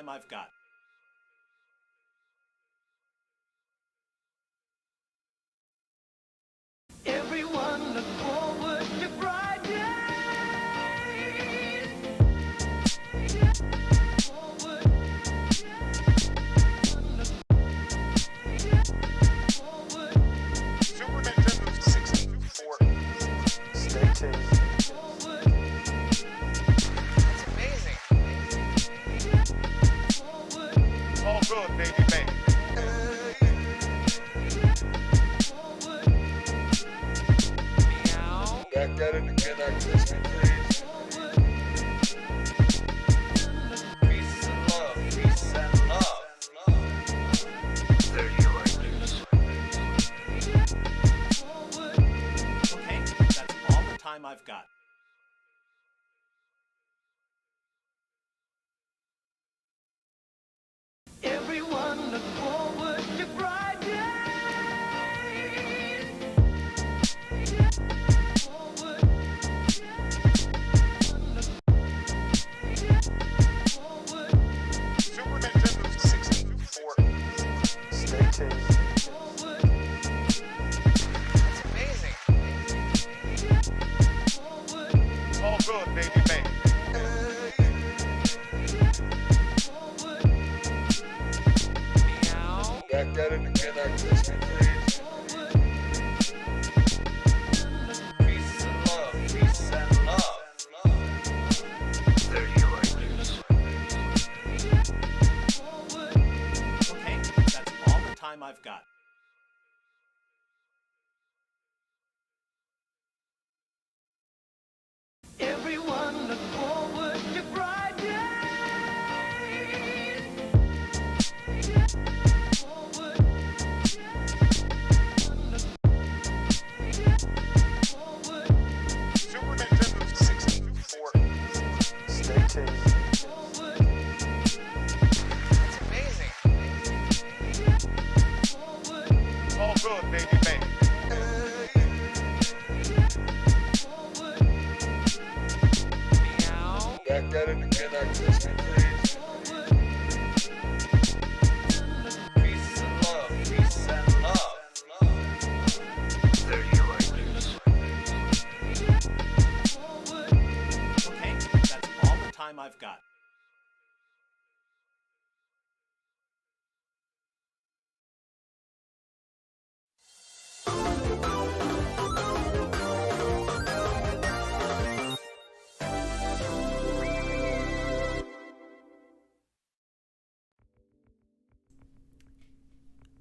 I've got. Everyone look forward to Friday. Super Nintendo 64. Stay tuned. That's amazing. It's all good, baby, baby. Back at it again after this, please. Peace and love, peace and love. There you are, dudes. Okay, that's all the time I've got. Everyone look forward to Friday. Super Nintendo 64. Stay tuned. That's amazing. It's all good, baby, baby. Back at it again after this, please. Peace and love, peace and love. There you are, dudes. Okay, that's all the time I've got. Everyone look forward to Friday. Super Nintendo 64. Stay tuned. That's amazing. It's all good, baby, baby. Back at it again after this, please. Peace and love, peace and love. There you are, dudes. Okay, that's all the time I've got.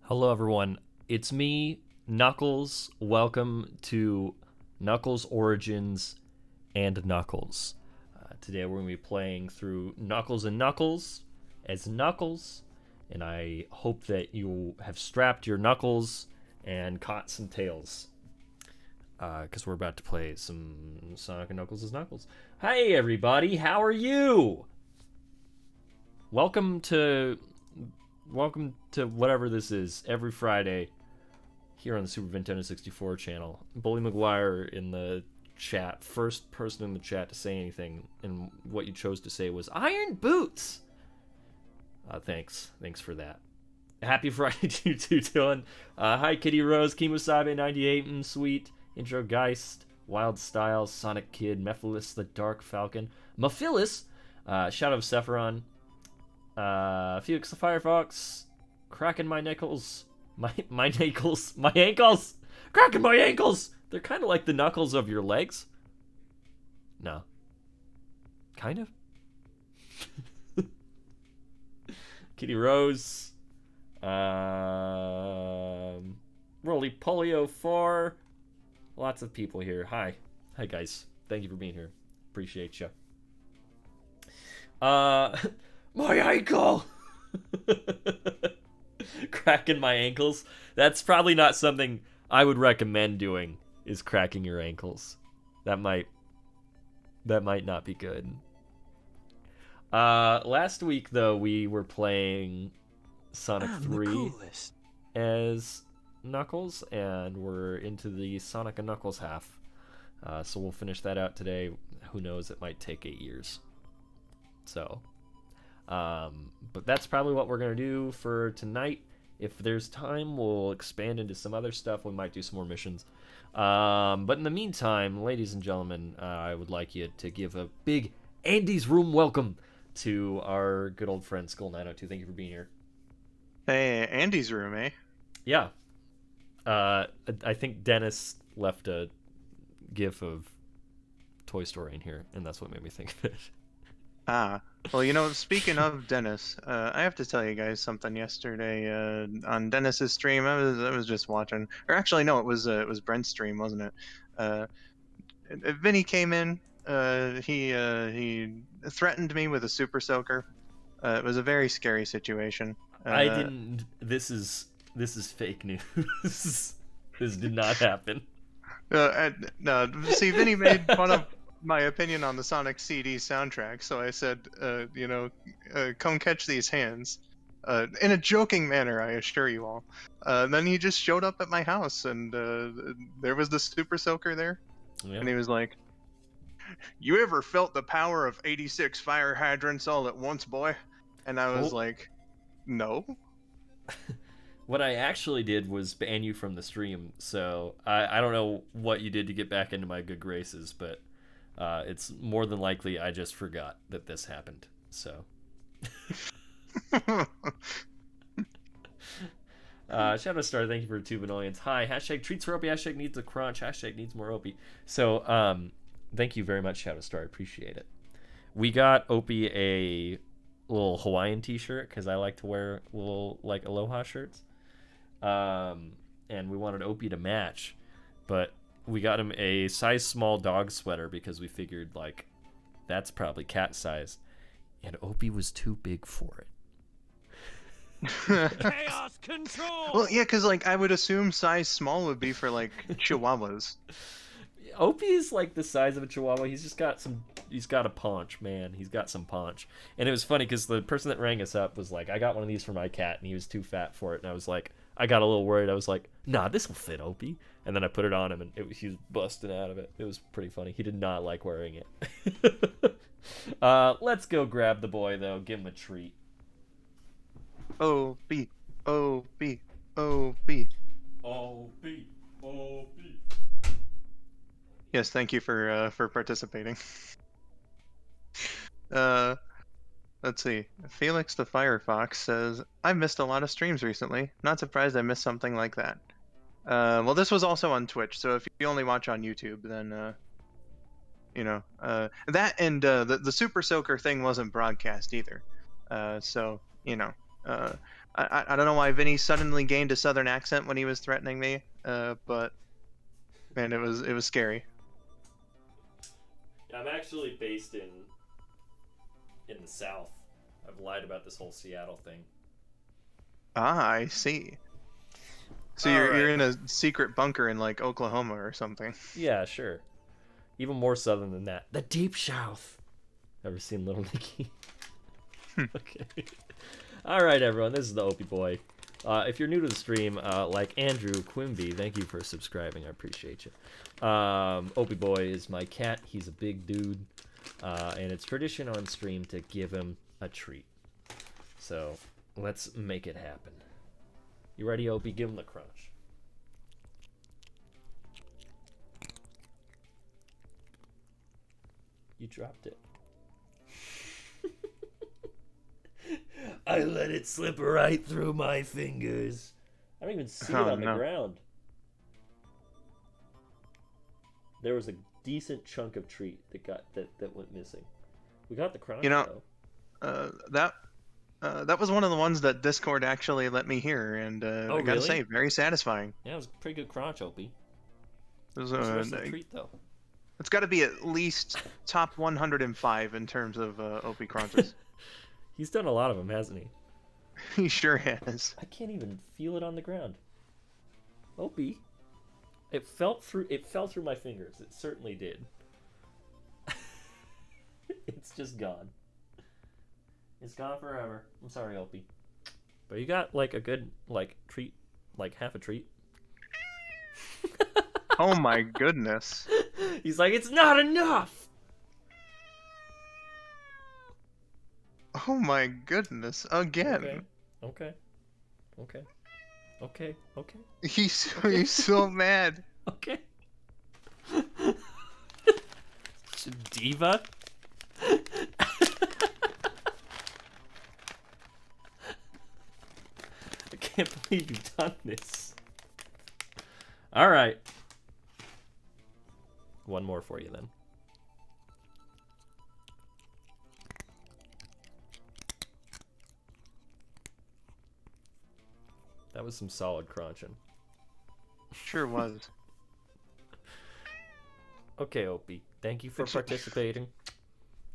Hello, everyone. It's me, Knuckles. Welcome to Knuckles Origins and Knuckles. Today we're going to be playing through Knuckles and Knuckles as Knuckles, and I hope that you have strapped your Knuckles and caught some tails, because we're about to play some Sonic and Knuckles as Knuckles. Hey, everybody, how are you? Welcome to whatever this is, every Friday here on the Super Nintendo 64 channel. Bully McGuire in the chat, first person in the chat to say anything, and what you chose to say was Iron Boots. Thanks for that. Happy Friday to you too, Dylan. Hi, Kitty Rose, Kimosabe98, Sweet, Intro Geist, Wild Styles, Sonic Kid, Mephilis the Dark Falcon, Mephilis, Shadow of Sephiron, Felix the Firefox, cracking my nickels, my ankles, cracking my ankles. They're kind of like the knuckles of your legs. No, kind of. Kitty Rose, Roly Polio 4. Lots of people here. Hi guys. Thank you for being here. Appreciate you. My ankle! Cracking my ankles. That's probably not something I would recommend doing, is cracking your ankles. That might not be good. Last week though we were playing Sonic 3 as Knuckles, and we're into the Sonic and Knuckles half. So we'll finish that out today. Who knows? It might take 8 years. So, but that's probably what we're gonna do for tonight. If there's time, we'll expand into some other stuff. We might do some more missions. But in the meantime, ladies and gentlemen, I would like you to give a big Andy's Room welcome to our good old friend Skull 902. Thank you for being here. Hey, Andy's room, eh? Yeah. I think Dennis left a gif of Toy Story in here, and that's what made me think of it. Ah, well, speaking of Dennis, I have to tell you guys something. Yesterday, on Dennis's stream, I was just watching, or actually, no, it was Brent's stream, wasn't it? Vinny came in. He threatened me with a super soaker. It was a very scary situation. I didn't. This is fake news. This did not happen. No, see, Vinny made fun of my opinion on the Sonic CD soundtrack, so I said, come catch these hands. In a joking manner, I assure you all. Then he just showed up at my house, and there was the super soaker there. Yeah. And he was like, "You ever felt the power of 86 fire hydrants all at once, boy?" And I was like, "No." What I actually did was ban you from the stream, so I don't know what you did to get back into my good graces, but it's more than likely I just forgot that this happened. So, Shadow Star, thank you for 2 Vanillions. Hi, hashtag treats for Opie, hashtag needs a crunch, hashtag needs more Opie. So, thank you very much, Shadow Star. I appreciate it. We got Opie a little Hawaiian t-shirt because I like to wear little like aloha shirts. And we wanted Opie to match, but we got him a size small dog sweater because we figured like that's probably cat size, and Opie was too big for it. Chaos control. Well, yeah, because like I would assume size small would be for like chihuahuas. Opie's like the size of a chihuahua. He's got a paunch, man. He's got some paunch. And it was funny because the person that rang us up was like, I got one of these for my cat, and he was too fat for it. And I was like, I got a little worried. I was like, nah, this will fit Opie. And then I put it on him, and he was busting out of it. It was pretty funny. He did not like wearing it. Let's go grab the boy, though. Give him a treat. Opie, Opie, Opie. Opie, Opie. Yes, thank you for participating. Let's see. Felix the Firefox says, "I've missed a lot of streams recently. Not surprised I missed something like that." Well, this was also on Twitch, so if you only watch on YouTube, then that and the Super Soaker thing wasn't broadcast either. So I don't know why Vinny suddenly gained a southern accent when he was threatening me, but man, it was scary. I'm actually based in the South. I've lied about this whole Seattle thing. Ah, I see. So you're in a secret bunker in like Oklahoma or something. Yeah, sure. Even more southern than that. The Deep South. Ever seen Little Nicky? Okay. All right, everyone. This is the Opie Boy. If you're new to the stream, like Andrew Quimby, thank you for subscribing. I appreciate you. Opie Boy is my cat. He's a big dude. And it's tradition on stream to give him a treat. So let's make it happen. You ready, Opie? Give him the crunch. You dropped it. I let it slip right through my fingers. I don't even see it on the ground. There was a decent chunk of treat that went missing. We got the crunch, though. That was one of the ones that Discord actually let me hear, and I gotta say, very satisfying. Yeah, it was a pretty good crunch, Opie. It was a treat, though. It's got to be at least top 105 in terms of Opie crunches. He's done a lot of them, hasn't he? He sure has. I can't even feel it on the ground. Opie, it fell through my fingers. It certainly did. It's just gone. It's gone forever. I'm sorry, Opie. But you got like a good like treat, like half a treat. Oh my goodness. He's like, it's not enough. Oh my goodness. Again. Okay. He's so mad. Okay. Diva. I can't believe you've done this. All right. One more for you then. That was some solid crunching. Sure was. Okay, Opie. Thank you for participating.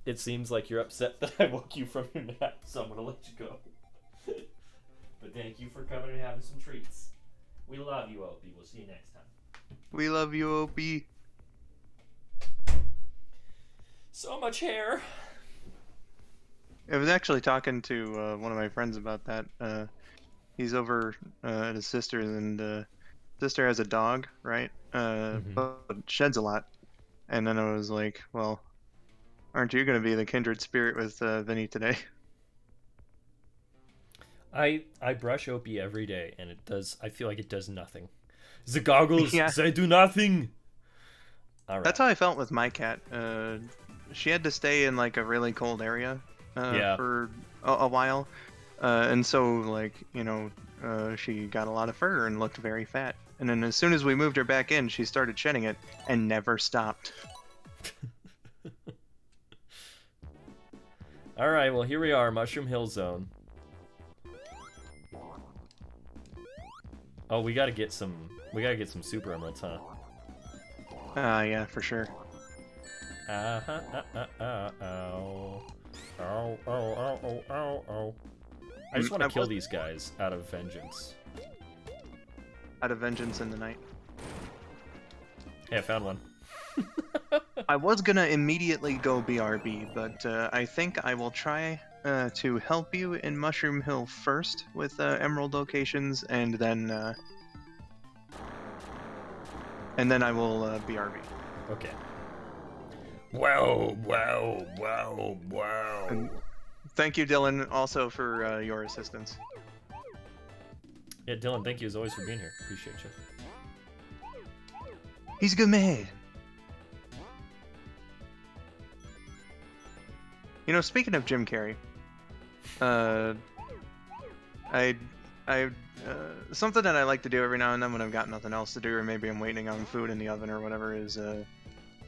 It seems like you're upset that I woke you from your nap, so I'm gonna let you go. But thank you for coming and having some treats. We love you, Opie. We'll see you next time. We love you, Opie. So much hair. I was actually talking to one of my friends about that. He's over at his sister's, and sister has a dog, right? But sheds a lot. And then I was like, well, aren't you going to be the kindred spirit with Vinny today? I brush Opie every day, and it does. I feel like it does nothing. The goggles, Yeah. they do nothing. All right. That's how I felt with my cat. She had to stay in like a really cold area Yeah. for a while, and so like she got a lot of fur and looked very fat. And then as soon as we moved her back in, she started shedding it and never stopped. All right. Well, here we are, Mushroom Hill Zone. Oh, we gotta get some. We gotta get some super emeralds, huh? Yeah, for sure. Ow. Ow. I just want to kill these guys out of vengeance. Out of vengeance in the night. Hey, I found one. I was gonna immediately go BRB, but I think I will try to help you in Mushroom Hill first with emerald locations, and then I will BRB. Okay. Wow. And thank you, Dylan, also for your assistance. Yeah, Dylan, thank you as always for being here. Appreciate you. He's a good man. You know, speaking of Jim Carrey, something that I like to do every now and then when I've got nothing else to do, or maybe I'm waiting on food in the oven or whatever, is I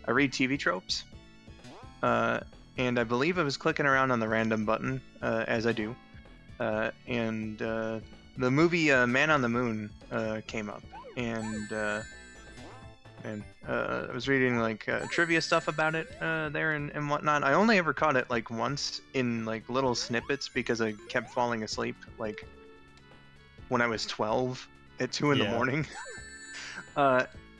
read TV tropes. And I believe I was clicking around on the random button, as I do, and the movie Man on the Moon came up, and I was reading like trivia stuff about it there and whatnot. I only ever caught it like once in like little snippets because I kept falling asleep like when I was 12 at 2 in the morning.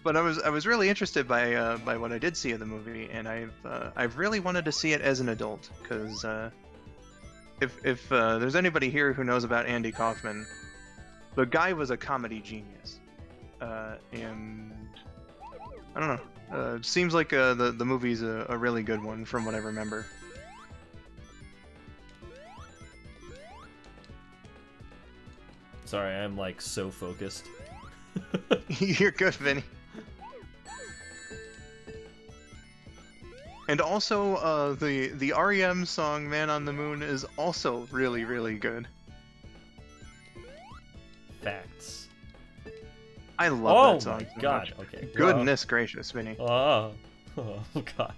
But I was really interested by what I did see of the movie, and I've really wanted to see it as an adult, because if there's anybody here who knows about Andy Kaufman, the guy was a comedy genius, and I don't know. It seems like the movie's a really good one from what I remember. Sorry, I'm like so focused. You're good, Vinny. And also, the REM song "Man on the Moon" is also really, really good. Facts. I love that Oh song. my so god. much. Okay. Goodness gracious, Vinny. Oh god.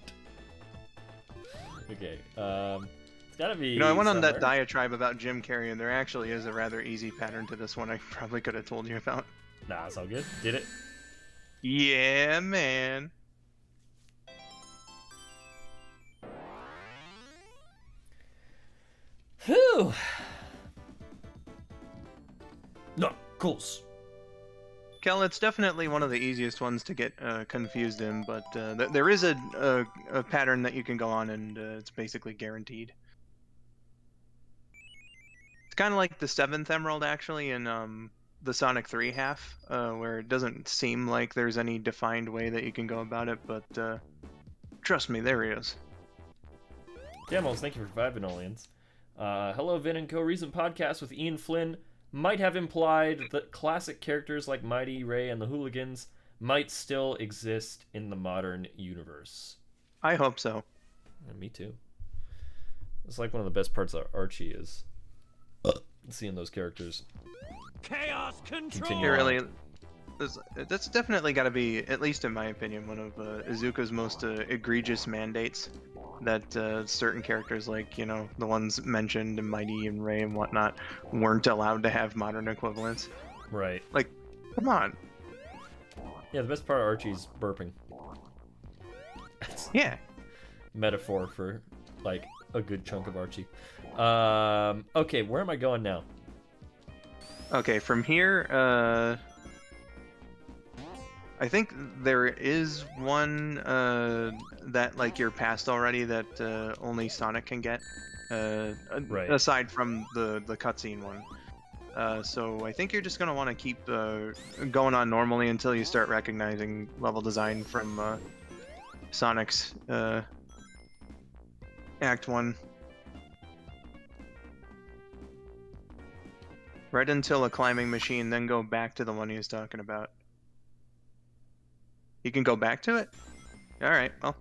Okay. It's gotta be. You know, I went on that somewhere. diatribe about Jim Carrey, and there actually is a rather easy pattern to this one I probably could have told you about. Nah, it's all good. Did it? Yeah, man. Whew. Knuckles. Kel, it's definitely one of the easiest ones to get confused in, but there is a pattern that you can go on, and it's basically guaranteed. It's kind of like the 7th Emerald, actually, in the Sonic 3 half, where it doesn't seem like there's any defined way that you can go about it, but trust me, there he is. Demos, thank you for 5 Vinolians. Hello, Vin and Co. Recent podcast with Ian Flynn might have implied that classic characters like Mighty, Ray, and the Hooligans might still exist in the modern universe. I hope so. Yeah, me too. It's like one of the best parts of Archie is seeing those characters. Chaos control. Continue It on. really, that's definitely got to be, at least in my opinion, one of Izuka's most egregious mandates. That certain characters, like, you know, the ones mentioned in Mighty and Ray and whatnot, weren't allowed to have modern equivalents. Right. Like, come on. Yeah, the best part of Archie's burping. Yeah. Metaphor for, like, a good chunk of Archie. Okay, where am I going now? Okay, from here, I think there is one that, like, you're past already that only Sonic can get, Right. aside from the cutscene one. So I think you're just going to want to keep going on normally until you start recognizing level design from Sonic's Act 1. Right until a climbing machine, then go back to the one he was talking about. You can go back to it? Alright, well,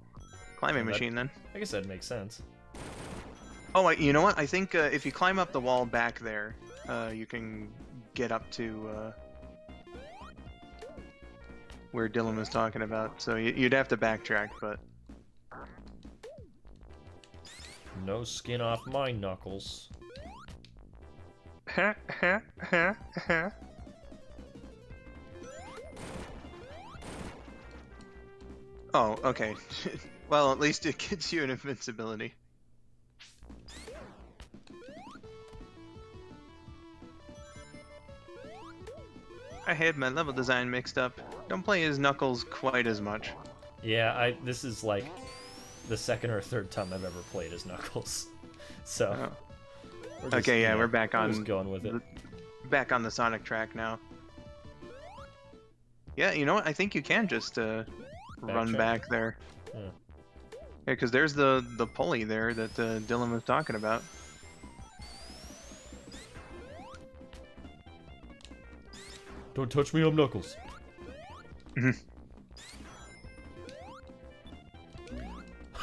climbing Well, that- machine then. I guess that makes sense. Oh, you know what? I think if you climb up the wall back there, you can get up to where Dylan was talking about. So you'd have to backtrack, but... No skin off my knuckles. Oh, okay. Well, at least it gets you an invincibility. I had my level design mixed up. Don't play as Knuckles quite as much. Yeah, this is like the second or third time I've ever played as Knuckles. So. Oh. we're just, Okay, yeah, you know, we're back on just going with it. back on the Sonic track now. Yeah, you know what? I think you can just run Backtrack? back there. Yeah. Yeah, because there's the pulley there that Dylan was talking about. Don't touch me, I'm Knuckles.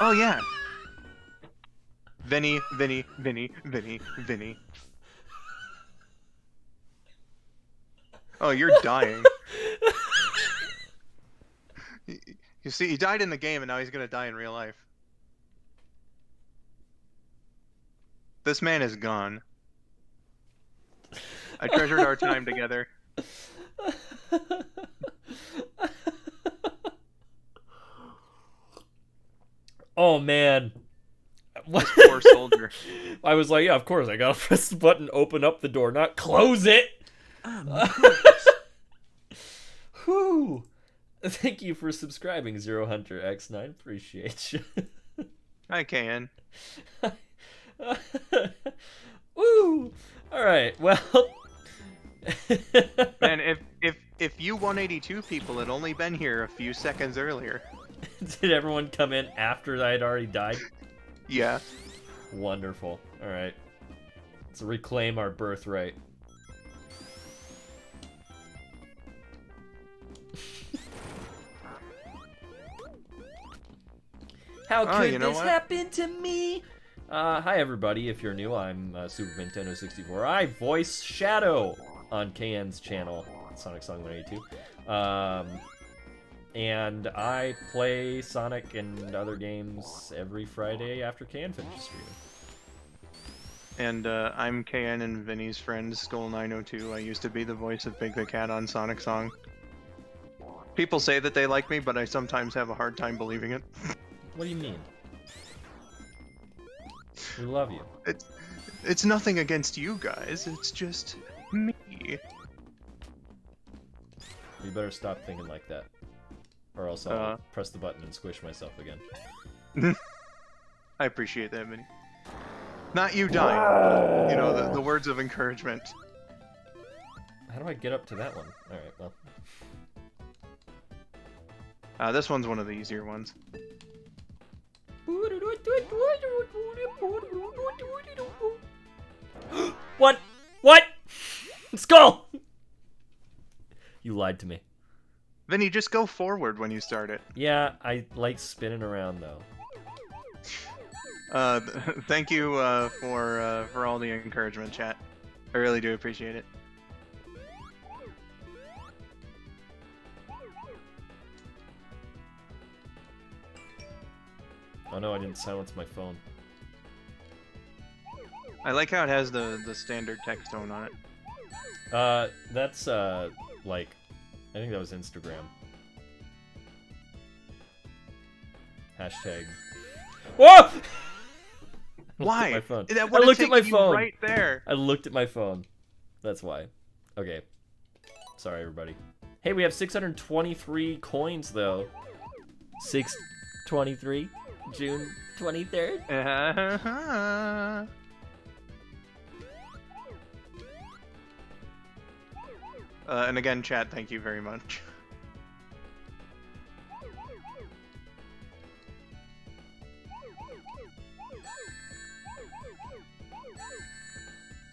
Oh yeah. Vinny, Vinny, Vinny, Vinny, Vinny. Oh, you're dying. You see, he died in the game, and now he's gonna die in real life. This man is gone. I treasured our time together. Oh man. What? Poor soldier. I was like, yeah, of course, I gotta press the button, open up the door, not close it. Whew. Thank you for subscribing, Zero Hunter X9. Appreciate you. Hi, KN. Woo! Alright, well. Man, if you 182 people had only been here a few seconds earlier. Did everyone come in after I had already died? Yeah. Wonderful. Alright. Let's reclaim our birthright. How could you know this what? happen to me? Hi everybody, if you're new, I'm Super Nintendo 64. I voice Shadow on KN's channel, Sonic Song 182. And I play Sonic and other games every Friday after KN finishes streaming. And I'm KN and Vinny's friend, Skull902. I used to be the voice of Big the Cat on Sonic Song. People say that they like me, but I sometimes have a hard time believing it. What do you mean? We love you. It's nothing against you guys, it's just me. You better stop thinking like that. Or else I'll press the button and squish myself again. I appreciate that, Vinny. Not you dying. You know, the words of encouragement. How do I get up to that one? Alright, well. This one's one of the easier ones. What? What? Skull! You lied to me. Vinny, just go forward when you start it. Yeah, I like spinning around though. Thank you for all the encouragement, chat. I really do appreciate it. Oh no, I didn't silence my phone. I like how it has the standard text tone on it. That's like, I think that was Instagram. Hashtag. Whoa! Why? My phone. That I would've looked at my taken you phone. right there. I looked at my phone. That's why. Okay. Sorry, everybody. Hey, we have 623 coins, though. 623, June 23rd. And again, chat, thank you very much.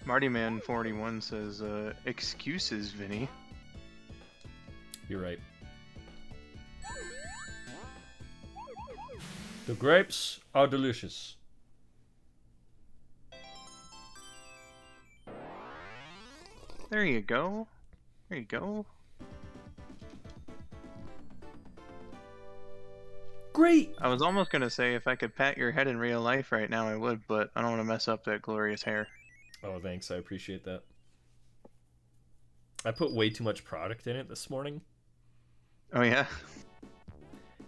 MartyMan41 says, excuses, Vinny. You're right. The grapes are delicious. There you go. There you go. Great! I was almost gonna say if I could pat your head in real life right now, I would, but I don't want to mess up that glorious hair. Oh, thanks. I appreciate that. I put way too much product in it this morning. Oh yeah?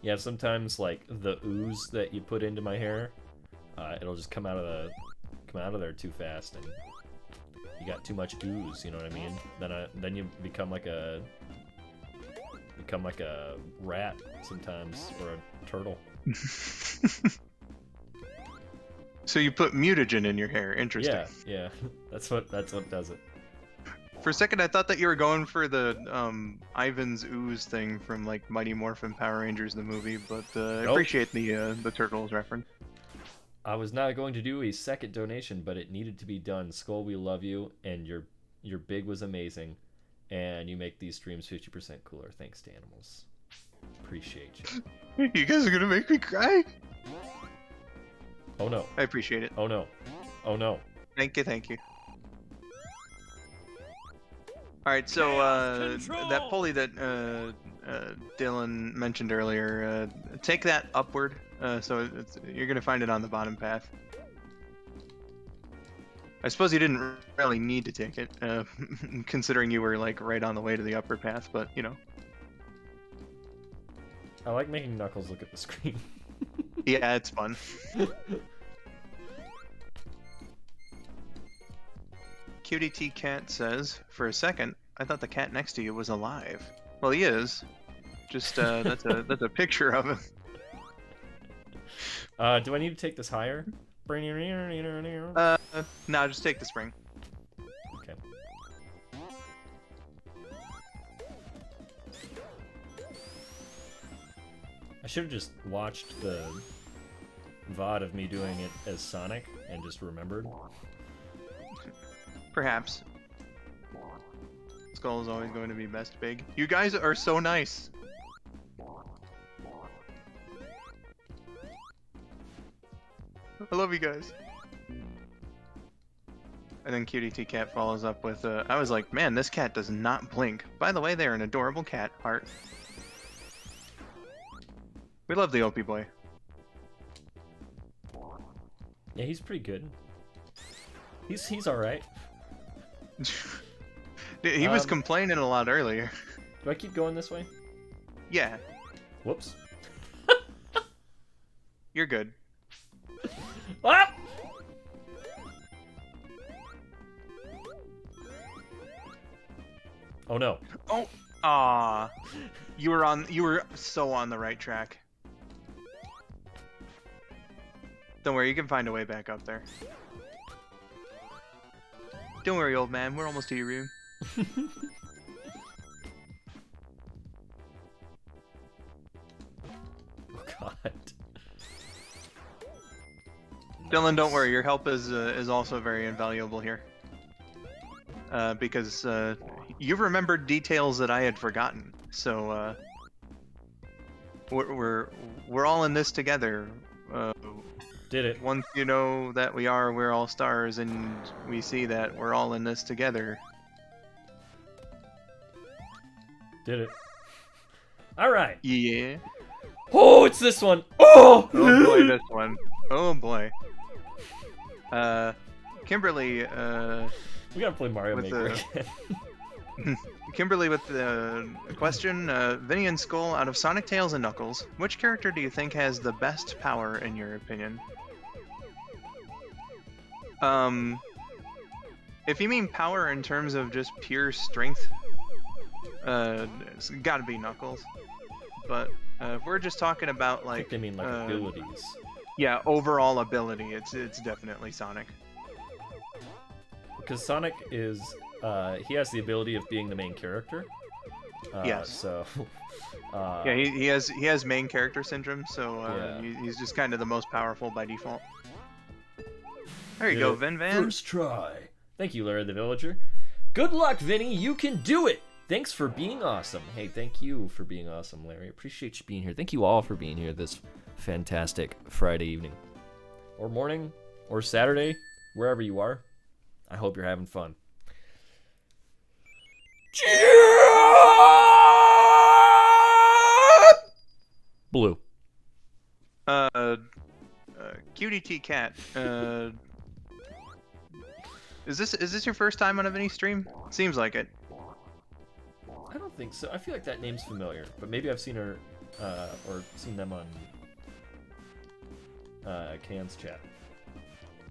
Yeah, sometimes like the ooze that you put into my hair, it'll just come out of there too fast, and you got too much ooze. You know what I mean? Then you become like a rat sometimes, or a turtle. So you put mutagen in your hair. Interesting. Yeah. That's what does it. For a second, I thought that you were going for the Ivan's ooze thing from like Mighty Morphin Power Rangers the movie, but I Nope. appreciate the turtles reference. I was not going to do a second donation, but it needed to be done. Skull, we love you, and your big was amazing, and you make these streams 50% cooler. Thanks to animals. Appreciate you. You guys are gonna make me cry. Oh no. I appreciate it. Oh no. Oh no. Thank you, thank you. Alright, so that pulley that Dylan mentioned earlier, take that upward, so you're gonna find it on the bottom path. I suppose you didn't really need to take it, considering you were like right on the way to the upward path, but you know. I like making Knuckles look at the screen. Yeah, it's fun. QDT Cat says, for a second, I thought the cat next to you was alive. Well, he is. Just that's a picture of him. Do I need to take this higher? No, just take the spring. Okay. I should have just watched the VOD of me doing it as Sonic and just remembered. Perhaps. Skull is always going to be best big. You guys are so nice. I love you guys. And then QDT Cat follows up with, I was like, man, this cat does not blink. By the way, they're an adorable cat, heart. We love the Opie boy. Yeah, he's pretty good. He's alright. He was complaining a lot earlier. Do I keep going this way? Yeah, Whoops. you're good. Ah! Oh no. Oh, ah, you were so on the right track. Don't worry, you can find a way back up there. Don't worry, old man. We're almost to your room. Oh God. Dylan, don't worry. Your help is also very invaluable here. Because you remembered details that I had forgotten. So we're all in this together. Did it. Once you know that we're all stars, and we see that we're all in this together. Did it. All right. Yeah. Oh, it's this one. Oh. Oh boy, this one. Oh boy. Kimberly. We gotta play Mario With Maker the- again. Kimberly with the question, Vinny and Skull, out of Sonic, Tails, and Knuckles, which character do you think has the best power in your opinion? If you mean power in terms of just pure strength, it's gotta be Knuckles. But if we're just talking about I think like, they mean like abilities. yeah, overall ability, it's definitely Sonic. Because Sonic is, he has the ability of being the main character. Yes. So, Yeah, he has main character syndrome, so Yeah. he's just kind of the most powerful by default. There you go, Vin Van. First try. Thank you, Larry the Villager. Good luck, Vinny. You can do it. Thanks for being awesome. Hey, thank you for being awesome, Larry. Appreciate you being here. Thank you all for being here this fantastic Friday evening. Or morning, or Saturday, wherever you are. I hope you're having fun. Blue. Cutie T Cat. Is this your first time on a Vinny stream? Seems like it. I don't think so. I feel like that name's familiar, but maybe I've seen her, or seen them on Can's chat.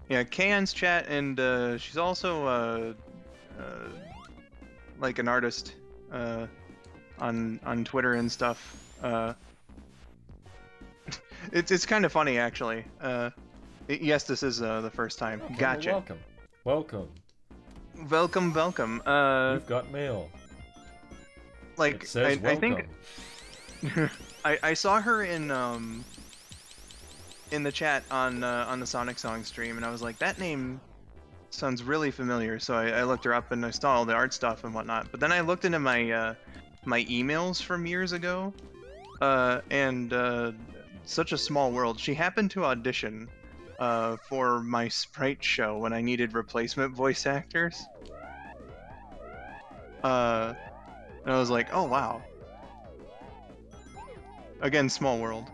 Yeah, Kayan's chat, and she's also like an artist on Twitter and stuff. It's kind of funny actually. Yes, this is the first time. Okay, Gotcha. well, welcome. Welcome. We've got mail. Like It says I welcome. think I saw her in the chat on the Sonic Song stream, and I was like, that name sounds really familiar. So I looked her up and I saw all the art stuff and whatnot. But then I looked into my my emails from years ago, and such a small world. She happened to audition for my Sprite show when I needed replacement voice actors. And I was like, oh wow. Again, small world.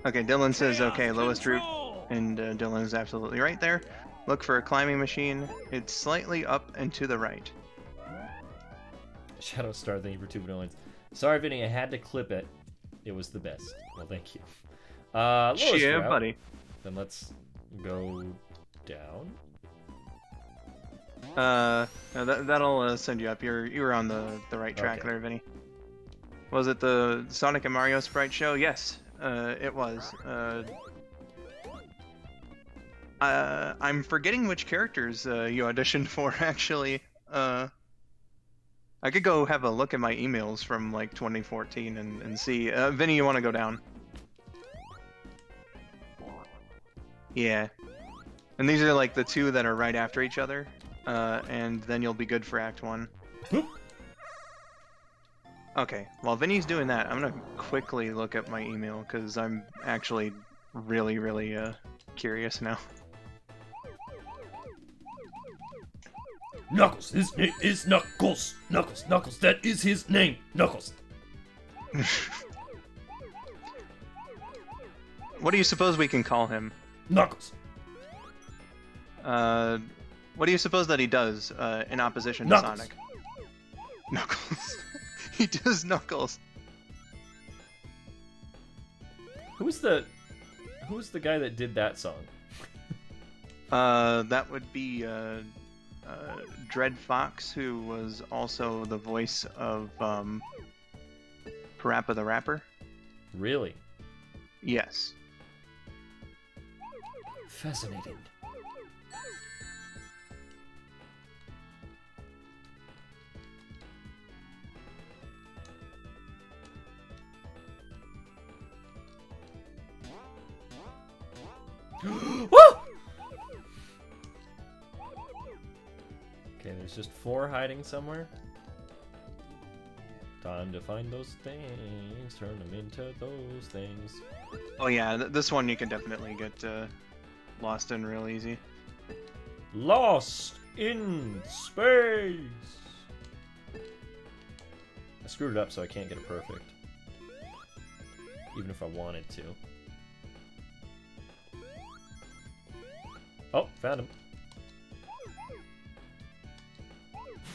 Okay, Dylan says, okay, lowest route. And Dylan is absolutely right there. Look for a climbing machine. It's slightly up and to the right. Shadow Star, thank you for 2 millions. Sorry, Vinny, I had to clip it. It was the best. Well, thank you. Lowest Yeah, route. buddy. Then let's go down. That'll send you up. You were on the right track Okay. there, Vinny. Was it the Sonic and Mario Sprite show? Yes, it was. I'm forgetting which characters you auditioned for, actually. I could go have a look at my emails from like 2014 and see. Vinny, you want to go down? Yeah. And these are like the two that are right after each other. And then you'll be good for Act 1. Boop. Okay, while Vinny's doing that, I'm gonna quickly look at my email, because I'm actually really, really curious now. Knuckles, his name is Knuckles. Knuckles, that is his name. Knuckles. What do you suppose we can call him? Knuckles. What do you suppose that he does in opposition to Knuckles. Sonic? Knuckles. He does Knuckles. Who's the guy that did that song? That would be Dread Fox, who was also the voice of Parappa the Rapper. Really? Yes. Fascinating. Woo! Okay, there's just 4 hiding somewhere. Time to find those things, turn them into those things. Oh yeah, this one you can definitely get lost in real easy. Lost in space! I screwed it up so I can't get it perfect. Even if I wanted to. Oh, found him.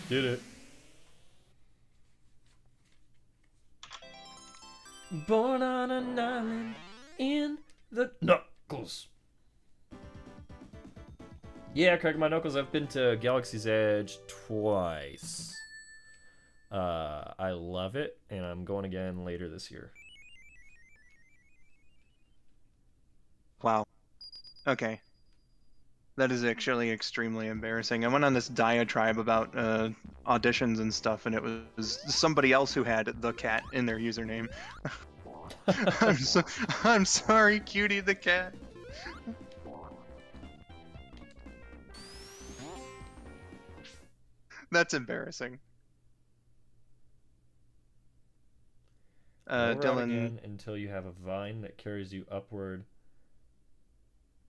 Did it. Born on an island in the Knuckles. Yeah, crack my knuckles. I've been to Galaxy's Edge twice. I love it, and I'm going again later this year. Wow. Okay. That is actually extremely embarrassing. I went on this diatribe about auditions and stuff, and it was somebody else who had the cat in their username. I'm sorry, Cutie the cat. That's embarrassing. Go right Dylan. again until you have a vine that carries you upward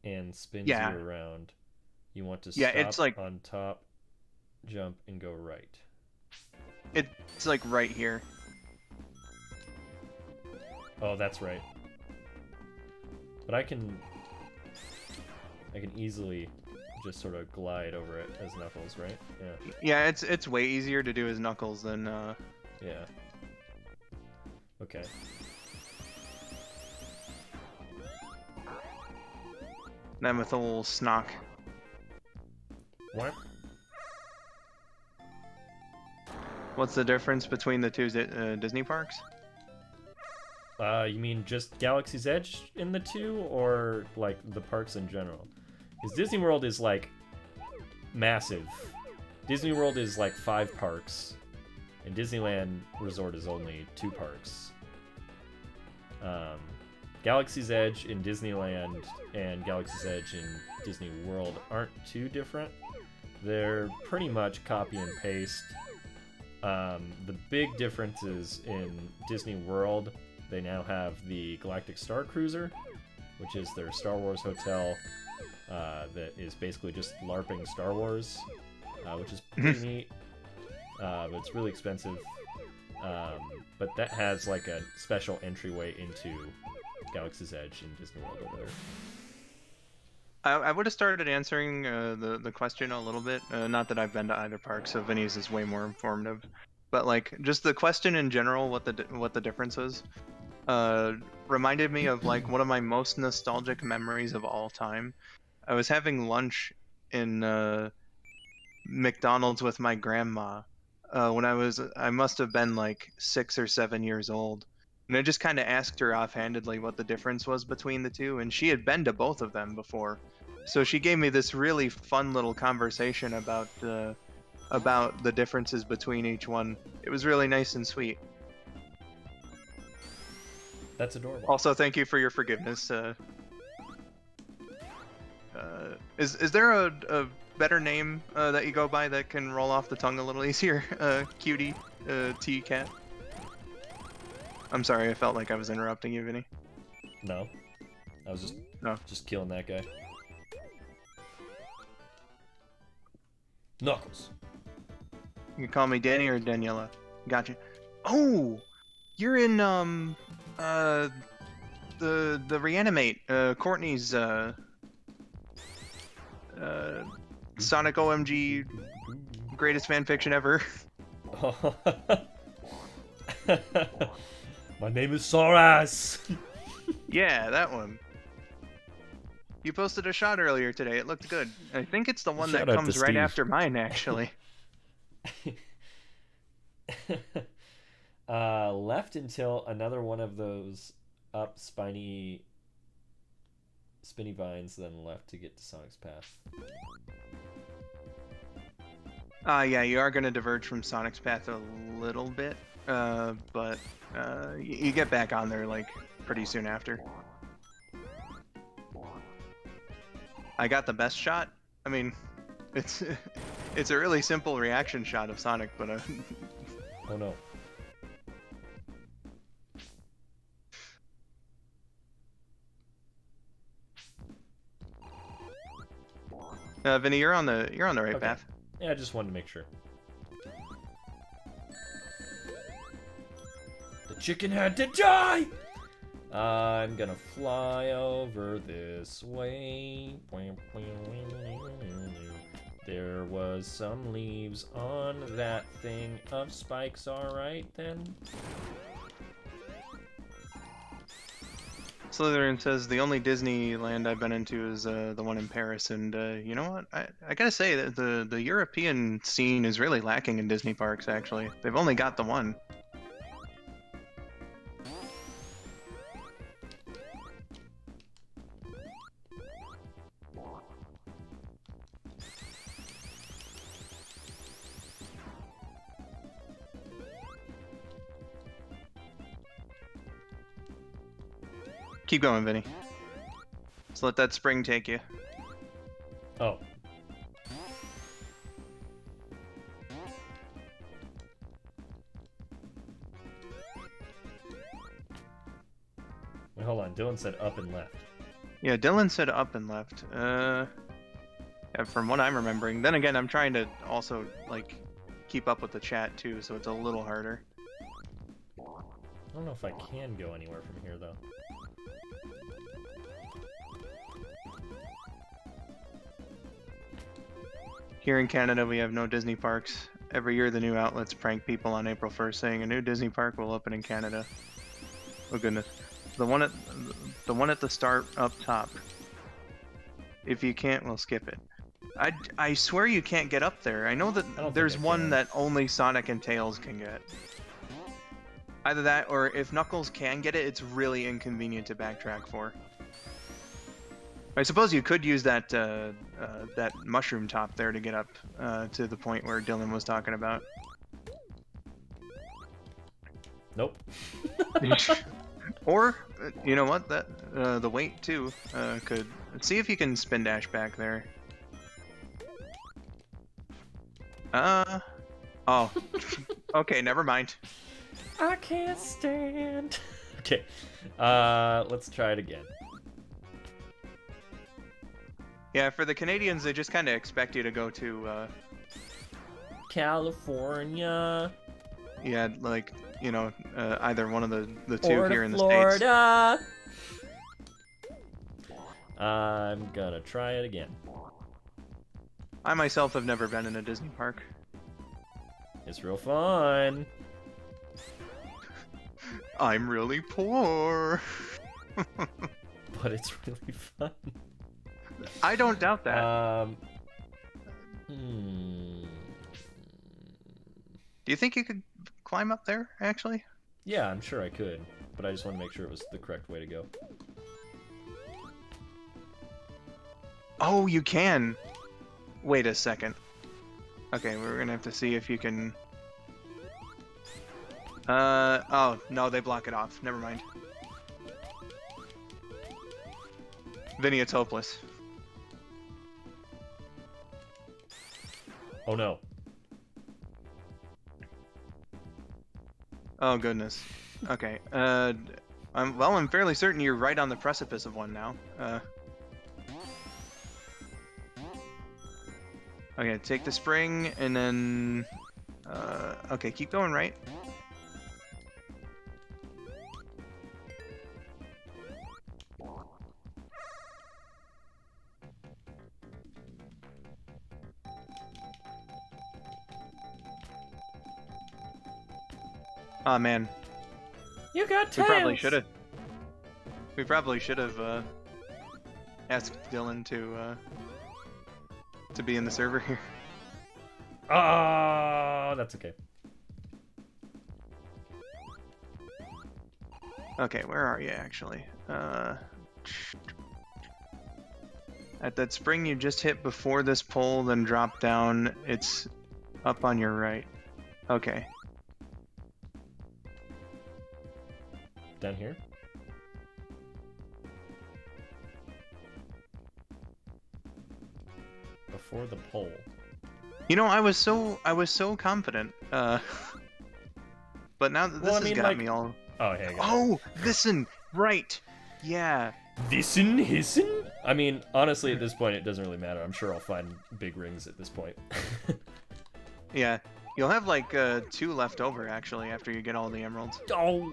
and spins Yeah. you around. You want to Yeah, stop it's like- on top, jump, and go right. It's like right here. Oh, that's right. But I can easily just sort of glide over it as Knuckles, right? Yeah. Yeah, it's way easier to do as Knuckles than Yeah. Okay. than with a little Snock. What? What's the difference between the two Disney parks? You mean just Galaxy's Edge in the two, or like the parks in general? Because Disney World is like massive. Disney World is like 5 parks, and Disneyland Resort is only 2 parks. Galaxy's Edge in Disneyland and Galaxy's Edge in Disney World aren't too different. They're pretty much copy and paste. The big difference is in Disney World, they now have the Galactic Star Cruiser, which is their Star Wars hotel that is basically just LARPing Star Wars, which is pretty neat, but it's really expensive. But that has like a special entryway into Galaxy's Edge in Disney World over there. I would have started answering the question a little bit. Not that I've been to either park, so Vinny's is way more informative. But like just the question in general, what the difference is, reminded me of like one of my most nostalgic memories of all time. I was having lunch in McDonald's with my grandma when I must have been like 6 or 7 years old. And I just kind of asked her offhandedly what the difference was between the two, and she had been to both of them before. So she gave me this really fun little conversation about the differences between each one. It was really nice and sweet. That's adorable. Also, thank you for your forgiveness. Is there a better name that you go by that can roll off the tongue a little easier? Cutie T cat. I'm sorry, I felt like I was interrupting you, Vinny. No. I was just killing that guy. Knuckles. You can call me Danny or Daniela. Gotcha. Oh, you're in the Reanimate, Courtney's Sonic OMG greatest fan fiction ever. My name is Soras. Yeah, that one. You posted a shot earlier today. It looked good. I think it's the one Shout that out comes to right Steve. after mine, actually. Left until another one of those Up spinny vines, then left to get to Sonic's path. Yeah, you are going to diverge from Sonic's path a little bit, but you get back on there like pretty soon after. I got the best shot. I mean, it's it's a really simple reaction shot of Sonic, but Oh no. Vinny, you're on the right Okay. path. Yeah, I just wanted to make sure. The chicken had to die! I'm gonna fly over this way. There was some leaves on that thing of spikes, alright then. Slytherin says the only Disneyland I've been into is the one in Paris, and you know what? I gotta say that the European scene is really lacking in Disney parks. Actually, they've only got the one. Keep going, Vinny. Just let that spring take you. Oh. Wait, hold on. Dylan said up and left. Yeah, Dylan said up and left. Yeah, from what I'm remembering. Then again, I'm trying to also like keep up with the chat too, so it's a little harder. I don't know if I can go anywhere from here though. Here in Canada, we have no Disney parks. Every year, the new outlets prank people on April 1st, saying a new Disney park will open in Canada. Oh goodness, the one at the start up top. If you can't, we'll skip it. I swear you can't get up there. I know I don't that think there's I one can. that only Sonic and Tails can get. Either that, or if Knuckles can get it, it's really inconvenient to backtrack for. I suppose you could use that that mushroom top there to get up to the point where Dylan was talking about. Nope. Or you know what? That the weight too could see if you can spin dash back there. Oh. Okay, never mind. I can't stand. Okay. Let's try it again. Yeah, for the Canadians, they just kind of expect you to go to California. yeah, like you know, either one of the two Or here to in the States. Florida. I'm gonna try it again. I myself have never been in a Disney park. It's real fun. I'm really poor. But it's really fun. I don't doubt that. Hmm. Do you think you could climb up there, actually? Yeah, I'm sure I could, but I just want to make sure it was the correct way to go. Oh, you can. Wait a second. Okay, we're gonna have to see if you can. Oh no, they block it off. Never mind. Vinny, it's hopeless. Oh no. Oh goodness. Okay. I'm fairly certain you're right on the precipice of one now. Okay, take the spring and then. Okay, keep going right. Oh man, You got we tails. probably should have. We probably should have asked Dylan to be in the server here. Oh, that's okay. Okay, where are you actually? At that spring you just hit before this pole, then drop down. It's up on your right. Okay. Down here? Before the pole. You know, I was so confident. But now that this Well, I has mean, got like- me all. Oh, hey, I got it. Oh, listen, right? Yeah. This'n, his'n? I mean, honestly, at this point, it doesn't really matter. I'm sure I'll find big rings at this point. Yeah. You'll have like 2 left over actually after you get all the emeralds. Oh!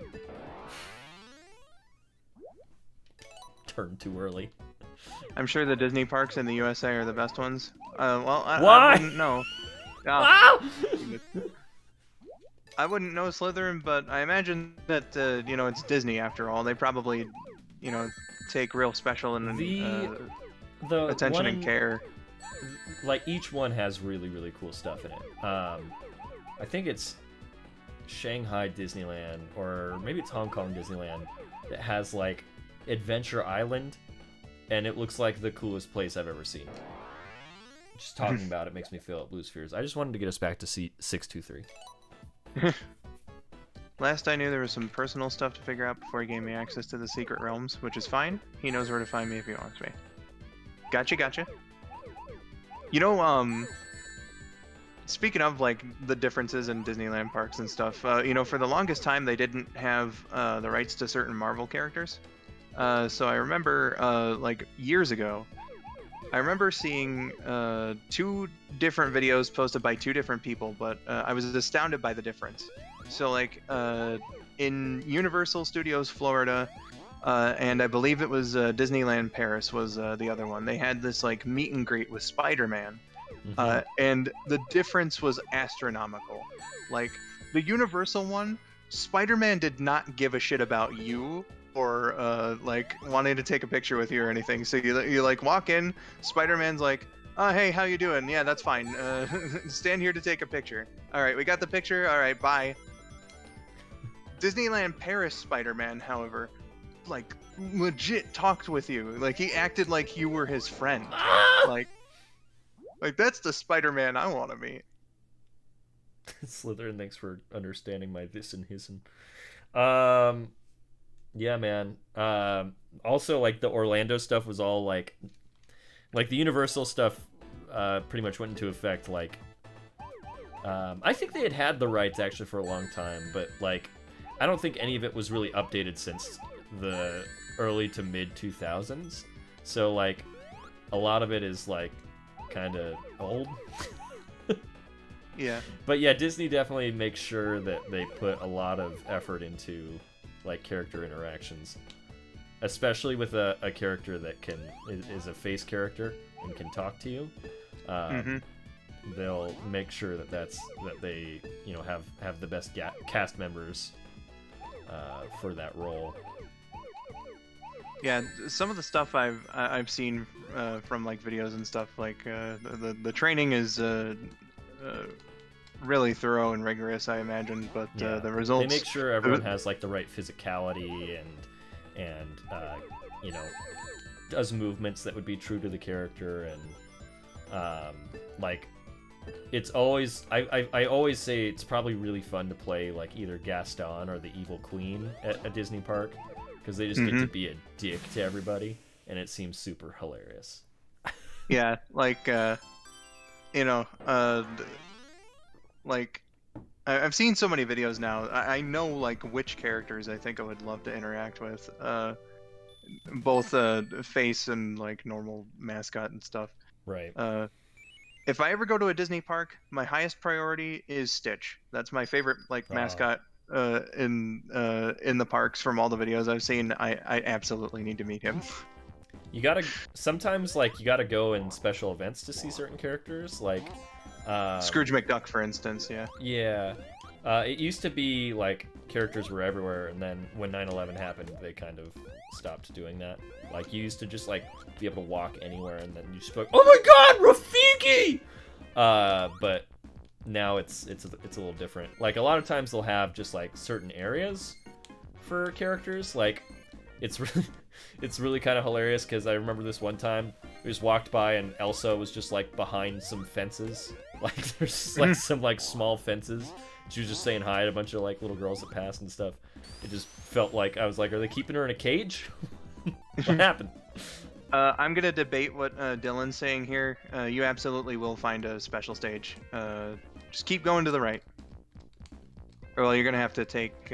Turned too early. I'm sure the Disney parks in the USA are the best ones. Well, I Why? wouldn't know. Ah! I wouldn't know Slytherin, but I imagine that you know, it's Disney after all. They probably, you know, take real special and The attention one and in- care. Like, each one has really, really cool stuff in it. I think it's Shanghai Disneyland, or maybe it's Hong Kong Disneyland, that has, like, Adventure Island, and it looks like the coolest place I've ever seen. Just talking about it makes me feel at Blue Spheres. I just wanted to get us back to C623. Last I knew, there was some personal stuff to figure out before he gave me access to the secret realms, which is fine. He knows where to find me if he wants me. Gotcha. You know, speaking of, like, the differences in Disneyland parks and stuff, you know, for the longest time, they didn't have the rights to certain Marvel characters. So I remember, like, years ago, I remember seeing 2 different videos posted by 2 different people, but I was astounded by the difference. So, like, in Universal Studios Florida, and I believe it was Disneyland Paris was the other one, they had this, like, meet and greet with Spider-Man, and the difference was astronomical. Like, the Universal one, Spider-Man did not give a shit about you, or like wanting to take a picture with you or anything. So you like walk in, Spider-Man's like, "Oh, hey, how you doing? Yeah, that's fine. Stand here to take a picture. All right, we got the picture. All right, bye." Disneyland Paris Spider-Man, however, like legit talked with you. Like he acted like you were his friend. Like that's the Spider-Man I want to meet. Slytherin, thanks for understanding my this and his'n. Yeah, man. Also, like, the Orlando stuff was all, like the Universal stuff pretty much went into effect, like, I think they had the rights, actually, for a long time, but, like, I don't think any of it was really updated since the early to mid-2000s, so, like, a lot of it is, like, kind of old. Yeah. But, yeah, Disney definitely makes sure that they put a lot of effort into, like, character interactions, especially with a character that is a face character and can talk to you. They'll make sure that they, you know, have the best cast members for that role. Yeah, some of the stuff I've seen from like videos and stuff, like the training is really thorough and rigorous, I imagine, but Yeah. the results. They make sure everyone has, like, the right physicality and you know, does movements that would be true to the character, and like, it's always I always say it's probably really fun to play, like, either Gaston or the Evil Queen at a Disney park, because they just get to be a dick to everybody, and it seems super hilarious. Yeah, like you know, like I've seen so many videos now. I know, like, which characters I think I would love to interact with, both face and, like, normal mascot and stuff. Right. If I ever go to a Disney park, my highest priority is Stitch. That's my favorite, like, mascot in the parks from all the videos I've seen. I absolutely need to meet him. You gotta sometimes, like, you gotta go in special events to see certain characters, like Scrooge McDuck, for instance. Yeah. Yeah. It used to be, like, characters were everywhere, and then when 9/11 happened, they kind of stopped doing that. Like, you used to just, like, be able to walk anywhere, and then you just be like, "Oh my God, Rafiki!" But now it's a little different. Like, a lot of times they'll have just, like, certain areas for characters. Like, it's really, it's really kind of hilarious because I remember this one time we just walked by and Elsa was just like behind some fences. Like there's like some like small fences. She was just saying hi to a bunch of like little girls that passed and stuff. It just felt like I was like, are they keeping her in a cage? What happened? I'm gonna debate what Dylan's saying here. You absolutely will find a special stage. Just keep going to the right. Or well, you're gonna have to take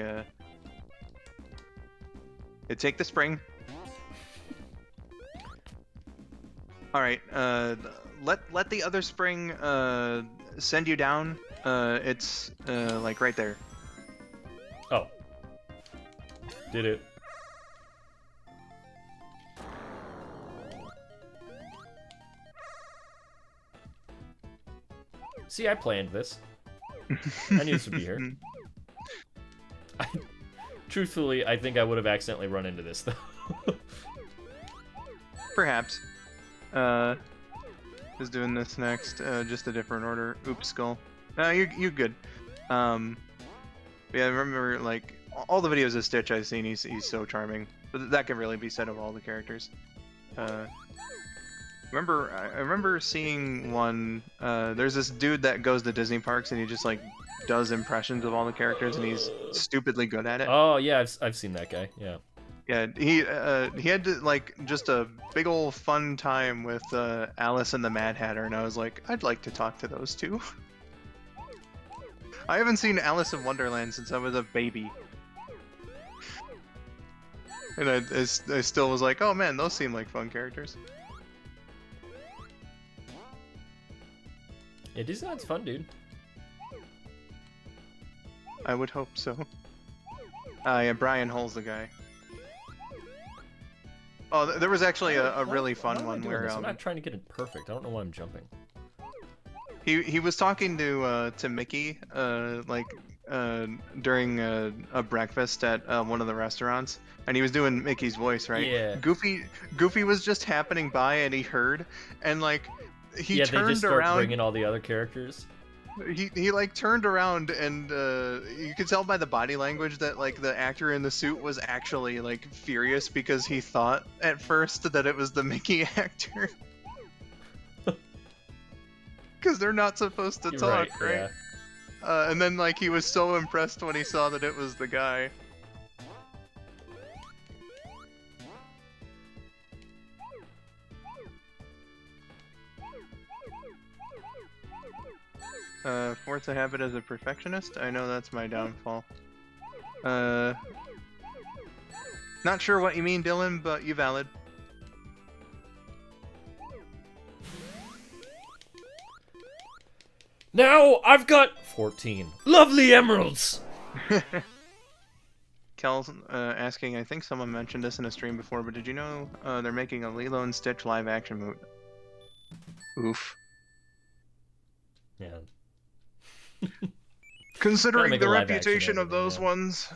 take the spring. All right. Let the other spring send you down. It's like right there. Oh. Did it. See, I planned this. I knew this would be here. Truthfully, I think I would have accidentally run into this, though. Perhaps. Is doing this next, just a different order. Oops, skull. No, you're good. Yeah, I remember, like, all the videos of Stitch I've seen, he's so charming. But that can really be said of all the characters. I remember seeing one, there's this dude that goes to Disney parks and he just, like, does impressions of all the characters and he's stupidly good at it. Oh, yeah, I've seen that guy, yeah. Yeah, he had to, like, just a big ol' fun time with Alice and the Mad Hatter, and I was like, I'd like to talk to those two. I haven't seen Alice in Wonderland since I was a baby. And I still was like, oh man, those seem like fun characters. Yeah, Disneyland's fun, dude. I would hope so. Yeah, Brian Hull's the guy. Oh, there was actually a really fun one where I'm not trying to get it perfect. I don't know why I'm jumping. he was talking to Mickey during a breakfast at one of the restaurants, and he was doing Mickey's voice, right? Yeah. Goofy was just happening by and he heard, and like he yeah, turned they just start around. bringing all the other characters. He like turned around and you could tell by the body language that like the actor in the suit was actually like furious because he thought at first that it was the Mickey actor. Because they're not supposed to You're talk, right? Yeah. And then like he was so impressed when he saw that it was the guy. Force a habit as a perfectionist? I know that's my downfall. Not sure what you mean, Dylan, but you valid. Now I've got 14 lovely emeralds. Kel's asking, I think someone mentioned this in a stream before, but did you know they're making a Lilo and Stitch live action movie? Oof. Yeah. Considering make the a live action reputation of everything, those yeah. ones.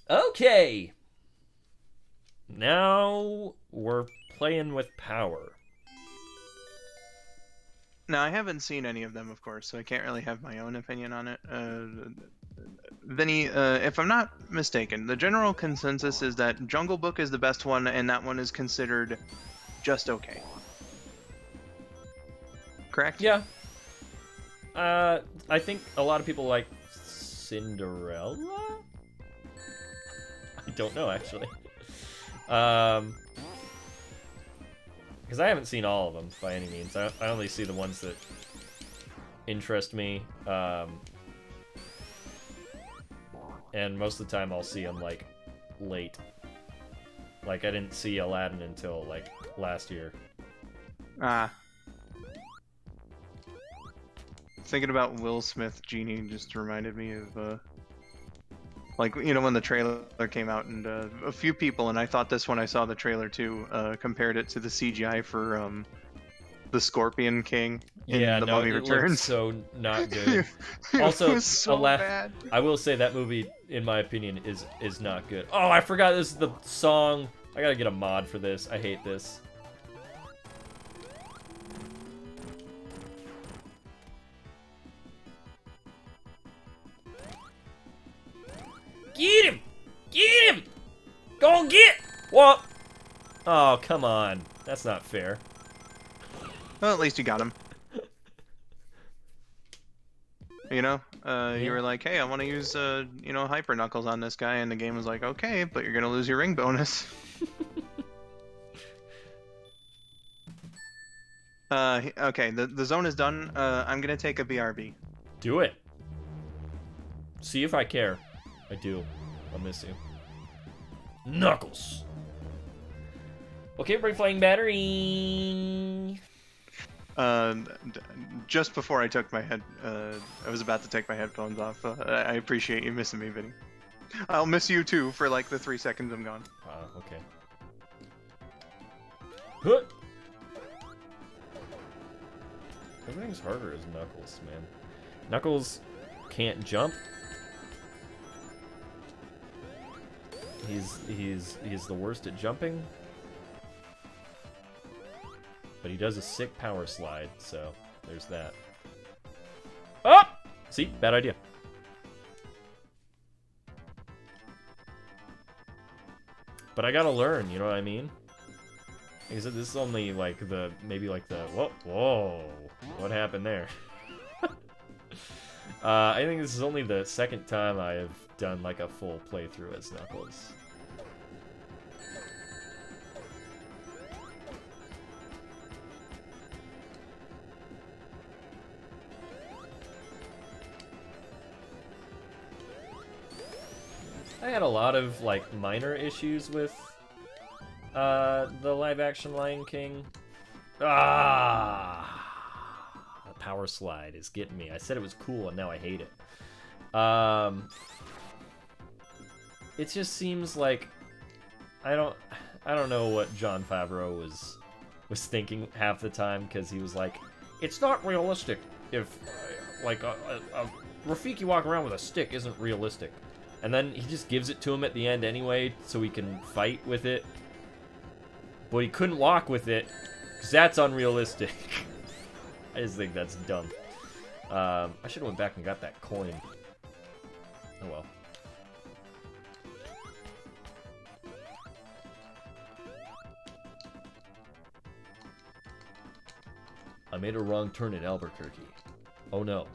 Okay. Now we're playing with power. Now, I haven't seen any of them, of course, so I can't really have my own opinion on it. Vinny, if I'm not mistaken, the general consensus is that Jungle Book is the best one, and that one is considered just okay. Correct? Yeah. I think a lot of people like Cinderella? I don't know, actually. Because I haven't seen all of them, by any means. I only see the ones that interest me. And most of the time I'll see them, like, late. Like, I didn't see Aladdin until, like, last year. Ah. Thinking about Will Smith Genie just reminded me of, like, you know, when the trailer came out, and a few people, and I thought this when I saw the trailer too, compared it to the CGI for the Scorpion King in The Mummy it Returns. looked so not good. It Also, was so bad. I will say that movie, in my opinion, is not good. Oh, I forgot this is the song. I gotta get a mod for this. I hate this. Get him! Get him! Go and get! What? Oh, come on. That's not fair. Well, at least you got him. You know, you were like, hey, I want to use, Hyper Knuckles on this guy, and the game was like, okay, but you're gonna lose your ring bonus. Okay, the zone is done. I'm gonna take a BRB. Do it. See if I care. I do. I'll miss you. Knuckles. Okay, break flying battery. Just before I took my I was about to take my headphones off. I appreciate you missing me, Vinny. I'll miss you too for like the 3 seconds I'm gone. Okay. Huh. Everything's harder as Knuckles, man. Knuckles can't jump. He's the worst at jumping. But he does a sick power slide, so there's that. Oh! See? Bad idea. But I gotta learn, you know what I mean? Like I said, this is only like maybe like the, whoa, what happened there? I think this is only the second time I have done like a full playthrough as Knuckles. I had a lot of like minor issues with the live-action Lion King. The power slide is getting me. I said it was cool, and now I hate it. It just seems like I don't know what Jon Favreau was thinking half the time, because he was like, it's not realistic if like a Rafiki walking around with a stick isn't realistic. And then he just gives it to him at the end anyway, so he can fight with it. But he couldn't walk with it, because that's unrealistic. I just think that's dumb. I should have went back and got that coin. Oh well. I made a wrong turn in Albuquerque. Oh no.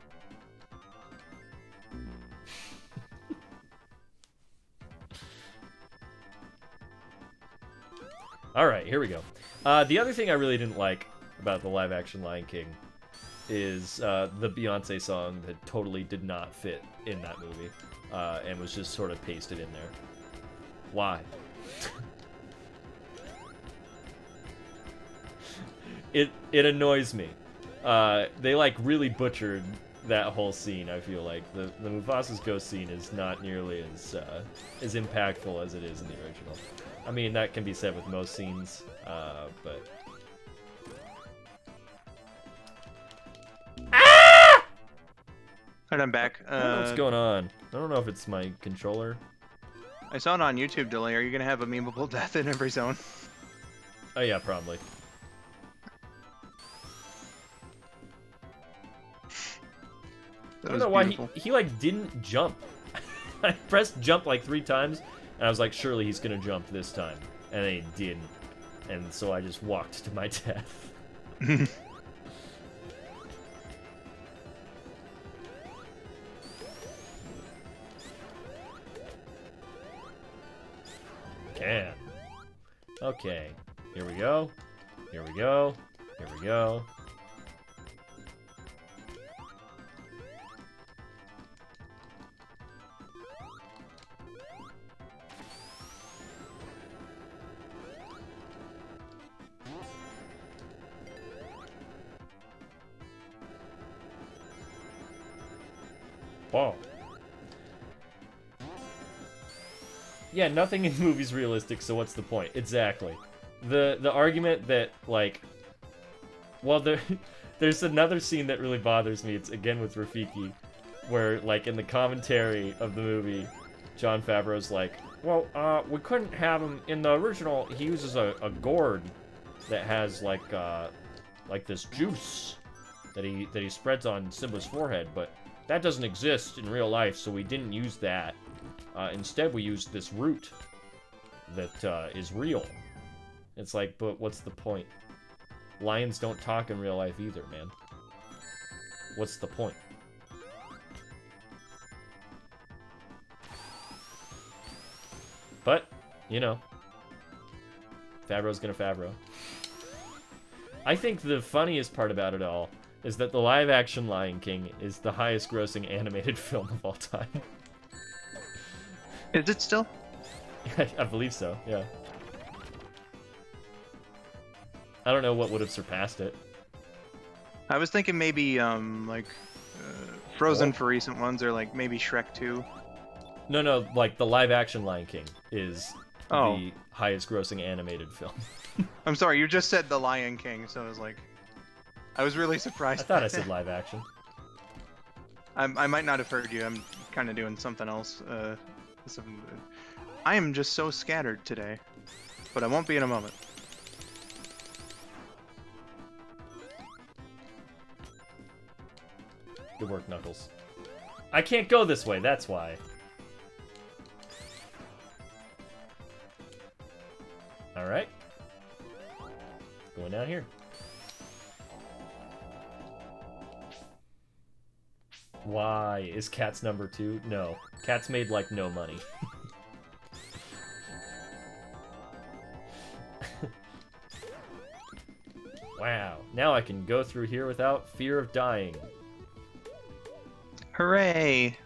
Alright, here we go. The other thing I really didn't like about the live-action Lion King is the Beyonce song that totally did not fit in that movie, and was just sort of pasted in there. Why? It annoys me. They like really butchered that whole scene. I feel like the Mufasa's ghost scene is not nearly as impactful as it is in the original. I mean, that can be said with most scenes, but... Ah! Alright, I'm back. I don't know what's going on. I don't know if it's my controller. I saw it on YouTube, Delay. Are you gonna have a memeable death in every zone? Oh yeah, probably. I don't know why he like didn't jump. I pressed jump like 3 times, and I was like, surely he's gonna jump this time, and then he didn't, and so I just walked to my death. Can. Okay. Here we go. Here we go. Here we go. Wow. Yeah, nothing in the movie's realistic, so what's the point? Exactly. The argument that, like... Well, there's another scene that really bothers me. It's, again, with Rafiki, where, like, in the commentary of the movie, Jon Favreau's like, well, we couldn't have him... In the original, he uses a gourd that has, like this juice that he spreads on Simba's forehead, but that doesn't exist in real life, so we didn't use that. Instead, we used this root that is real. It's like, but what's the point? Lions don't talk in real life either, man. What's the point? But, you know, Favreau's gonna Favreau. I think the funniest part about it all is that the live-action Lion King is the highest-grossing animated film of all time. Is it still? I believe so, yeah. I don't know what would have surpassed it. I was thinking maybe Frozen for recent ones, or like maybe Shrek 2. No, like the live-action Lion King is Oh. the highest-grossing animated film. I'm sorry, you just said The Lion King, so I was like, I was really I surprised. thought I said live-action. I might not have heard you. I'm kind of doing something else. I am just so scattered today, but I won't be in a moment. Good work, Knuckles. I can't go this way, that's why. Alright. Going down here. Why? Is Cat's number 2? No. Cat's made, like, no money. Wow. Now I can go through here without fear of dying. Hooray!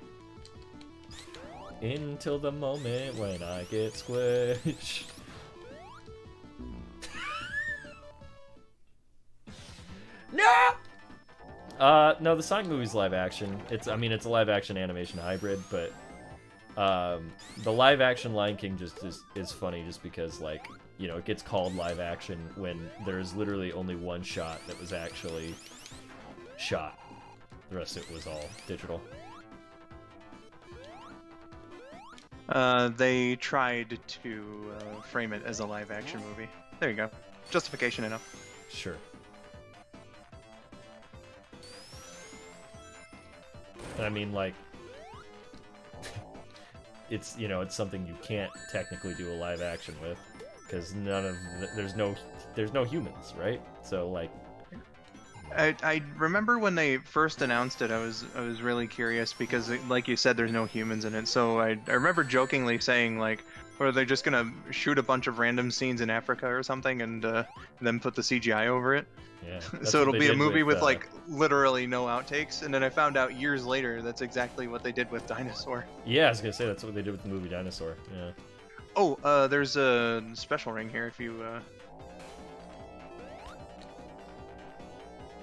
Until the moment when I get squished. No! No, the Sonic movie's live action. It's a live action animation hybrid, but the live action Lion King just is funny just because, like, you know, it gets called live action when there's literally only one shot that was actually shot. The rest of it was all digital. They tried to frame it as a live action movie. There you go. Justification enough. Sure. I mean, like, it's, you know, it's something you can't technically do a live action with, because there's no humans, right? So, like, I remember when they first announced it, I was really curious because, like you said, there's no humans in it. So I remember jokingly saying, like, are they just gonna shoot a bunch of random scenes in Africa or something and then put the CGI over it? yeah. So it'll be a movie with like literally no outtakes. And then I found out years later that's exactly what they did with Dinosaur. Yeah, I was gonna say that's what they did with the movie Dinosaur. Yeah. Oh, there's a special ring here if you.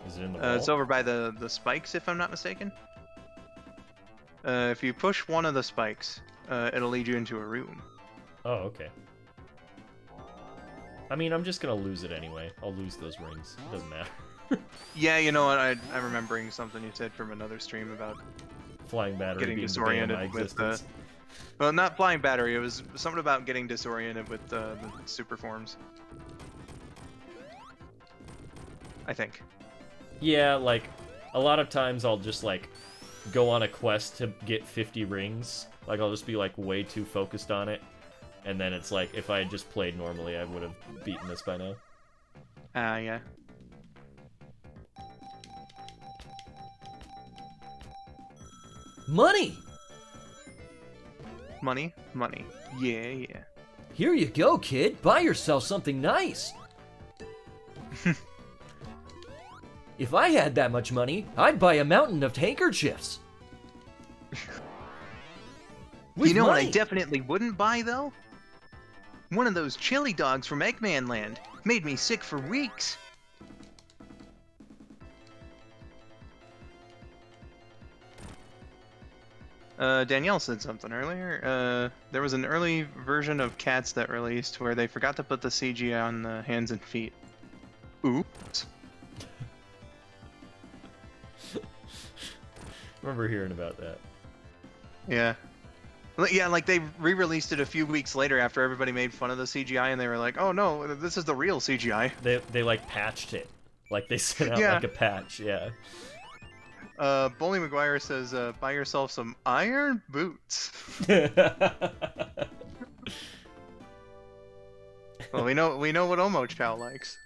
Is it in the wall? It's over by the spikes, if I'm not mistaken. If you push one of the spikes, it'll lead you into a room. Oh, okay. I mean, I'm just gonna lose it anyway. I'll lose those rings. It doesn't matter. Yeah, you know what? I'm remembering something you said from another stream about Flying battery getting being the bane of my disoriented with existence. well, not flying battery. It was something about getting disoriented with the super forms. I think. Yeah, like, a lot of times I'll just, like, go on a quest to get 50 rings. Like, I'll just be, like, way too focused on it. And then it's like, if I had just played normally, I would have beaten this by now. Yeah. Money! Money. Yeah. Here you go, kid. Buy yourself something nice. If I had that much money, I'd buy a mountain of handkerchiefs. You know what I money. definitely wouldn't buy, though? One of those chili dogs from Eggman Land. Made me sick for weeks. Danielle said something earlier. There was an early version of Cats that released where they forgot to put the CG on the hands and feet. Oops. Remember hearing about that. Yeah. Yeah, like they re-released it a few weeks later after everybody made fun of the CGI, and they were like, "Oh no, this is the real CGI." They like patched it. Like they sent out Yeah. like a patch, yeah. Bully McGuire says, buy yourself some iron boots. Well, we know what Omo Chow likes.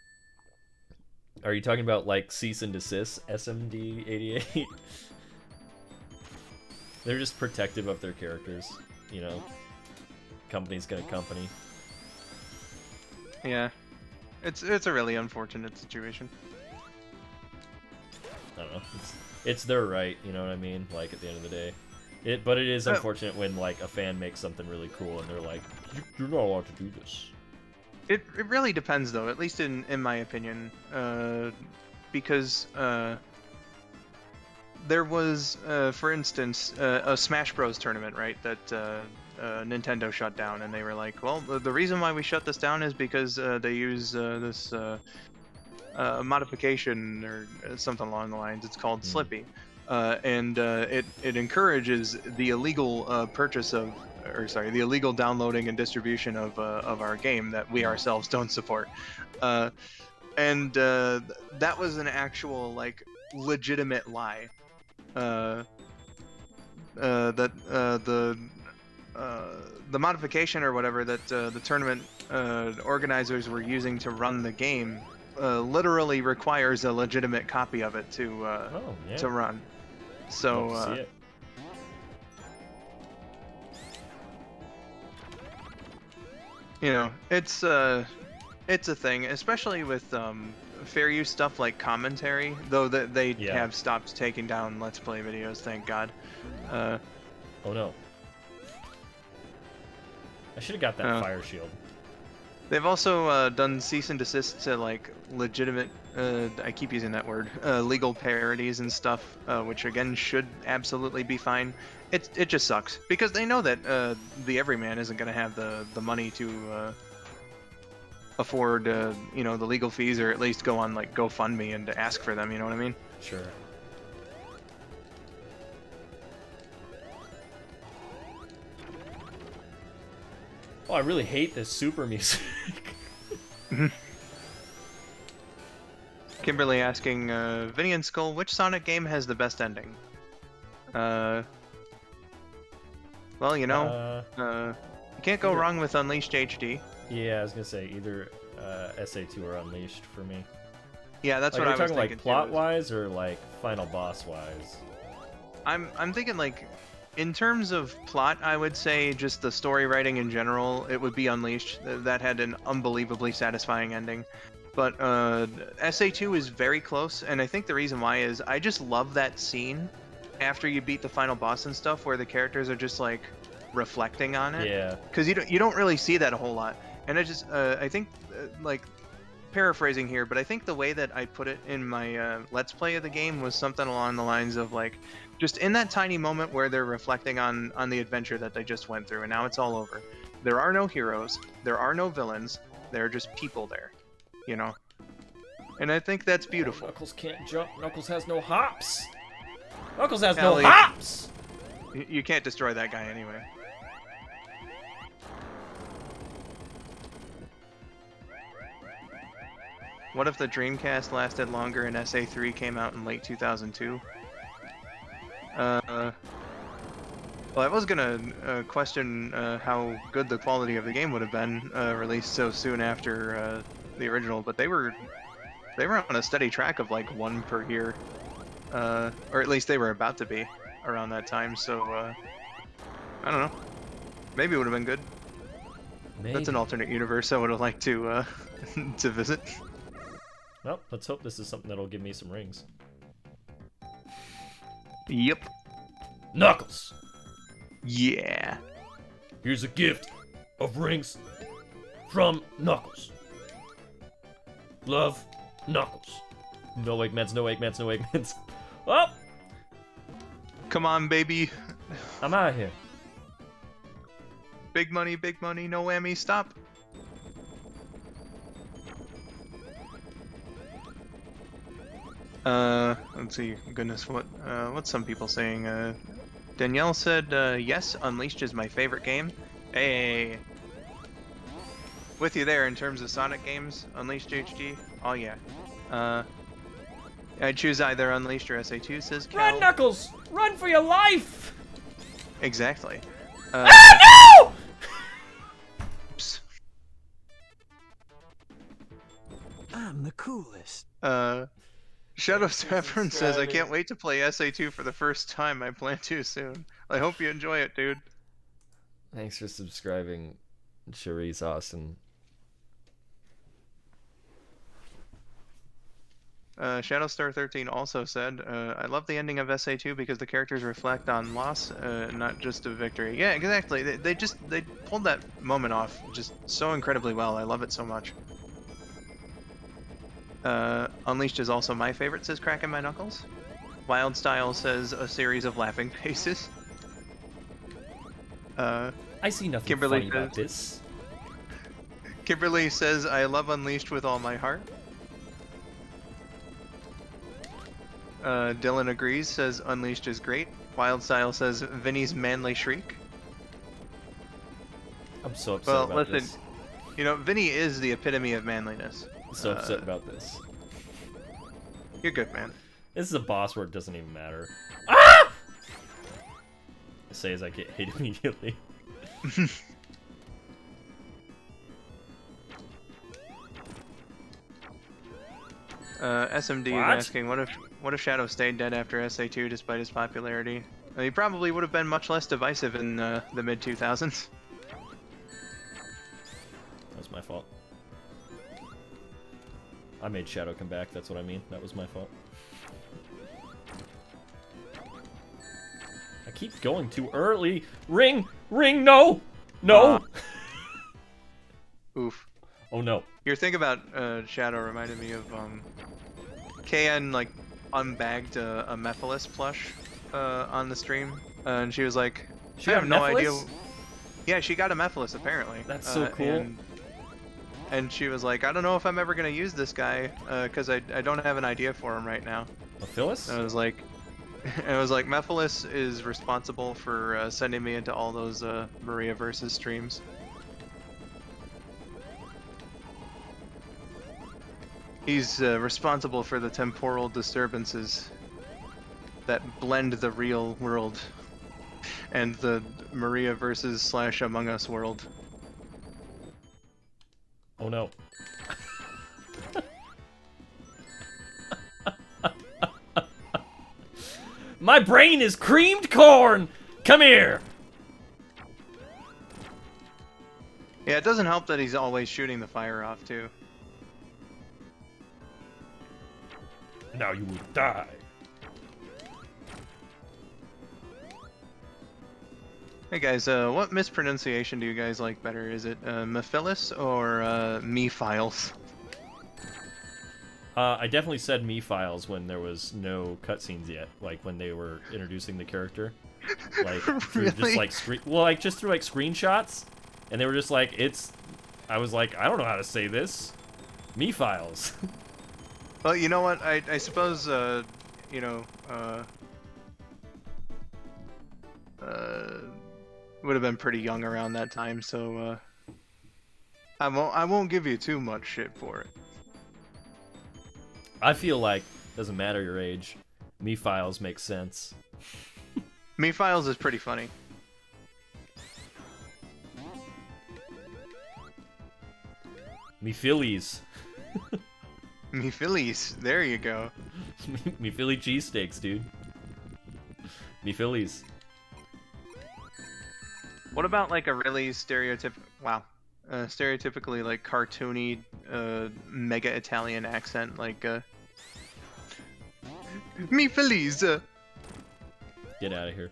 Are you talking about like cease and desist SMD88? They're just protective of their characters, you know. Company's gonna company. Yeah, it's a really unfortunate situation. I don't know. It's their right, you know what I mean? Like at the end of the day, but it is unfortunate when like a fan makes something really cool and they're like, "You're not allowed to do this." It really depends though, at least in my opinion, because there was, for instance, a Smash Bros tournament, right? That Nintendo shut down, and they were like, well, the reason why we shut this down is because they use this modification or something along the lines. It's called Slippy, and it encourages the illegal purchase of, or sorry, the illegal downloading and distribution of our game that we ourselves don't support, and that was an actual like legitimate lie. The modification or whatever that the tournament organizers were using to run the game literally requires a legitimate copy of it to run. So Love to see it. you know, it's a thing, especially with fair use stuff like commentary, though that they have stopped taking down Let's Play videos, thank God. Oh no. I should have got that fire shield. They've also done cease and desist to like legitimate, I keep using that word, legal parodies and stuff, which again should absolutely be fine. It just sucks because they know that the everyman isn't going to have the money to afford you know, the legal fees, or at least go on like GoFundMe and to ask for them. You know what I mean? Sure. Oh, I really hate this super music. Kimberly asking, Vinny and Skull, which Sonic game has the best ending? Well, you know, you can't go wrong with Unleashed HD. Yeah, I was gonna say either SA2 or Unleashed for me. Yeah, that's Like, what I was talking thinking. like plot-wise or like final boss-wise? I'm thinking like, in terms of plot, I would say just the story writing in general, it would be Unleashed. That had an unbelievably satisfying ending. But SA2 is very close, and I think the reason why is I just love that scene after you beat the final boss and stuff, where the characters are just like reflecting on it. Yeah. Because you don't really see that a whole lot, and I think like, paraphrasing here, but I think the way that I put it in my Let's Play of the game was something along the lines of like, just in that tiny moment where they're reflecting on the adventure that they just went through, and now it's all over. There are no heroes, there are no villains, there are just people there, you know? And I think that's beautiful. Knuckles can't jump. Knuckles has no hops. Knuckles has no Ellie. hops! You can't destroy that guy anyway. What if the Dreamcast lasted longer and SA3 came out in late 2002? Well, I was gonna question how good the quality of the game would have been released so soon after the original, but they were on a steady track of like one per year, or at least they were about to be around that time. So I don't know. Maybe it would have been good. Maybe. That's an alternate universe I would have liked to to visit. Well, let's hope this is something that'll give me some rings. Yep. Knuckles! Yeah. Here's a gift of rings from Knuckles. Love, Knuckles. No Eggmans, no Eggmans, no Eggmans. Oh! Come on, baby. I'm out of here. Big money, no whammy, stop. Let's see. Goodness, what's some people saying? Danielle said, yes, Unleashed is my favorite game. Hey. With you there in terms of Sonic games, Unleashed HD. Oh yeah. I'd choose either Unleashed or SA2, says Cal. Run, Knuckles! Run for your life! Exactly. Ah, no! Oops. I'm the coolest. Shadow Saffron says, I can't wait to play SA2 for the first time. I plan to soon. I hope you enjoy it, dude. Thanks for subscribing, Charisse Austin. Shadowstar13 also said, I love the ending of SA2 because the characters reflect on loss, not just a victory. Yeah, exactly. They pulled that moment off just so incredibly well. I love it so much. Unleashed is also my favorite, says Cracking My Knuckles. Wild Style says a series of laughing faces. I see nothing Kimberly funny about this. Kimberly says, I love Unleashed with all my heart. Dylan agrees, says Unleashed is great. Wild Style says Vinny's manly shriek. I'm so upset Well, about listen, this. you know, Vinny is the epitome of manliness. I'm so upset about this. You're good, man. This is a boss where it doesn't even matter. Ah! I say as I get hit immediately. SMD is What? asking, what if Shadow stayed dead after SA2 despite his popularity? He probably would have been much less divisive in the mid 2000s. That was my fault. I made Shadow come back, that's what I mean. That was my fault. I keep going too early. Ring! Ring! No! No! Oof. Oh no. Your thing about Shadow reminded me of KN like unbagged a Mephiles plush on the stream, and she was like, She I got have no Mephiles? idea. Yeah, she got a Mephiles apparently. That's so cool. And she was like, I don't know if I'm ever gonna use this guy because I don't have an idea for him right now. Mephiles? And I was like, Mephiles is responsible for sending me into all those Maria versus streams. He's responsible for the temporal disturbances that blend the real world and the Maria versus / Among Us world. Oh no. My brain is creamed corn! Come here! Yeah, it doesn't help that he's always shooting the fire off too. Now you will die. Hey guys, what mispronunciation do you guys like better? Is it Mephiles or Me-Files? I definitely said me files when there was no cutscenes yet, like when they were introducing the character, like through just Really? like just through like screenshots, and they were just like I was like, I don't know how to say this, me files. Well, you know what? I suppose you know would have been pretty young around that time, so I won't give you too much shit for it. I feel like doesn't matter your age, me files makes sense. Me-Files is pretty funny. Me Phillies, Me-Phillies, there you go. me Philly cheesesteaks, dude. Me Phillies. What about like a really stereotypically like cartoony mega Italian accent like Me Feliz. Get out of here.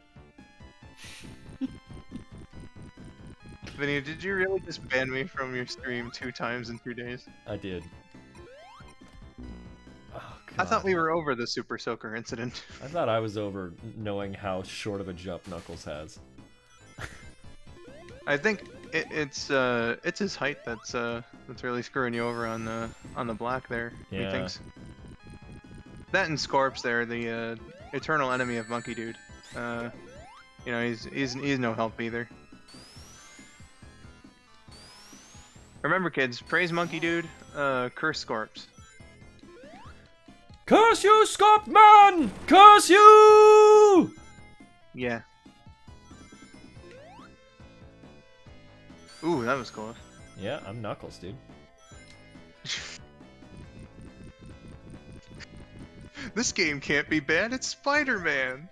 Vinny, did you really just ban me from your stream 2 times in 2 days? I did. Oh, I thought God. we were over the Super Soaker incident. I thought I was over knowing how short of a jump Knuckles has. I think it's his height that's really screwing you over on the block there. Yeah. Methinks. That and Scorps there, the eternal enemy of Monkey Dude. You know, he's no help either. Remember, kids, praise Monkey Dude, curse Scorps. Curse you, Scott man! Curse you! Yeah. Ooh, that was cool. Yeah, I'm Knuckles, dude. This game can't be bad. It's Spider-Man.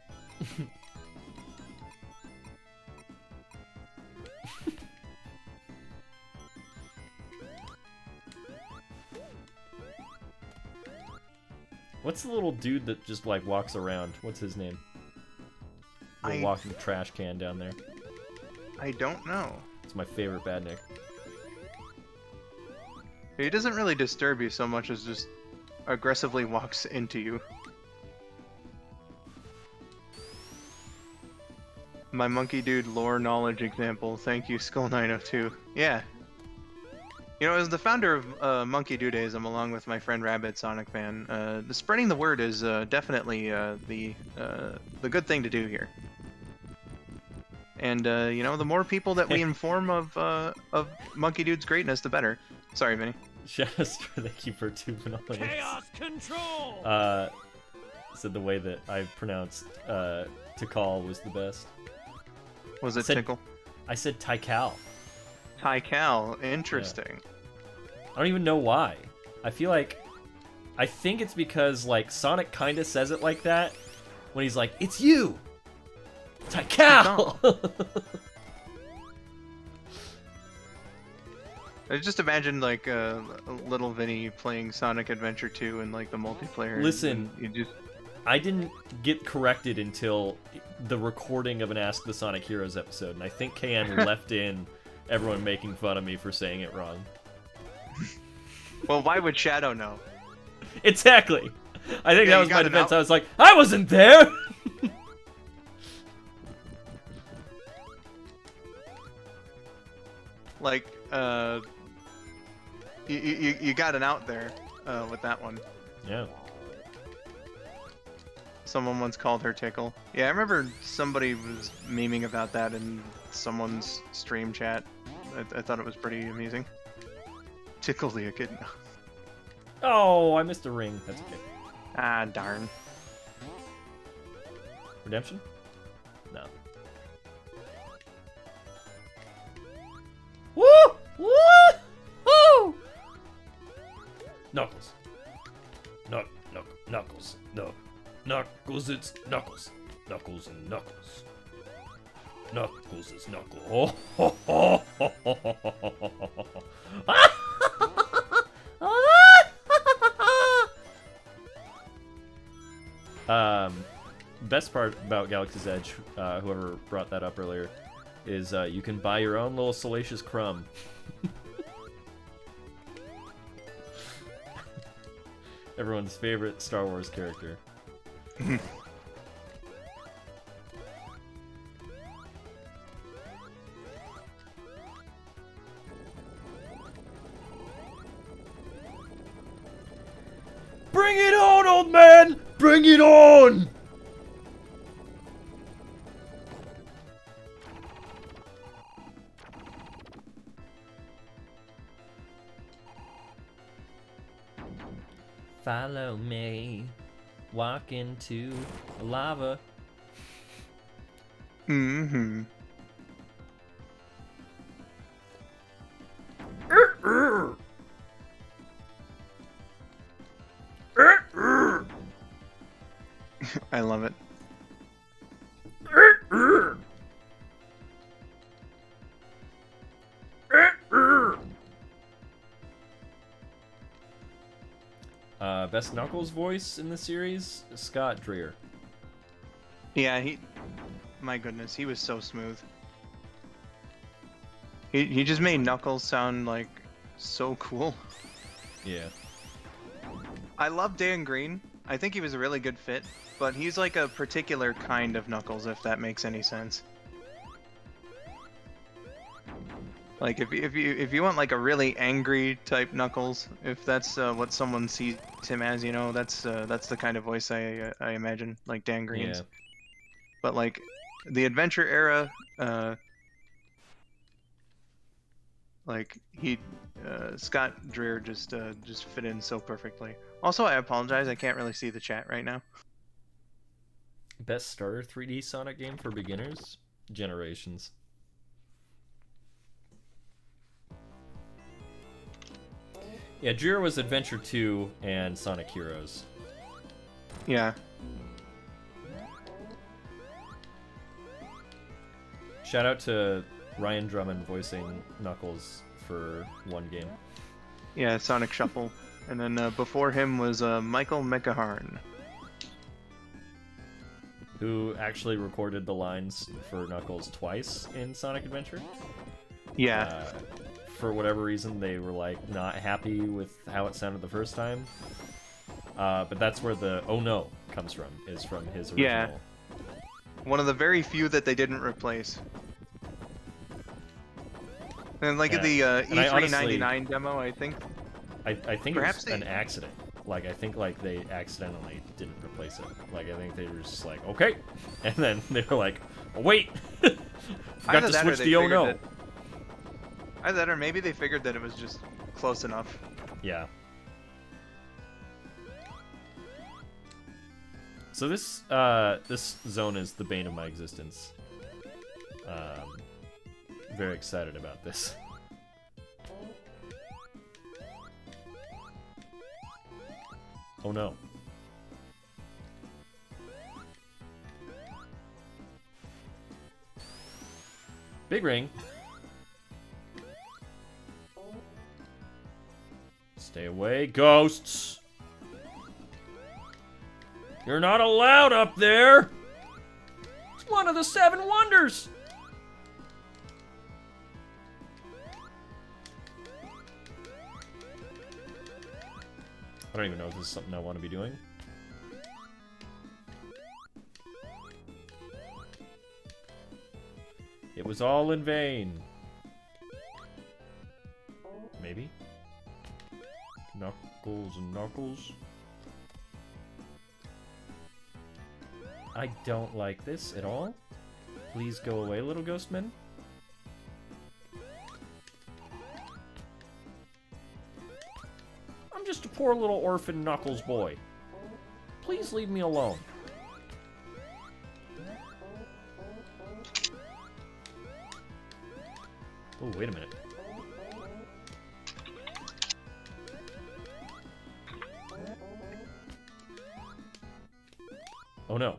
What's the little dude that just like walks around? What's his name? The walking trash can down there. I don't know. It's my favorite badnik. He doesn't really disturb you so much as just aggressively walks into you. My monkey dude lore knowledge example. Thank you, Skull902. Yeah. You know, as the founder of Monkey Dudeism, along with my friend Rabbit Sonic Fan, spreading the word is definitely the good thing to do here. And you know, the more people that we inform of Monkey Dude's greatness, the better. Sorry, Vinny. Shadowstar, thank you for 2 bananas. Chaos control. Said the way that I pronounced Tikal was the best. Was it Said- Tickle? I said Tikal. Tycal, interesting. I don't even know why. I think it's because like Sonic kind of says it like that when he's like, "It's you, Tikal." I just imagine like little Vinny playing Sonic Adventure 2 and like the multiplayer. Listen. and you just I didn't get corrected until the recording of an Ask the Sonic Heroes episode, and I think KN left in everyone making fun of me for saying it wrong. well, why would Shadow know? Exactly. I think Yeah, that you was my got it defense. out. I was like, I wasn't there. Like, you got an out there with that one. Yeah. Someone once called her Tickle. Yeah, I remember somebody was memeing about that in someone's stream chat. I thought it was pretty amusing. Tickle the echidna. Oh, I missed a ring. That's okay. Ah, darn. Redemption? No. Woo! Woo! Woo! Knuckles. Knuckles. No. Knuckles, it's Knuckles. Knuckles and Knuckles. Knuckles is Knuckles. Oh, ho, ho, ho, ho, ho, ho. Best part about Galaxy's Edge, whoever brought that up earlier, is you can buy your own little salacious crumb. Everyone's favorite Star Wars character. Bring it on, old man! Bring it on! Follow me. Walk into lava. Mm-hmm. I love it. Best Knuckles voice in the series, Scott Dreer. Yeah, my goodness, he was so smooth. He just made Knuckles sound like so cool. Yeah. I love Dan Green. I think he was a really good fit, but he's like a particular kind of Knuckles, if that makes any sense. Like if you want like a really angry type Knuckles, if that's what someone sees him as, you know, that's the kind of voice I imagine, like Dan Green's. Yeah. But like the adventure era, like Scott Dreer just fit in so perfectly. Also, I apologize. I can't really see the chat right now. Best starter 3D Sonic game for beginners? Generations. Yeah, Jira was Adventure 2 and Sonic Heroes. Yeah. Shout out to Ryan Drummond voicing Knuckles for one game. Yeah, Sonic Shuffle. And then before him was Michael McGaharn. Who actually recorded the lines for Knuckles twice in Sonic Adventure. Yeah. For whatever reason, they were like not happy with how it sounded the first time. But that's where the "Oh no" comes from. Is from his original. Yeah. One of the very few that they didn't replace. And like at the E399 demo, I think. I think Perhaps it was an accident. Like I think like they accidentally didn't replace it. Like I think they were just like, okay, and then they were like, oh, wait, forgot to switch the "Oh no." Either that, or maybe they figured that it was just close enough. Yeah. So this this zone is the bane of my existence. Very excited about this. Oh no. Big ring. Stay away, ghosts! You're not allowed up there! It's one of the 7 wonders! I don't even know if this is something I want to be doing. It was all in vain. Maybe? Knuckles and Knuckles. I don't like this at all. Please go away, little ghostman. I'm just a poor little orphan Knuckles boy. Please leave me alone. Oh, wait a minute. Oh no.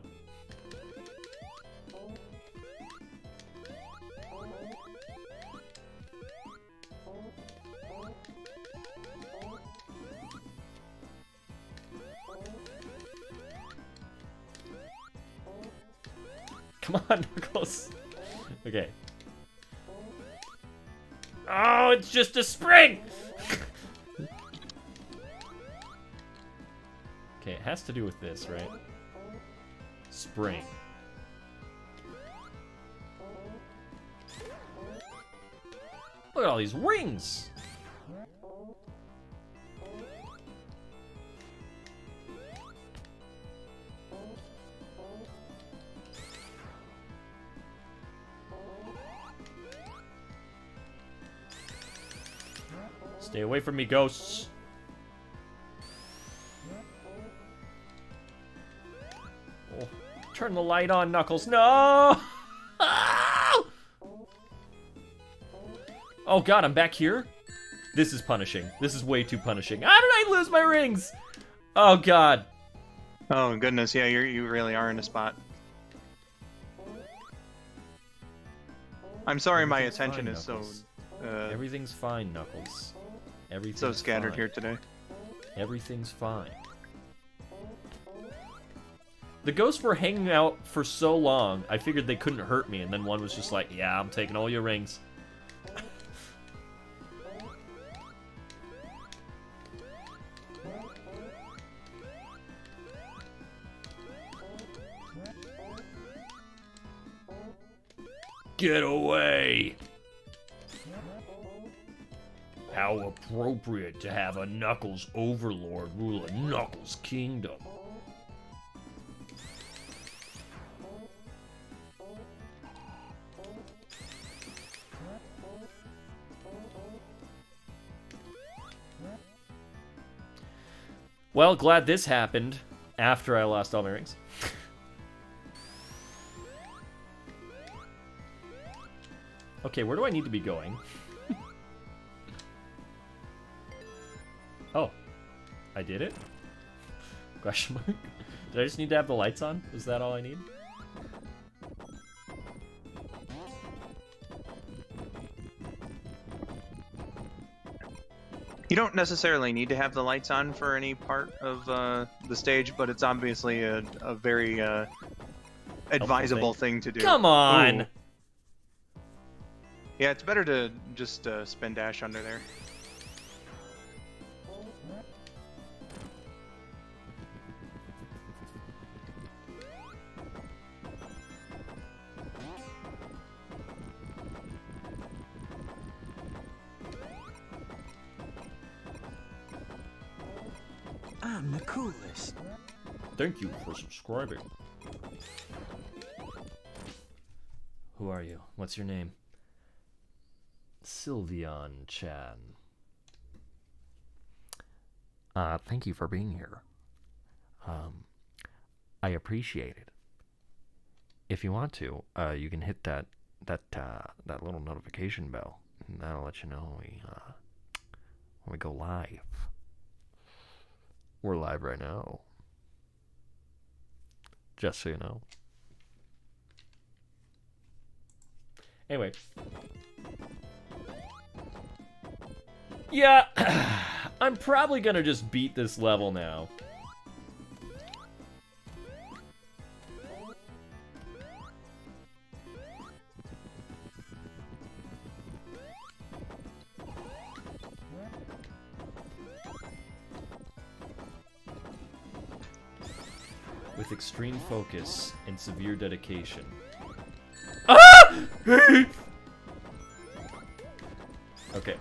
Come on, Knuckles. Okay. Oh, it's just a spring! Okay, it has to do with this, right? Spring. Look at all these rings! Stay away from me, ghosts. Oh, turn the light on, Knuckles. No! Oh god, I'm back here? This is punishing. This is way too punishing. How did I lose my rings? Oh god. Oh goodness, yeah, you really are in a spot. I'm sorry, my attention is so everything's fine, Knuckles. Everything's so scattered fine. here today. Everything's fine. The ghosts were hanging out for so long, I figured they couldn't hurt me, and then one was just like, yeah, I'm taking all your rings. Get away! How appropriate to have a Knuckles overlord rule a Knuckles kingdom. Well, glad this happened after I lost all my rings. Okay, where do I need to be going? Oh, I did it? Question mark? Did I just need to have the lights on? Is that all I need? You don't necessarily need to have the lights on for any part of the stage, but it's obviously a very advisable thing to do. Come on! Ooh. Yeah, it's better to just spin dash under there. I'm the coolest. Thank you for subscribing. Who are you? What's your name? Sylveon Chan. Thank you for being here. I appreciate it. If you want to, you can hit that little notification bell, and that'll let you know when we go live. We're live right now. Just so you know. Anyway. Yeah, I'm probably gonna just beat this level now. With extreme focus and severe dedication. Ah! Okay.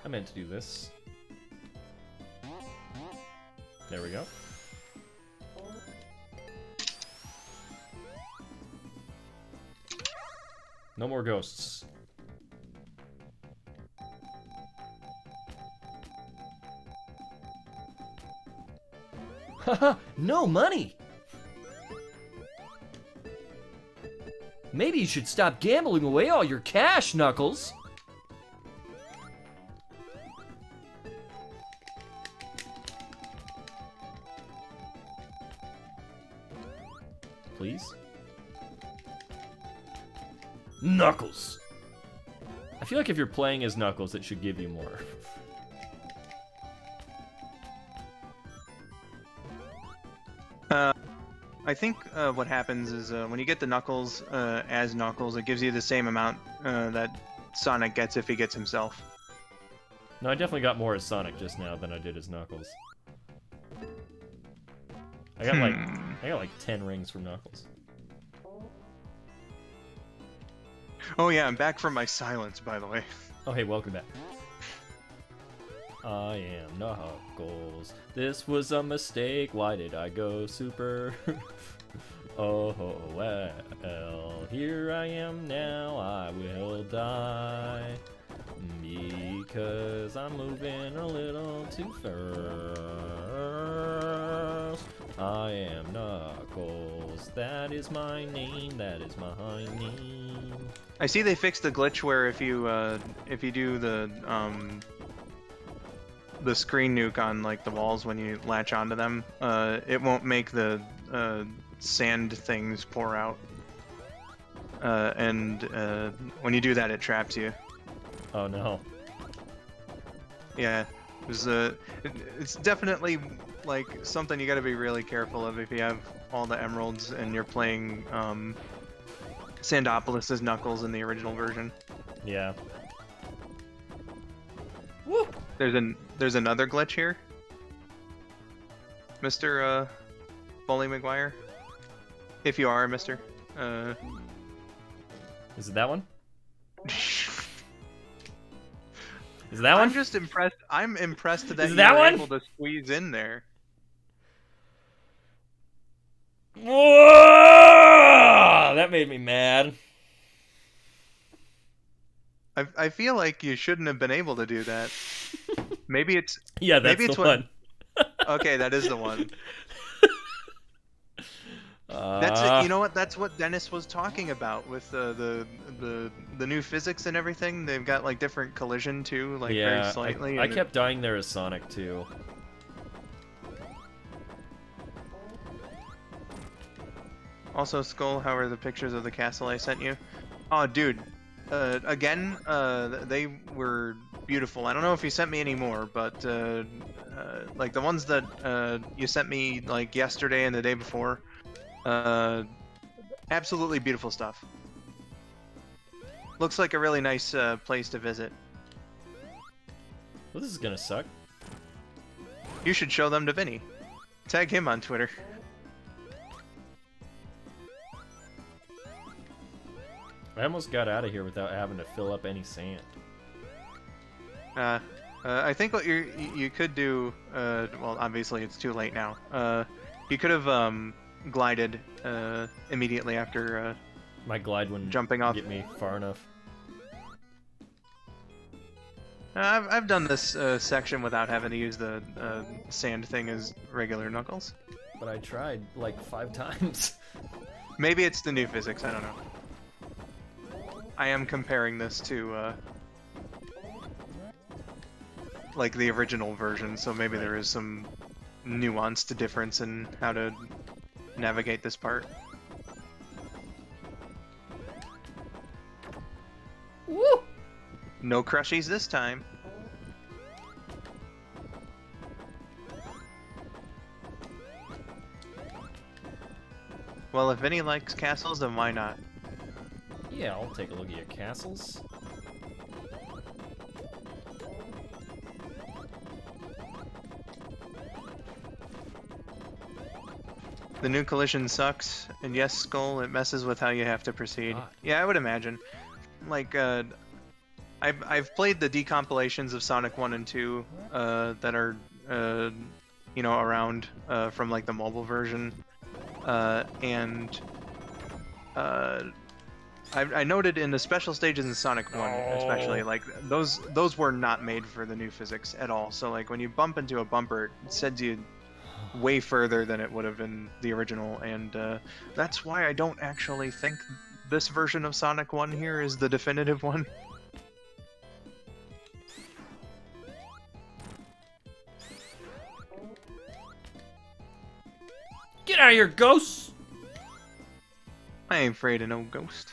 I meant to do this. There we go. No more ghosts. Haha, no money! Maybe you should stop gambling away all your cash, Knuckles. Please? Knuckles! I feel like if you're playing as Knuckles, it should give you more. I think what happens is when you get the Knuckles as Knuckles, it gives you the same amount that Sonic gets if he gets himself. No, I definitely got more as Sonic just now than I did as Knuckles. I got like 10 rings from Knuckles. Oh yeah, I'm back from my silence, by the way. Oh hey, welcome back. I am Knuckles. This was a mistake. Why did I go super? Oh well, here I am now. I will die because I'm moving a little too fast. I am Knuckles. That is my name. That is my name. I see they fixed the glitch where if you do the screen nuke on like the walls when you latch onto them, it won't make the sand things pour out. And when you do that, it traps you. Oh no. Yeah, it's definitely like something you got to be really careful of if you have all the emeralds and you're playing Sandopolis as Knuckles in the original version. Yeah. Woo! There's another glitch here, Mr. Bully McGuire. If you are, Mr. Is it that one? Is it that one? I'm just impressed. I'm impressed that Is you that were one? able to squeeze in there. Whoa! That made me mad. I feel like you shouldn't have been able to do that. Maybe it's Yeah, that's maybe it's the what. one. Okay, that is the one. That's it. You know what? That's what Dennis was talking about with the new physics and everything. They've got like different collision too, like very Yeah, slightly. I and kept dying there as Sonic too. Also, Skull, how are the pictures of the castle I sent you? Oh, dude. Again, they were beautiful. I don't know if you sent me any more, but like the ones that you sent me like yesterday and the day before, absolutely beautiful stuff. Looks like a really nice place to visit. Well, this is gonna suck. You should show them to Vinny. Tag him on Twitter. I almost got out of here without having to fill up any sand. I think what you could do, well, obviously it's too late now. You could have glided immediately after My glide wouldn't jumping off. get me far enough. I've done this section without having to use the sand thing as regular Knuckles. But I tried like 5 times. Maybe it's the new physics, I don't know. I am comparing this to like the original version, so maybe there is some nuanced difference in how to navigate this part. Woo! No crushies this time. Well, if Vinny likes castles, then why not? Yeah, I'll take a look at your castles. The new collision sucks, and yes, Skull, it messes with how you have to proceed. God. Yeah, I would imagine. Like, I've played the decompilations of Sonic 1 and 2 that are, you know, around from like the mobile version, and I noted in the special stages in Sonic 1, especially, like those were not made for the new physics at all. So like when you bump into a bumper, it sends you way further than it would have in the original, and that's why I don't actually think this version of Sonic 1 here is the definitive one. Get out of here, ghosts! I ain't afraid of no ghost.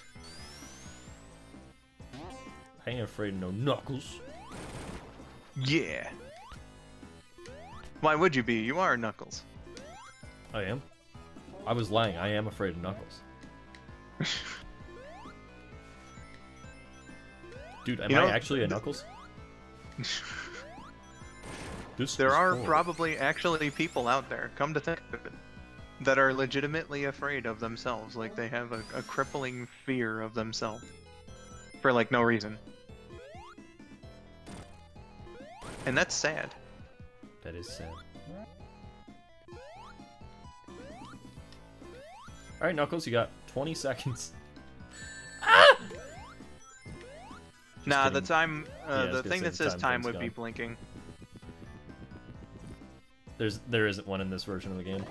I ain't afraid of no Knuckles. Yeah. Why would you be? You are Knuckles. I am. I was lying. I am afraid of Knuckles. Dude, am You know, I actually a Knuckles? There are probably actually people out there, come to think of it, that are legitimately afraid of themselves. Like they have a crippling fear of themselves. For like no reason. And that's sad. That is sad. Alright, Knuckles, you got 20 seconds. Ah! Nah, the kidding. time, Yeah, I was the gonna thing say that the says time time thing's would be gone. blinking. There isn't one in this version of the game.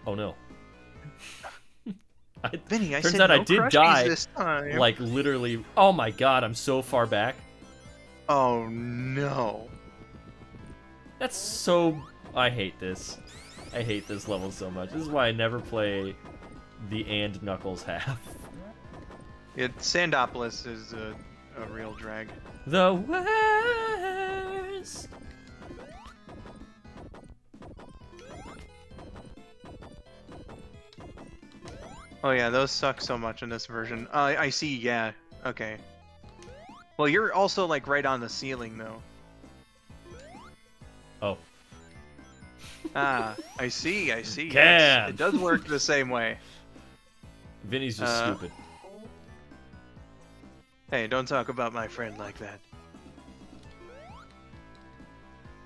Oh no. Vinny, I Turns said out no I did crushies die, this time. like literally. Oh my god, I'm so far back. Oh no. That's so. I hate this. I hate this level so much. This is why I never play the and Knuckles half. Sandopolis is a real drag. The worst. Oh yeah, those suck so much in this version. I see, yeah. Okay. Well, you're also like right on the ceiling though. Oh. Ah, I see, I see. Can. Yes, it does work the same way. Vinny's just stupid. Hey, don't talk about my friend like that.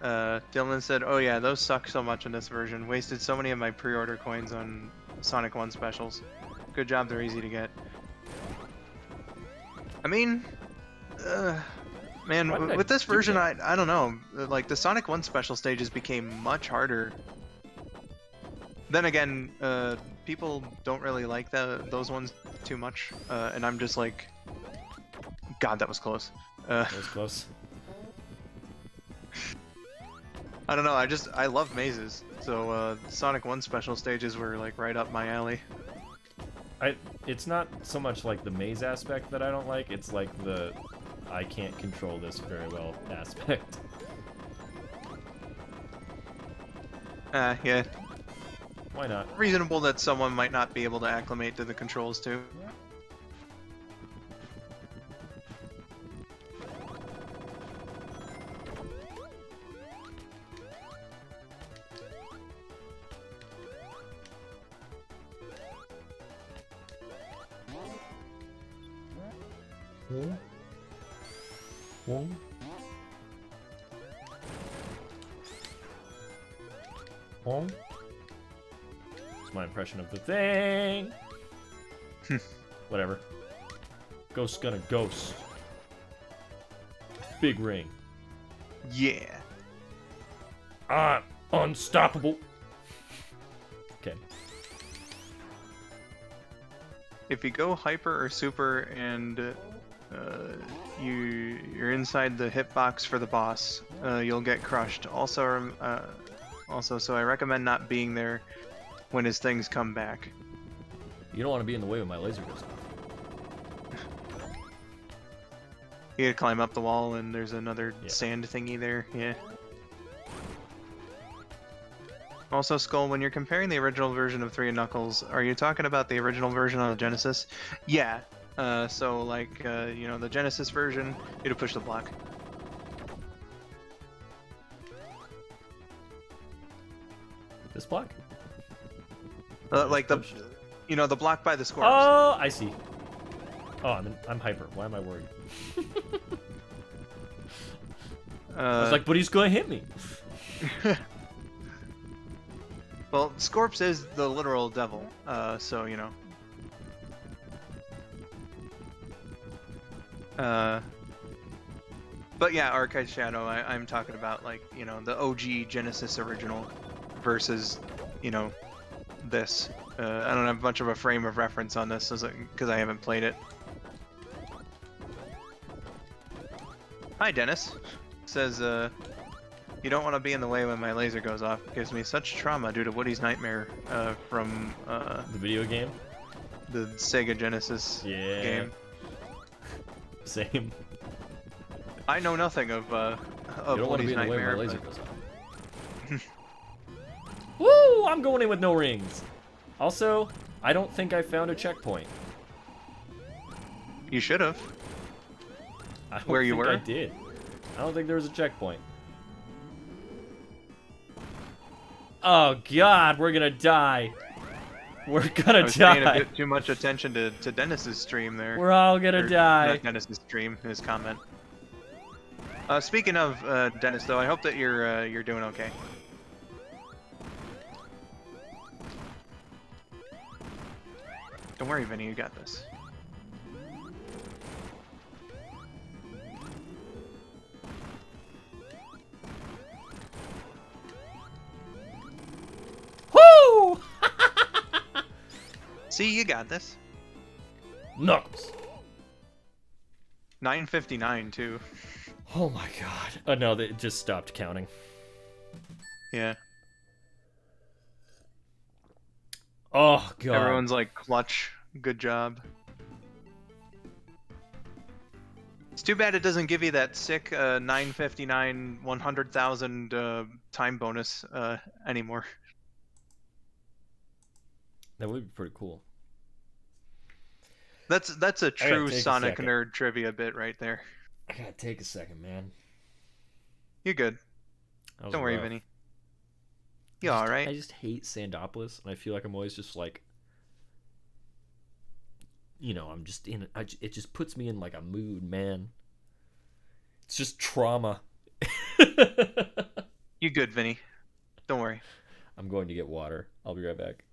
Dylan said, "Oh yeah, those suck so much in this version. Wasted so many of my pre-order coins on Sonic 1 specials. Good job, they're easy to get." I mean, man, Why did I with this do version, that? I don't know. Like the Sonic 1 special stages became much harder. Then again, people don't really like those ones too much, and I'm just like, God, that was close. That was close. I don't know. I love mazes, so Sonic 1 special stages were like right up my alley. It's not so much like the maze aspect that I don't like, it's like the I can't control this very well aspect. Yeah, Why not? reasonable that someone might not be able to acclimate to the controls too. It's my impression of the thing. Whatever. Ghost's gonna ghost. Big ring. Yeah. I'm unstoppable. Okay. If you go hyper or super and you're inside the hitbox for the boss, you'll get crushed. Also, so I recommend not being there when his things come back. You don't want to be in the way when my laser goes off. You gotta climb up the wall, and there's another Yeah. sand thingy there. Yeah. Also, Skull, when you're comparing the original version of 3 and Knuckles, are you talking about the original version on the Genesis? Yeah. So, like, you know, the Genesis version, you had to push the block. This block? Like the, Push. you know, the block by the scorps. Oh, I see. Oh, I'm hyper. Why am I worried? I was like, but he's gonna hit me. Well, Scorps is the literal devil, so, you know. But yeah, Archive Shadow, I'm talking about, like, you know, the OG Genesis original versus, you know, this. I don't have much of a frame of reference on this because I haven't played it. Hi, Dennis. Says, you don't want to be in the way when my laser goes off. It gives me such trauma due to Woody's nightmare from The video game? the Sega Genesis Yeah. game. Same. I know nothing of You don't want to Woody's be in the way when nightmare. my laser but- goes off. Woo! I'm going in with no rings. Also, I don't think I found a checkpoint. You should have. I don't Where you think were? I did. I don't think there was a checkpoint. Oh God, we're gonna die. We're I gonna was paying a die. bit too much attention to Dennis's stream there. We're all gonna Or, die. Not Dennis's stream, his comment. Speaking of Dennis, though, I hope that you're doing okay. Don't worry, Vinny, you got this. Woo! See, you got this. Knuckles. 9:59 too. Oh my God. Oh no, it just stopped counting. Yeah. Oh God. Everyone's like, clutch. Good job. It's too bad it doesn't give you that sick 959 100,000 time bonus anymore. That would be pretty cool. That's a gotta true take a Sonic second. nerd trivia bit right there. I gotta take a second, man. You're good. That was Don't worry, rough. Vinny. You all I right? just hate Sandopolis, and I feel like I'm always just like, you know, I'm just in. It just puts me in like a mood, man. It's just trauma. You good, Vinny? Don't worry. I'm going to get water. I'll be right back.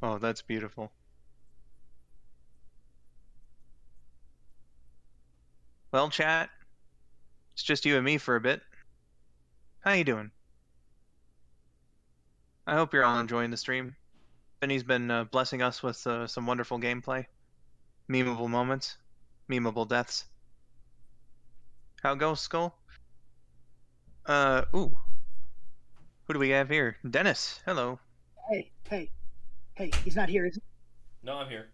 Oh, that's beautiful. Well, chat, it's just you and me for a bit. How you doing? I hope you're all enjoying the stream. Vinny's been blessing us with some wonderful gameplay, memeable moments, memeable deaths. How goes, Skull? Ooh. Who do we have here? Dennis. Hello. Hey, he's not here, is he? No, I'm here.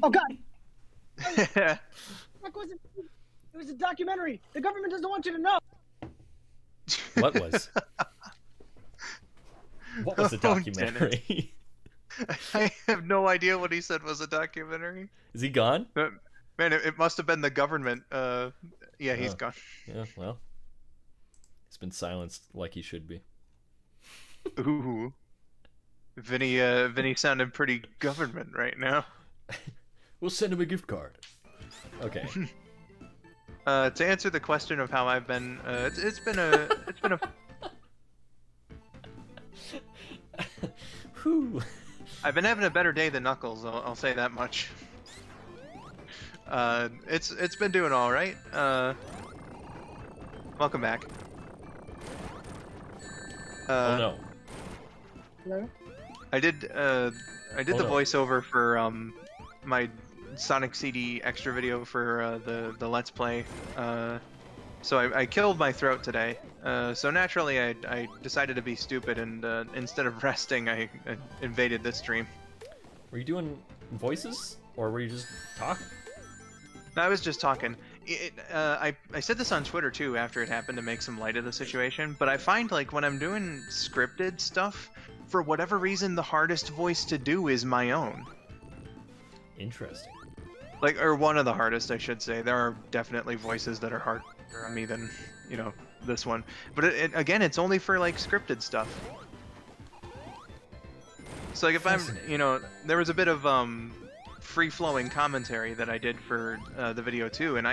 Oh, God! That wasn't... It was a documentary. The government doesn't want you to know. What was? What was the Oh, documentary? I have no idea what he said was a documentary. Is he gone? But, man, it must have been the government. Yeah, he's Oh. gone. Yeah, well. He's been silenced like he should be. Ooh. Vinny sounded pretty government right now. We'll send him a gift card. Okay. To answer the question of how I've been, it's been a Whew. I've been having a better day than Knuckles. I'll say that much. It's been doing all right. Welcome back. Oh no. Hello? I did the no. voiceover for my Sonic CD extra video for the Let's Play. So I killed my throat today. So naturally I decided to be stupid and instead of resting I invaded this stream. Were you doing voices? Or were you just talking? I was just talking. I said this on Twitter too after it happened to make some light of the situation, but I find like when I'm doing scripted stuff, for whatever reason the hardest voice to do is my own. Interesting. Like, or one of the hardest, I should say. There are definitely voices that are harder on me than, you know, this one. But again, it's only for like scripted stuff. So like if I'm, you know, there was a bit of free-flowing commentary that I did for the video too, and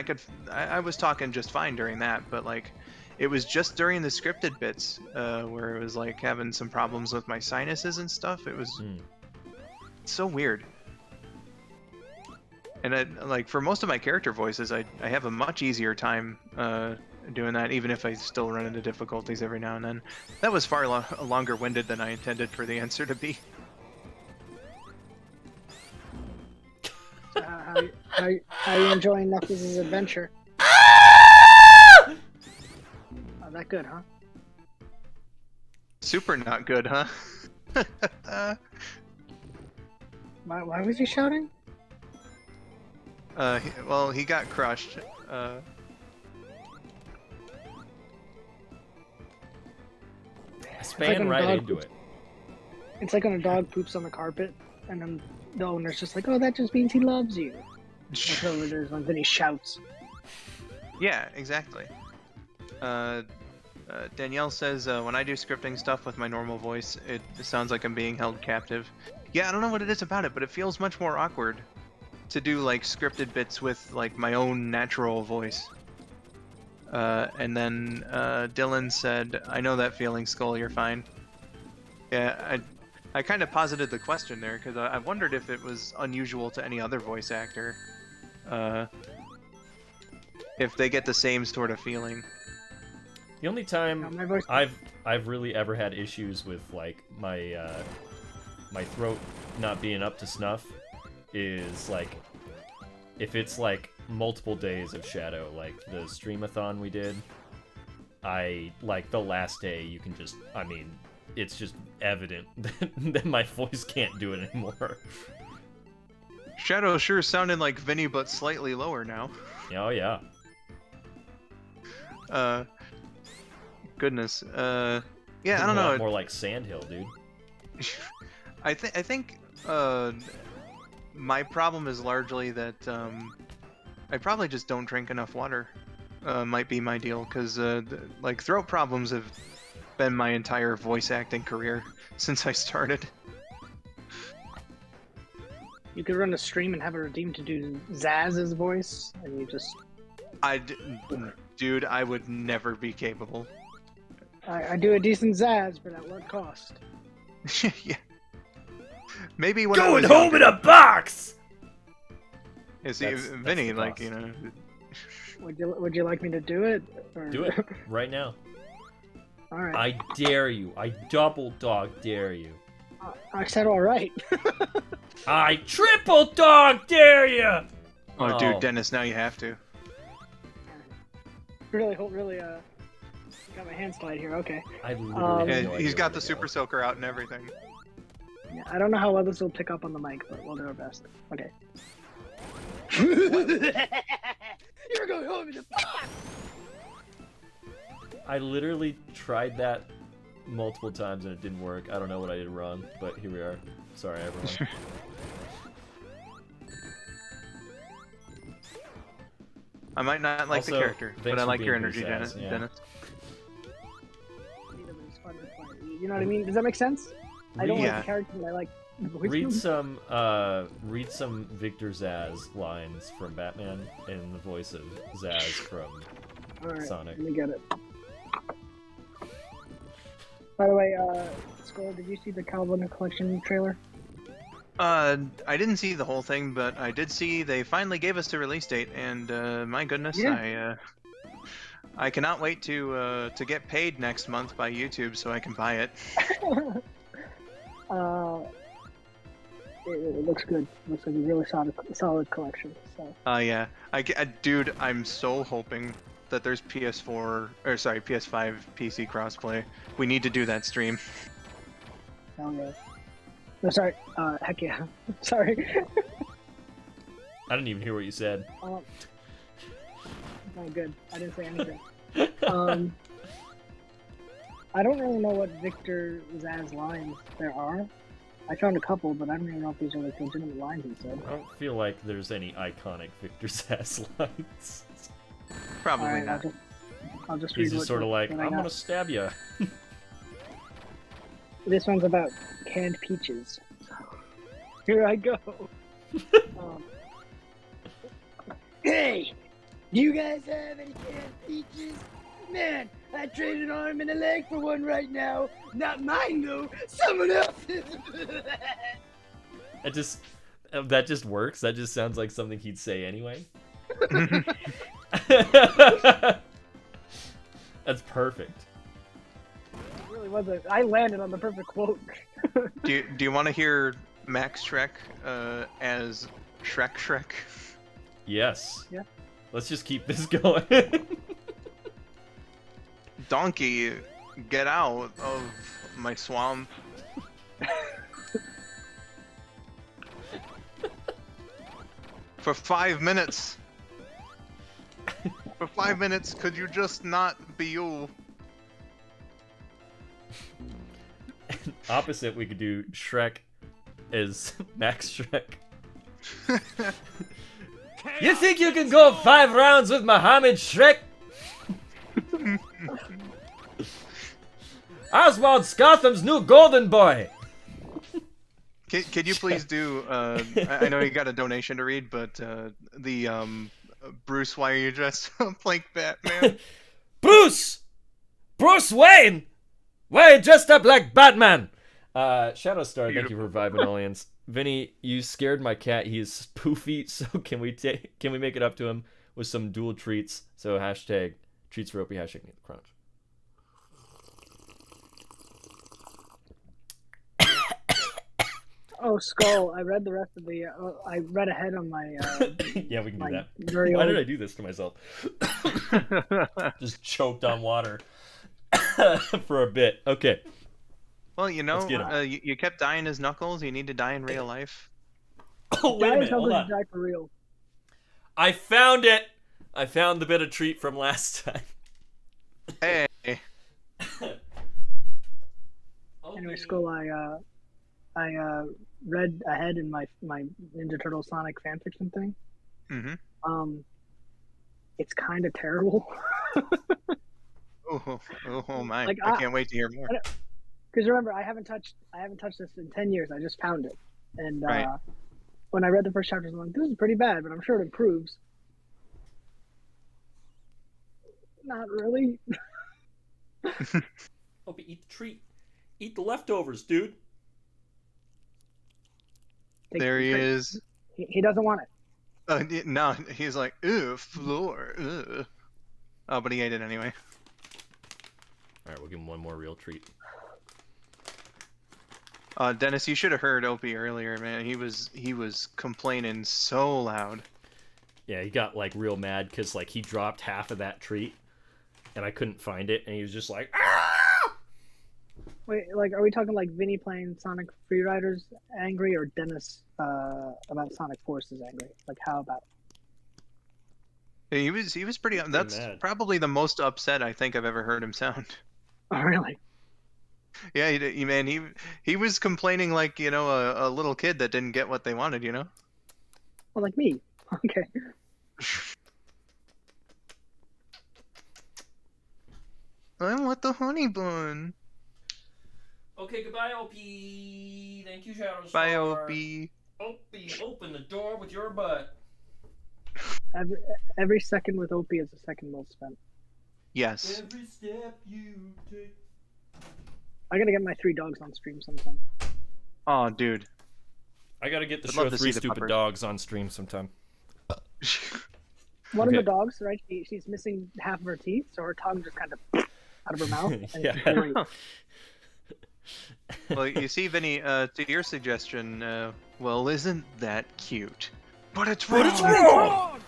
I was talking just fine during that, but like it was just during the scripted bits where it was like having some problems with my sinuses and stuff. It was so weird. And like for most of my character voices, I have a much easier time doing that, even if I still run into difficulties every now and then. That was far longer-winded than I intended for the answer to be. How are you enjoying Knuckles' adventure? Oh, that good, huh? Super not good, huh? Why was he shouting? Well, he got crushed. I span right into it. It's like when a dog poops on the carpet, and then the owner's just like, "Oh, that just means he loves you." That's what it is when Vinny shouts. Yeah, exactly. Danielle says, when I do scripting stuff with my normal voice, it sounds like I'm being held captive. Yeah, I don't know what it is about it, but it feels much more awkward to do like scripted bits with like my own natural voice. And then Dylan said, I know that feeling, Skull, you're fine. Yeah, I kind of posited the question there because I wondered if it was unusual to any other voice actor. If they get the same sort of feeling. The only time my voice- I've really ever had issues with like my my throat not being up to snuff is like if it's like multiple days of Shadow, like the streamathon we did. I like the last day you can just, I mean, it's just evident that my voice can't do it anymore. Shadow sure sounded like Vinny, but slightly lower now. Oh yeah. Goodness. Yeah, I don't A lot know. more like Sandhill, dude. I think my problem is largely that I probably just don't drink enough water. Might be my deal, because like throat problems have been my entire voice acting career since I started. You could run a stream and have it redeemed to do Zaz's voice, and you just. Dude, I would never be capable. I do a decent Zaz, but at what cost? Yeah. Maybe when I Going was home in younger. a box! Yeah, see, That's Vinny, the like, cost. you know. Would you like me to do it? Or... Do it right now. All right. I dare you. I double dog dare you. I said all right. I triple dog dare you! Oh, dude, Dennis, now you have to. really, got my hand slide here. Okay. I literally have Yeah, no Yeah, idea he's got where the to go. super soaker out and everything. Yeah, I don't know how well this will pick up on the mic, but we'll do our best. Okay. You're going home in the box. I literally tried that multiple times and it didn't work. I don't know what I did wrong, but here we are. Sorry, everyone. I might not like the Also, character, but thanks I for like your being energy, here, Dennis. Zaz, yeah. Dennis. You know what I mean? Does that make sense? I don't Yeah. like the character, but I like the voice. Read some Victor Zaz lines from Batman in the voice of Zaz from All right, Sonic. let me get it. By the way, Skull, did you see the Calvin Collection trailer? I didn't see the whole thing, but I did see they finally gave us the release date, and my goodness, Yeah. I cannot wait to get paid next month by YouTube so I can buy it. It looks good. It looks like a really solid collection. So. Yeah, dude, I'm so hoping that there's PS5 PC crossplay. We need to do that stream. Oh yeah. No, sorry. Heck yeah. Sorry. I didn't even hear what you said. Oh, good. I didn't say anything. I don't really know what Victor Zaz lines there are. I found a couple, but I don't even know if these are like legitimate lines he said. I don't feel like there's any iconic Victor Zaz lines. Probably Alright, not. I'll just He's read just sort of like, what I I'm got. gonna stab you. This one's about canned peaches. Here I go. um, hey, do you guys have any canned peaches? Man, I traded an arm and a leg for one right now. Not mine though, someone else's. That just works. That just sounds like something he'd say anyway. That's perfect. It really was I landed on the perfect quote. Do you want to hear Max Shrek as Shrek? Yes. Yeah. Let's just keep this going. Donkey, get out of my swamp. For 5 minutes. For 5 minutes, could you just not be you? Opposite, we could do Shrek as Max Shrek. You think you can go 5 rounds with Mohammed Shrek? Oswald Scotham's new golden boy. Could you please do? I know you got a donation to read, but the Bruce, why are you dressed up like Batman? Bruce Wayne. Why are you dressed up like Batman? Shadowstar, thank you for vibing, aliens. Vinny, you scared my cat. He is spoofy, so can we make it up to him with some dual treats? So hashtag treats for Opie, hashtag Need the Crunch. Oh, Skull! I read the rest of the. I read ahead on my. Yeah, we can do my that. very Why old- did I do this to myself? Just choked on water for a bit. Okay. Well, you know, Let's get him. you kept dying his knuckles. You need to die in real life. Oh, wait a Guys, minute. how Hold does on. die for real? I found it. I found the bit of treat from last time. Hey, Anyway, Skull, I read ahead in my Ninja Turtle Sonic fanfiction thing. mm-hmm. It's kind of terrible. Oh my! Like, I can't wait to hear more. Because remember, I haven't touched this in 10 years. I just found it, and Right. When I read the first chapter, I was like, this is pretty bad, but I'm sure it improves. Not really. Opie, eat the treat. Eat the leftovers, dude. There he is. He doesn't want it. No, he's like, ew, floor. Ugh. Oh, but he ate it anyway. All right, we'll give him one more real treat. Dennis, you should have heard Opie earlier, man. He was complaining so loud. Yeah, he got like real mad because like he dropped half of that treat, and I couldn't find it, and he was just like, ah! Wait, like, are we talking like Vinny playing Sonic Freeriders angry, or Dennis about Sonic Forces angry? Like, how about? He was pretty. That's mad. probably the most upset I think I've ever heard him sound. Oh, really? Yeah, he was complaining like, you know, a little kid that didn't get what they wanted, you know. Well, like me. Okay. I want the honey bun. Okay, goodbye, Opie. Thank you, Shadow Star. Bye, Opie. Opie, open the door with your butt. Every second with Opie is a second well spent. Yes. Every step you take. I gotta get my 3 dogs on stream sometime. Oh, dude. I gotta get the I'd show love to 3 see the Stupid pupper. Dogs on stream sometime. One Okay. of the dogs, right? She's missing half of her teeth, so her tongue just kind of out of her mouth. And Yeah. it's great. Well, you see, Vinny, to your suggestion, well, isn't that cute? But it's wrong. But it's wrong!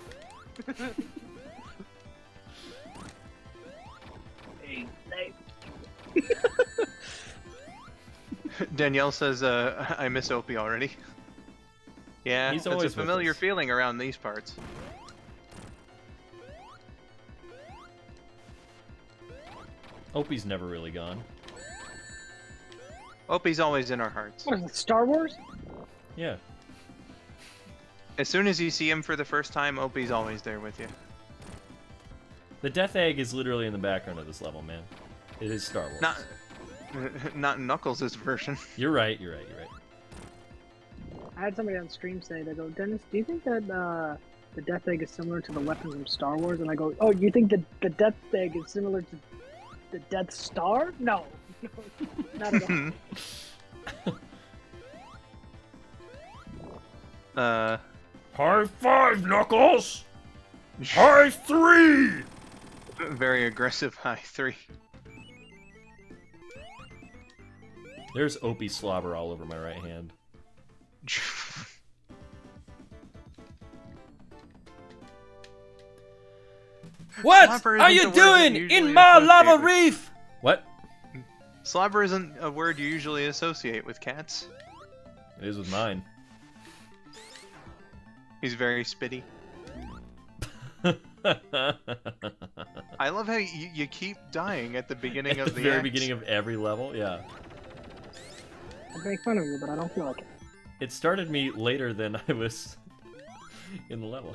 Danielle says, I miss Opie already. Yeah, He's it's a always with familiar us. feeling around these parts. Opie's never really gone. Opie's always in our hearts. What is it, Star Wars? Yeah. As soon as you see him for the first time, Opie's always there with you. The Death Egg is literally in the background of this level, man. It is Star Wars. Not Knuckles' version. You're right, you're right, you're right. I had somebody on stream say, they go, Dennis, do you think that the Death Egg is similar to the weapons from Star Wars? And I go, oh, you think that the Death Egg is similar to the Death Star? No. Not at all. High 5, Knuckles! High 3! Very aggressive high 3. There's Opie slobber all over my right hand. What Slobber are isn't you the word that doing usually in my lava associated- reef? What? Slobber isn't a word you usually associate with cats. It is with mine. He's very spitty. I love how you keep dying at the beginning At of the the very act. beginning of every level, yeah. I make fun of you, but I don't feel like it. It started me later than I was in the level.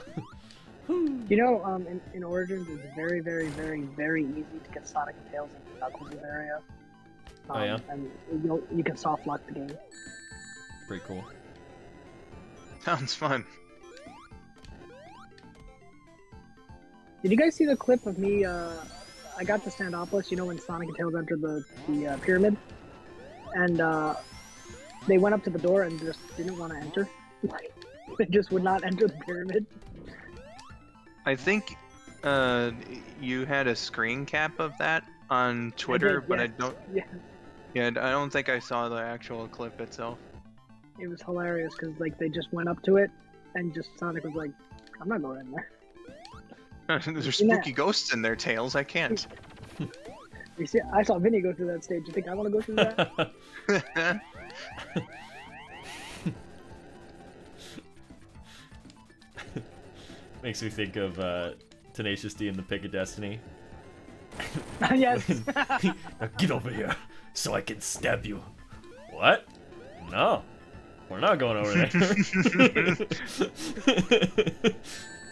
You know, in Origins, it's very, very, very, very easy to get Sonic and Tails into Knuckles' area. Oh, yeah? And you can soft lock the game. Pretty cool. Sounds fun. Did you guys see the clip of me? I got to Sandopolis, you know, when Sonic and Tails entered the pyramid, and they went up to the door and just didn't want to enter. Like, they just would not enter the pyramid. I think you had a screen cap of that on Twitter, but I yes. don't. Yeah, Yeah, I don't think I saw the actual clip itself. it was hilarious because like they just went up to it, and just Sonic was like, "I'm not going in there." There's spooky ghosts in their tails. I can't. You see, I saw Vinny go through that stage. You think I want to go through that? Makes me think of Tenacious D and the Pick of Destiny. Yes. Now get over here so I can stab you. What? No. We're not going over there.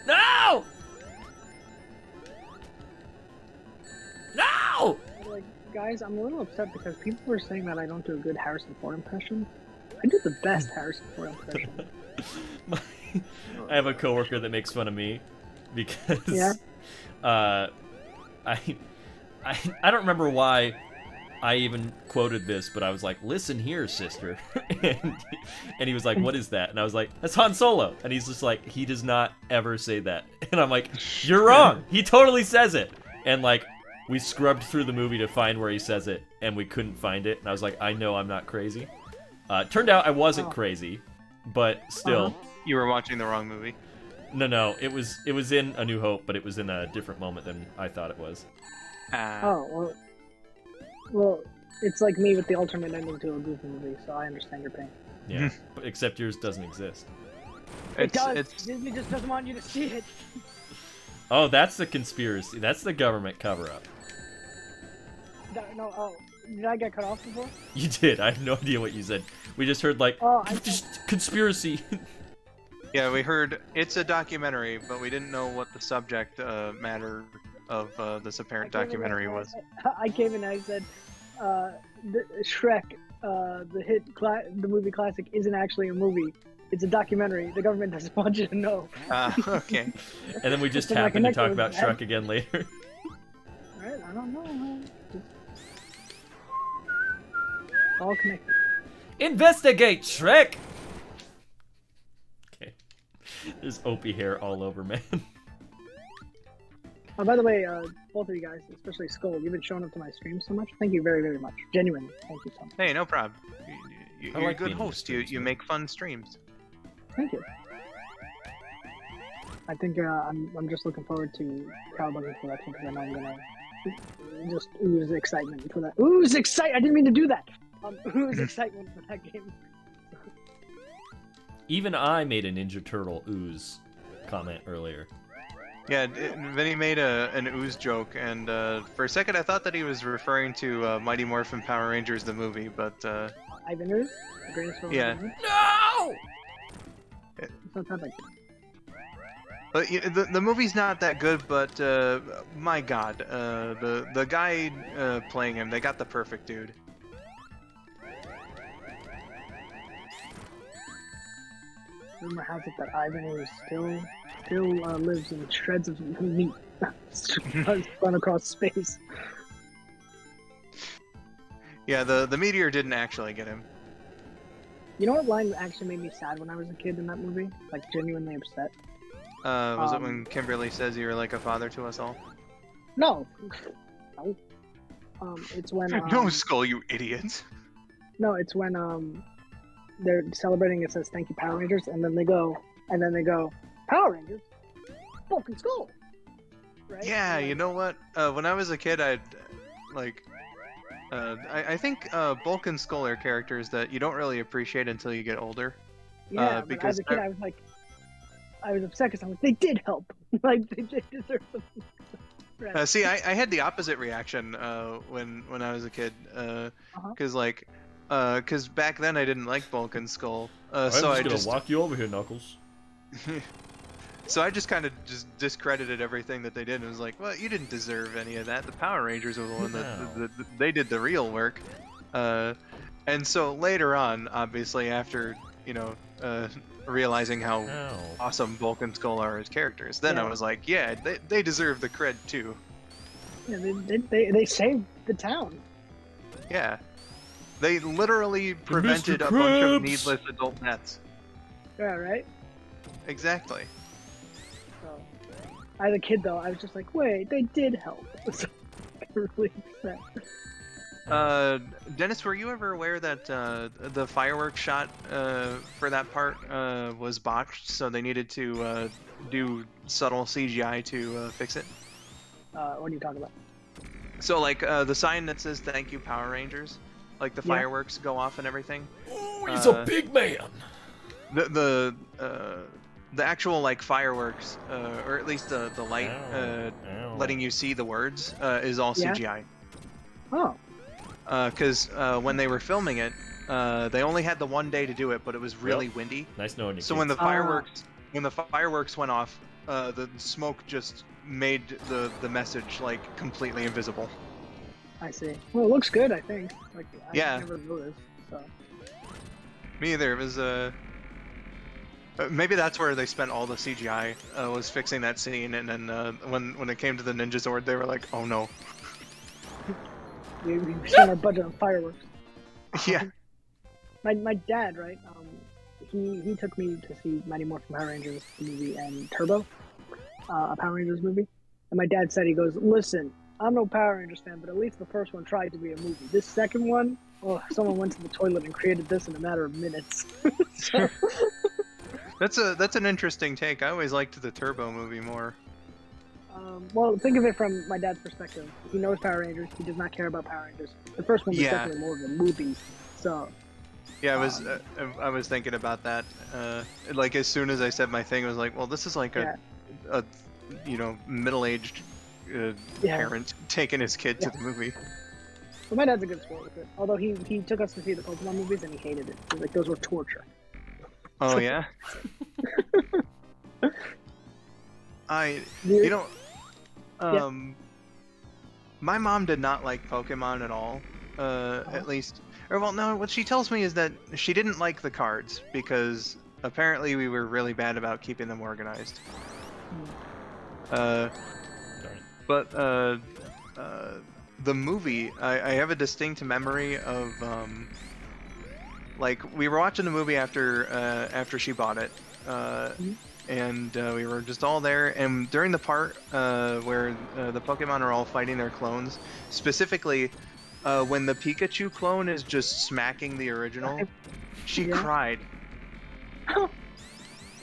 No! No! Like, guys, I'm a little upset because people were saying that I don't do a good Harrison Ford impression. I do the best Harrison Ford impression. I have a coworker that makes fun of me because Yeah? I don't remember why I even quoted this, but I was like, "Listen here, sister," and he was like, "What is that?" And I was like, "That's Han Solo," and he's just like, "He does not ever say that," and I'm like, "You're wrong. He totally says it," and like. We scrubbed through the movie to find where he says it, and we couldn't find it. And I was like, I know I'm not crazy. Turned out I wasn't crazy, but still. You were watching the wrong movie. No. It was in A New Hope, but it was in a different moment than I thought it was. Oh, well, it's like me with the alternate ending to a Goofy movie, so I understand your pain. Yeah, except yours doesn't exist. It does. Disney just doesn't want you to see it. Oh, that's the conspiracy. That's the government cover-up. No, did I get cut off before? You did. I have no idea what you said. We just heard, like, conspiracy. Yeah, we heard it's a documentary, but we didn't know what the subject matter of this apparent documentary was. I came in and I said, Shrek, the movie classic, isn't actually a movie. It's a documentary. The government doesn't want you to know. Okay. And then we just happened to talk about Shrek again later. Alright, I don't know. All connected. Investigate, Shrek! Okay. There's Opie hair all over, man. Oh, by the way, both of you guys, especially Skull, you've been showing up to my stream so much. Thank you very, very much. Genuinely, thank you so much. Hey, no problem. You're like a good being in your host. streams, You man. make fun streams. Thank you. I think I'm just looking forward to Cowabunga's collection because I know I'm gonna just ooze excitement for that. Ooze excitement! I didn't mean to do that. Ooze excitement for that game. Even I made a Ninja Turtle ooze comment earlier. Yeah, Vinny made an ooze joke, and for a second I thought that he was referring to Mighty Morphin Power Rangers the movie, but Ivan Ooze? The greatest film Yeah. ever. No! It's not that big. But the movie's not that good, but my God, the guy playing him, they got the perfect dude. Rumor has it that Ivan Ooze still lives in shreds of meat run across space. Yeah, the meteor didn't actually get him. You know what line actually made me sad when I was a kid in that movie? Like, genuinely upset? Was it when Kimberly says you're like a father to us all? No. No. It's when... No, Skull, you idiot. No, it's when, they're celebrating, it says, thank you, Power Rangers, and then they go, Power Rangers? Bulk and Skull! Right? Yeah, And you know what? When I was a kid, I think Bulk and Skull are characters that you don't really appreciate until you get older. Yeah, but as a kid, I was like, I was upset because I'm like, they did help. Like, they did deserve some. See, I had the opposite reaction when I was a kid, because back then I didn't like Bulk and Skull, so I just walk you over here, Knuckles. so I just kind of just discredited everything that they did and was like, well, you didn't deserve any of that. The Power Rangers were the one that they did the real work, and so later on, obviously after realizing how awesome Bulk and Skull are as characters, then I was like, yeah, they deserve the cred too. Yeah, they saved the town. Yeah. They literally prevented a bunch of needless adult deaths. Yeah, right? Exactly. So, as a kid, though, I was just like, wait, they did help. So, I got really upset. Dennis, were you ever aware that the fireworks shot for that part was botched, so they needed to do subtle CGI to fix it? What are you talking about? So, like, the sign that says "Thank you, Power Rangers," like the fireworks go off and everything. Ooh, he's a big man. The actual like fireworks, or at least the light letting you see the words, is all CGI. Oh. Because when they were filming it, they only had the one day to do it, but it was really windy. Nice knowing you. So when the fireworks went off, the smoke just made the message like completely invisible. I see. Well, it looks good, I think. Like, I Yeah. never noticed, so. Me either. It was maybe that's where they spent all the CGI, was fixing that scene, and then when it came to the Ninja Zord, they were like, oh no. We spent our budget on fireworks. Yeah. My dad, right? He took me to see Mighty Morphin Power Rangers movie and Turbo, a Power Rangers movie. And my dad said, he goes, listen, I'm no Power Rangers fan, but at least the first one tried to be a movie. This second one, oh, someone went to the toilet and created this in a matter of minutes. So, That's an interesting take. I always liked the Turbo movie more. well, think of it from my dad's perspective. He knows Power Rangers. He does not care about Power Rangers. The first one was definitely more of a movie. So. Yeah, I was thinking about that. Like as soon as I said my thing, I was like, well, this is like a middle-aged parent taking his kid to the movie. But my dad's a good sport with it. Although he took us to see the Pokemon movies and he hated it. He was like, those were torture. Oh yeah. My mom did not like Pokemon at all. At least, or well, no. What she tells me is that she didn't like the cards because apparently we were really bad about keeping them organized. But the movie, I have a distinct memory of like we were watching the movie after she bought it, and we were just all there. And during the part where the Pokemon are all fighting their clones, specifically when the Pikachu clone is just smacking the original, she cried.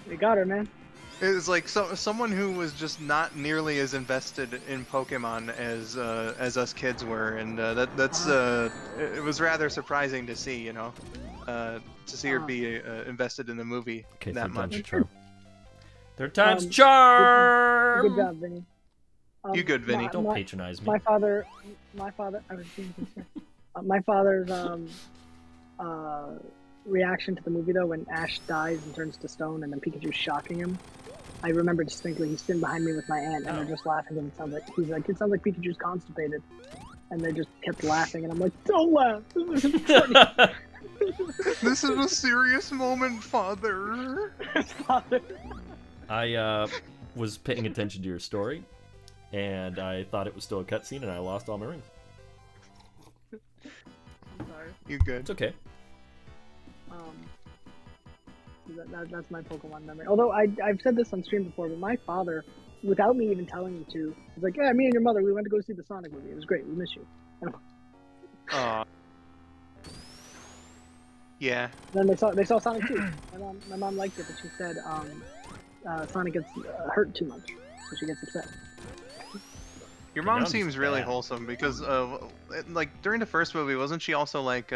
They got her, man. It was like someone who was just not nearly as invested in Pokemon as us kids were, and it was rather surprising to see, to see her be invested in the movie that much. Third time's charm. Good job, Vinny. You good, Vinny? Don't patronize me. My father. I was being sincere. My father's reaction to the movie though, when Ash dies and turns to stone, and then Pikachu's shocking him. I remember distinctly. He's sitting behind me with my aunt, and they're just laughing. And it sounds like it sounds like Pikachu's constipated, and they just kept laughing. And I'm like, don't laugh. This isn't funny. This is a serious moment, Father. Father. I was paying attention to your story, and I thought it was still a cutscene, and I lost all my rings. I'm sorry. You good? It's okay. That's my Pokemon memory. Although I've said this on stream before, but my father, without me even telling him to, was like, "Yeah, me and your mother, we went to go see the Sonic movie. It was great. We miss you." Yeah. Then they saw Sonic 2. My mom liked it, but she said Sonic gets hurt too much, so she gets upset. Your mom seems really wholesome because, like during the first movie, wasn't she also like,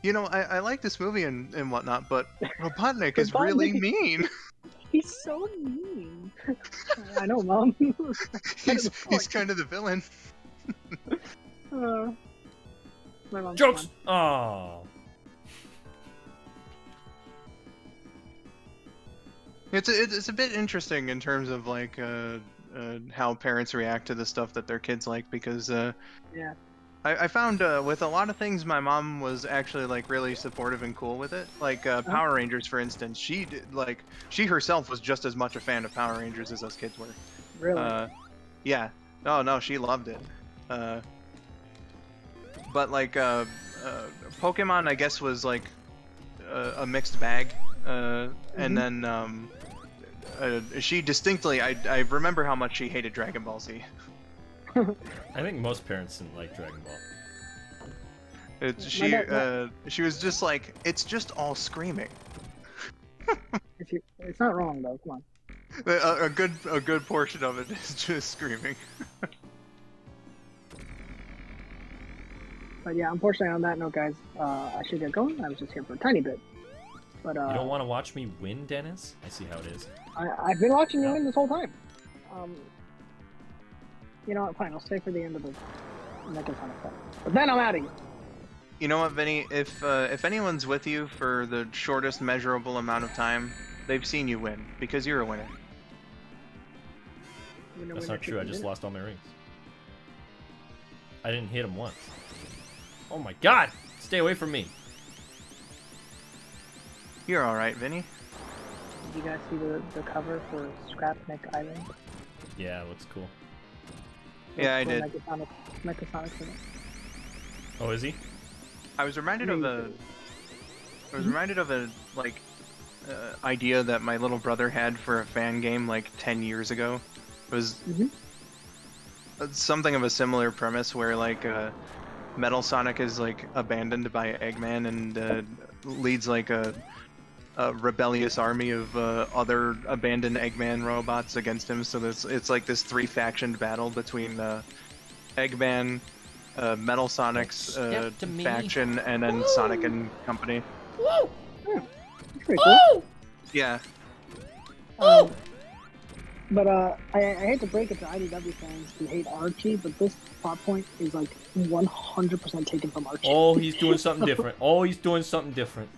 I like this movie and whatnot, but Robotnik is really mean. He's so mean. I know, Mom. he's kind of the villain. My mom's Jokes. fun. Oh. It's a bit interesting in terms of like how parents react to the stuff that their kids like because Yeah. I found with a lot of things my mom was actually like really supportive and cool with it. Like Power Rangers, for instance, she herself was just as much a fan of Power Rangers as us kids were. Really? Yeah. Oh no, she loved it. But like Pokemon, I guess was like a mixed bag. And then she distinctly, I remember how much she hated Dragon Ball Z. I think most parents didn't like Dragon Ball. She was just like, it's just all screaming. It's not wrong though. Come on. A good portion of it is just screaming. But yeah, unfortunately, on that note, guys, I should get going. I was just here for a tiny bit. But You don't want to watch me win, Dennis? I see how it is. I've been watching you win this whole time. You know what? Fine, I'll stay for the end of the Mecha Sonic stuff. But then I'm out of here. You know what, Vinny? If anyone's with you for the shortest measurable amount of time, they've seen you win because you're a winner. That's not true. I just lost all my rings. I didn't hit him once. Oh my god! Stay away from me. You're all right, Vinny. Did you guys see the cover for Scrapnik Island? Yeah, it looks cool. Yeah, I Where did. Mechasonic's in it. Oh, is he? I was reminded of a. I was reminded of a idea that my little brother had for a fan game like 10 years ago. It was something of a similar premise where like Metal Sonic is like abandoned by Eggman and leads like a rebellious army of other abandoned Eggman robots against him. So it's like this 3-factioned battle between Eggman, Metal Sonic's Step to me. faction, and then Sonic and Company. Woo! It's pretty cool. Yeah. But I hate to break it to IDW fans who hate Archie, but this plot point is like 100% taken from Archie. Oh, he's doing something different. Oh, he's doing something different.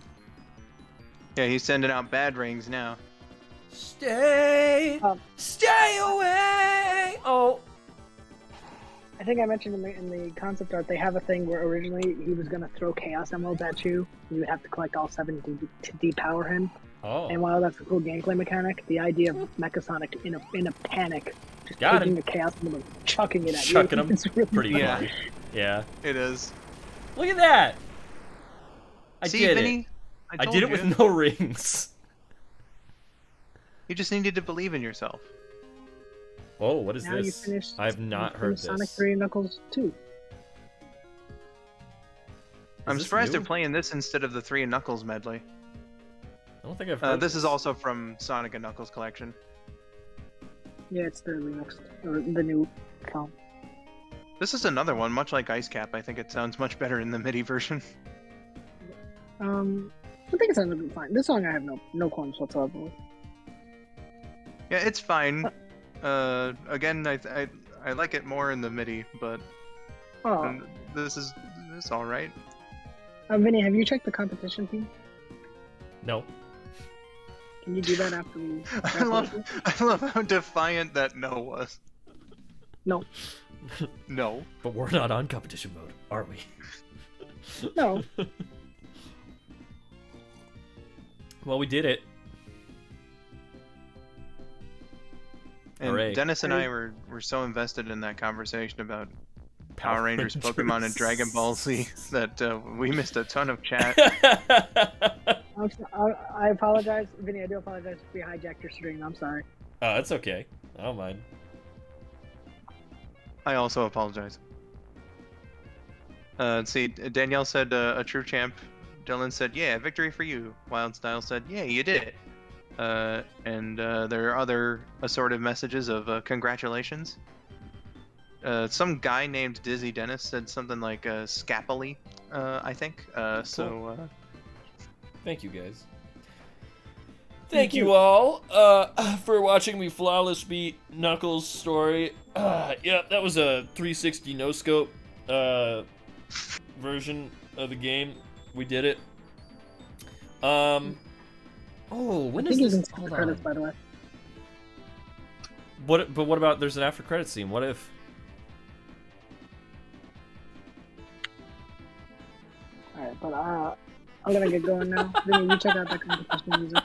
Yeah, he's sending out bad rings now. Stay away. Oh. I think I mentioned in the concept art they have a thing where originally he was gonna throw Chaos Emeralds at you. You would have to collect all 7 to depower him. Oh. And while that's a cool gameplay mechanic, the idea of Mechasonic in a panic, just Got taking him. the Chaos Emerald, and chucking it at Chucking you. him. It's really Pretty funny. funny. Yeah. It is. Look at that. I See, did Vinny? it. I told did it you. with no rings. You just needed to believe in yourself. Oh, what is Now you this? finished. I've not you heard finished Sonic this. 3 and Knuckles 2. I'm this surprised new? they're playing this instead of the 3 and Knuckles medley. I don't think I've heard This is also from Sonic and Knuckles collection. Yeah, it's the remixed or the new song. This is another one, much like Ice Cap. I think it sounds much better in the MIDI version. I think it sounds fine. This song I have no qualms whatsoever with. Yeah, it's fine. Again, I like it more in the MIDI, but Oh, this is all right. Vinny, have you checked the competition team? No. Can you do that after we? I love how defiant that no was. No, No. But we're not on competition mode, are we? no. Well, we did it. And Hooray. Dennis and I were so invested in that conversation about Power Rangers, Pokemon, and Dragon Ball Z that we missed a ton of chat. I apologize, Vinny. I do apologize if we hijacked your stream. I'm sorry. Oh, that's okay. I don't mind. I also apologize. Let's see, Danielle said a true champ. Dylan said, yeah, victory for you. Wild Style said, yeah, you did it. And there are other assorted messages of congratulations. Some guy named Dizzy Dennis said something like Scapoli, I think. So Thank you, guys. Thank you all for watching me flawless beat Knuckles' story. Yep, that was a 360 no scope version of the game. We did it. Oh, when I is think you this? can skip Hold the credits, on. by the way. But what about there's an after credit scene? What if? Alright, but I'm gonna get going now. Vinny, you check out that competition music.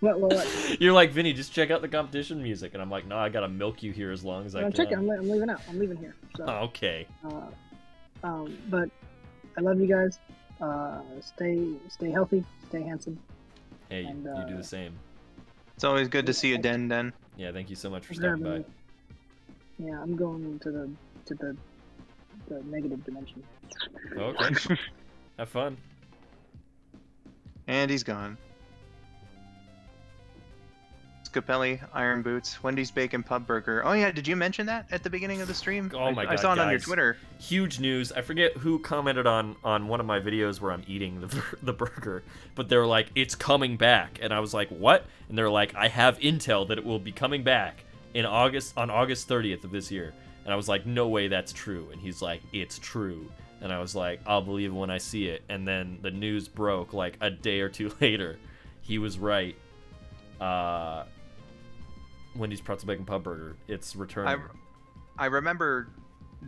What? You're like, Vinny, just check out the competition music, and I'm like, no, I gotta milk you here as long as I I'm can. checking. I'm leaving out. I'm leaving here. So, Oh, okay. but I love you guys. Stay healthy. Stay handsome. Hey, And, you do the same. it's always good to see you, Den. Yeah, thank you so much for Yeah, stopping by. man. Yeah, I'm going into the negative dimension. Okay. Have fun. And he's gone. Scapelli, Iron Boots, Wendy's Bacon Pub Burger. Oh yeah, did you mention that at the beginning of the stream? Oh my I God, saw it on your guys. Twitter. Huge news. I forget who commented on one of my videos where I'm eating the burger, but they were like, it's coming back. And I was like, what? And they're like, I have intel that it will be coming back on August 30th of this year. And I was like, no way that's true. And he's like, it's true. And I was like, I'll believe it when I see it. And then the news broke like a day or two later. He was right. Wendy's Pretzel Bacon Pub Burger. It's returning. I remember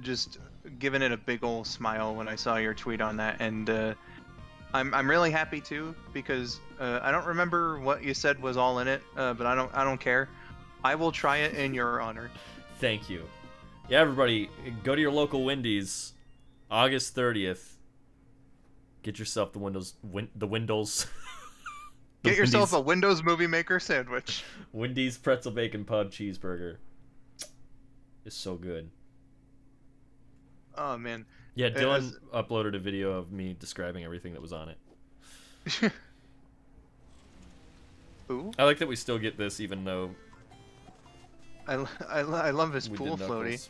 just giving it a big ol' smile when I saw your tweet on that, and I'm really happy too because I don't remember what you said was all in it, but I don't care. I will try it in your honor. Thank you. Yeah, everybody, go to your local Wendy's, August 30th. Get yourself the Windows. Get yourself a Windows Movie Maker sandwich. Wendy's pretzel bacon pub cheeseburger. It's so good. Oh man. Yeah, Dylan uploaded a video of me describing everything that was on it. Ooh. I like that we still get this even though I love his we pool did floaty.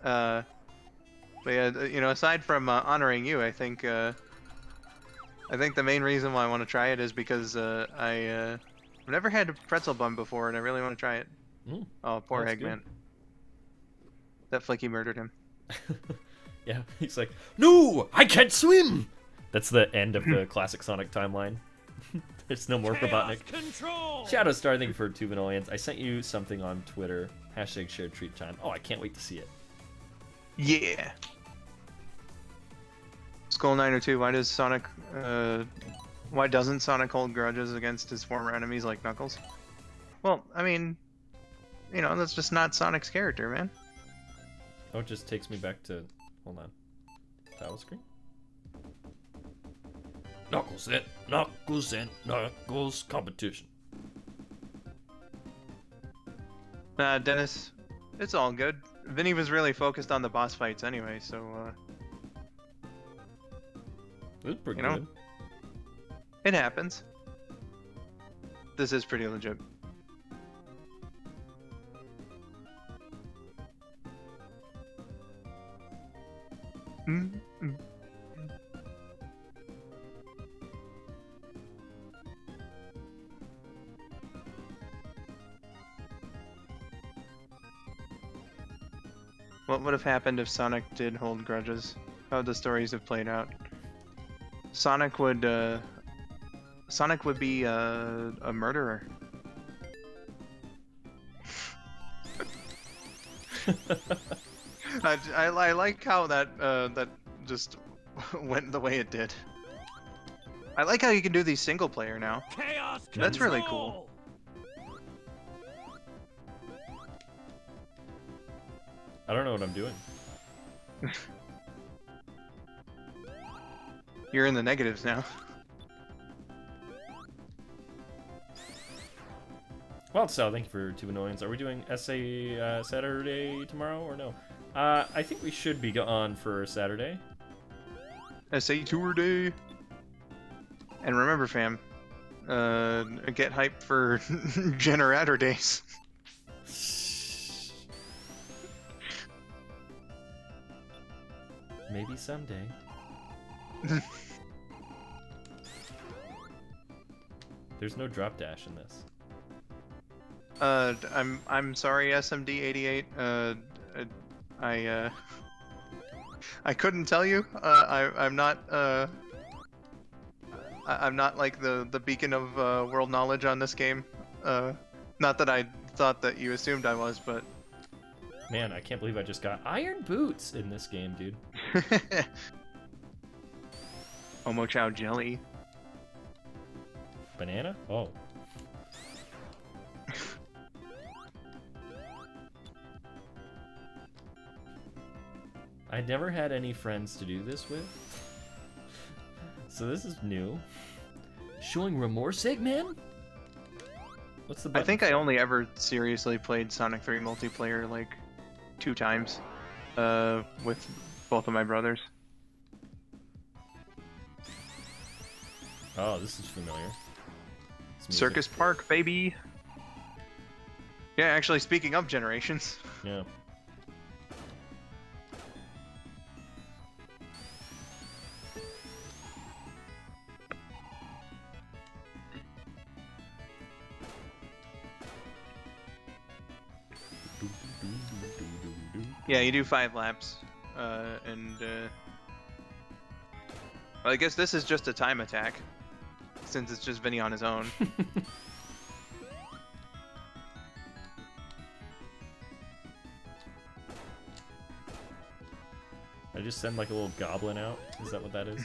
Knuckles. But yeah, you know, aside from honoring you, I think the main reason why I want to try it is because I've never had a pretzel bun before, and I really want to try it. Mm, Oh, poor that's Eggman. That Flicky murdered him. Yeah, he's like, no, I can't swim. That's the end of the classic Sonic timeline. There's no more Robotnik. Shadow Star, thank you for 2 Vanillions. I sent you something on Twitter. Hashtag shared treat time. Oh, I can't wait to see it. Yeah. Skull 902. Why does Sonic? Why doesn't Sonic hold grudges against his former enemies like Knuckles? Well, I mean, you know, that's just not Sonic's character, man. Oh, it just takes me back to. Hold on. Title screen? Knuckles and Knuckles competition. Dennis, it's all good. Vinny was really focused on the boss fights anyway, so It was pretty you know, good. it happens. This is pretty legit. Mm-hmm. What would have happened if Sonic did hold grudges? How would the stories have played out? Sonic would be a murderer. I like how that just went the way it did. I like how you can do these single player now. That's really cool. I don't know what I'm doing. You're in the negatives now. Well, so thank you for 2 Vanillions. Are we doing essay Saturday tomorrow or no? I think we should be on for Saturday. SA Tour Day. And remember, fam, get hyped for Generator Days. Maybe someday. There's no drop dash in this. I'm sorry, SMD88. I couldn't tell you. I'm not I'm not like the beacon of world knowledge on this game. Not that I thought that you assumed I was, but Man, I can't believe I just got iron boots in this game, dude. Omo Chow jelly. Banana? Oh. I never had any friends to do this with. So this is new. Showing remorse, Eggman? What's the button? I think I only ever seriously played Sonic 3 multiplayer like 2 times with both of my brothers. Oh, this is familiar. It's music. Circus Park, baby. Yeah, actually, speaking of generations. Yeah. Yeah, you do 5 laps, and well, I guess this is just a time attack, since it's just Vinny on his own. I just send like a little goblin out. Is that what that is?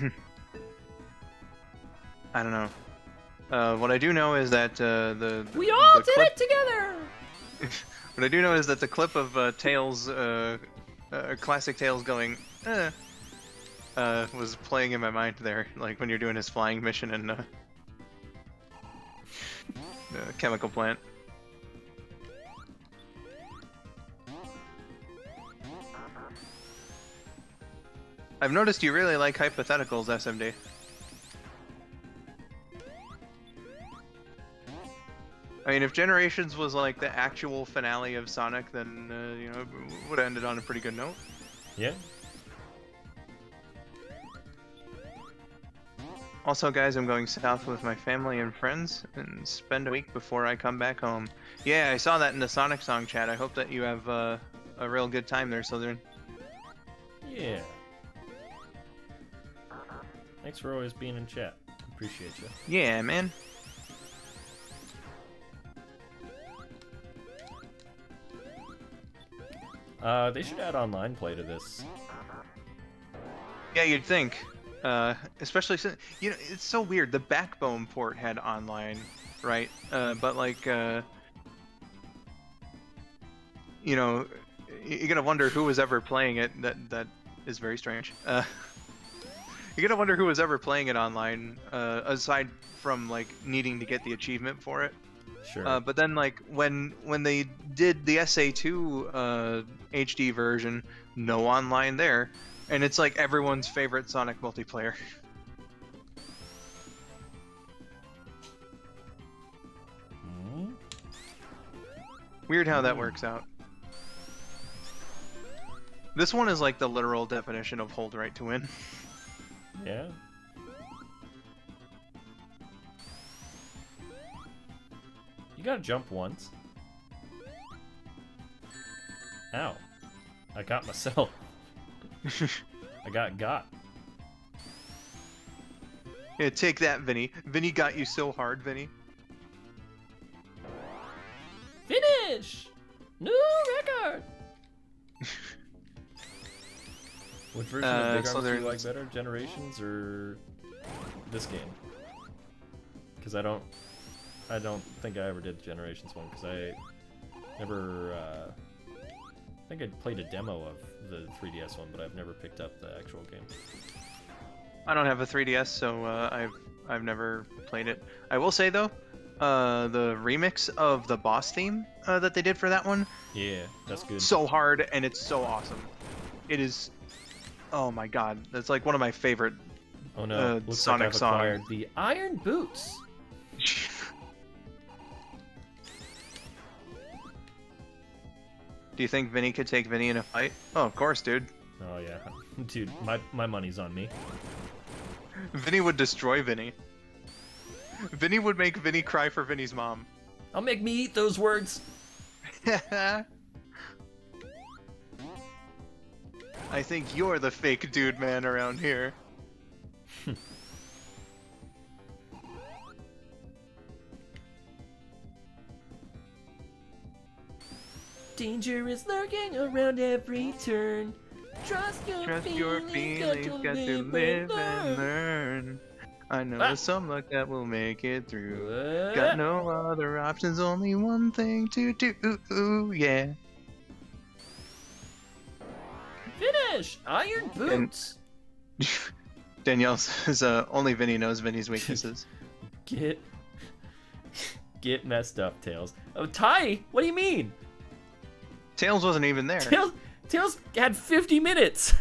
I don't know. What I do know is that We all the did clip, it together! what I do know is that the clip of Tails, classic Tails going, was playing in my mind there, like when you're doing his flying mission in chemical plant. I've noticed you really like hypotheticals, SMD. I mean, if Generations was like the actual finale of Sonic, then you know, it would have ended on a pretty good note. Yeah. Also, guys, I'm going south with my family and friends and spend a week before I come back home. Yeah, I saw that in the Sonic song chat. I hope that you have a real good time there, Slytherin. Yeah. Thanks for always being in chat. Appreciate you. Yeah, man. They should add online play to this. Yeah, you'd think. Especially since, you know, it's so weird. The Backbone port had online, right? But like, you know, you gotta wonder who was ever playing it. That is very strange. You gotta wonder who was ever playing it online, aside from like needing to get the achievement for it. Sure. But then like when they did the SA2 HD version, no online there, and it's like everyone's favorite Sonic multiplayer. Weird how that works out. This one is like the literal definition of hold right to win. Yeah. You gotta jump once. Ow. I got myself. I got. Yeah, take that, Vinny. Vinny got you so hard, Vinny. Finish! New record! Which version of Big so Arms do you there's- like better? Generations or this game? Because I don't think I ever did the Generations one because I never. I think I played a demo of the 3DS one, but I've never picked up the actual game. I don't have a 3DS, so I've never played it. I will say though, the remix of the boss theme that they did for that one, Yeah, that's good. so hard and it's so awesome. It is. Oh my god, that's like one of my favorite. Oh no! Looks Sonic like I've song. acquired the Iron Boots. Do you think Vinny could take Vinny in a fight? Oh, of course, dude. Oh yeah, dude, my money's on me. Vinny would destroy Vinny. Vinny would make Vinny cry for Vinny's mom. I'll make me eat those words. I think you're the fake dude man around here. Danger is lurking around every turn. Trust your Trust feelings, your feelings, got to live and learn. I know some luck that will make it through. Got no other options, only one thing to do. Yeah. Finish! Iron Boots! Danielle says only Vinny knows Vinny's weaknesses. Get messed up, Tails. Oh, Ty, what do you mean? Tails wasn't even there. Tails had 50 minutes.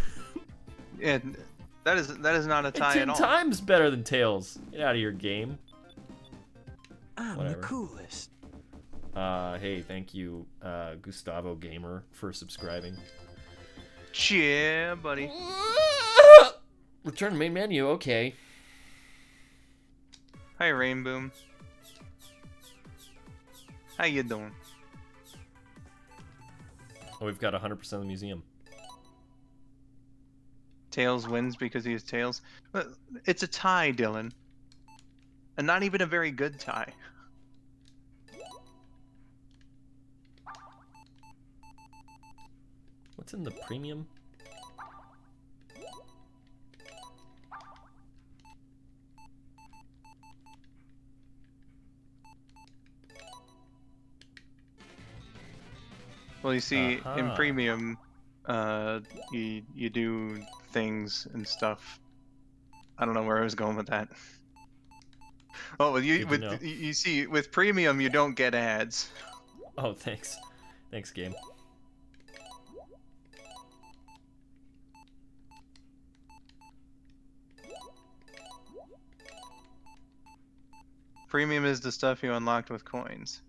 And that is not a tie 10 at all. times better than Tails. Get out of your game. I'm Whatever. the coolest. Hey, thank you, Gustavo Gamer, for subscribing. Yeah, buddy. Return main menu, okay. Hi, Rainboom. How you doing? Oh, we've got 100% of the museum. Tails wins because he has Tails. But it's a tie, Dylan. And not even a very good tie. What's in the premium? Well, you see, in Uh-huh. premium, you do things and stuff. I don't know where I was going with that. Oh, Good to know. you see, with premium, you don't get ads. Oh, thanks. Thanks, game. Premium is the stuff you unlocked with coins.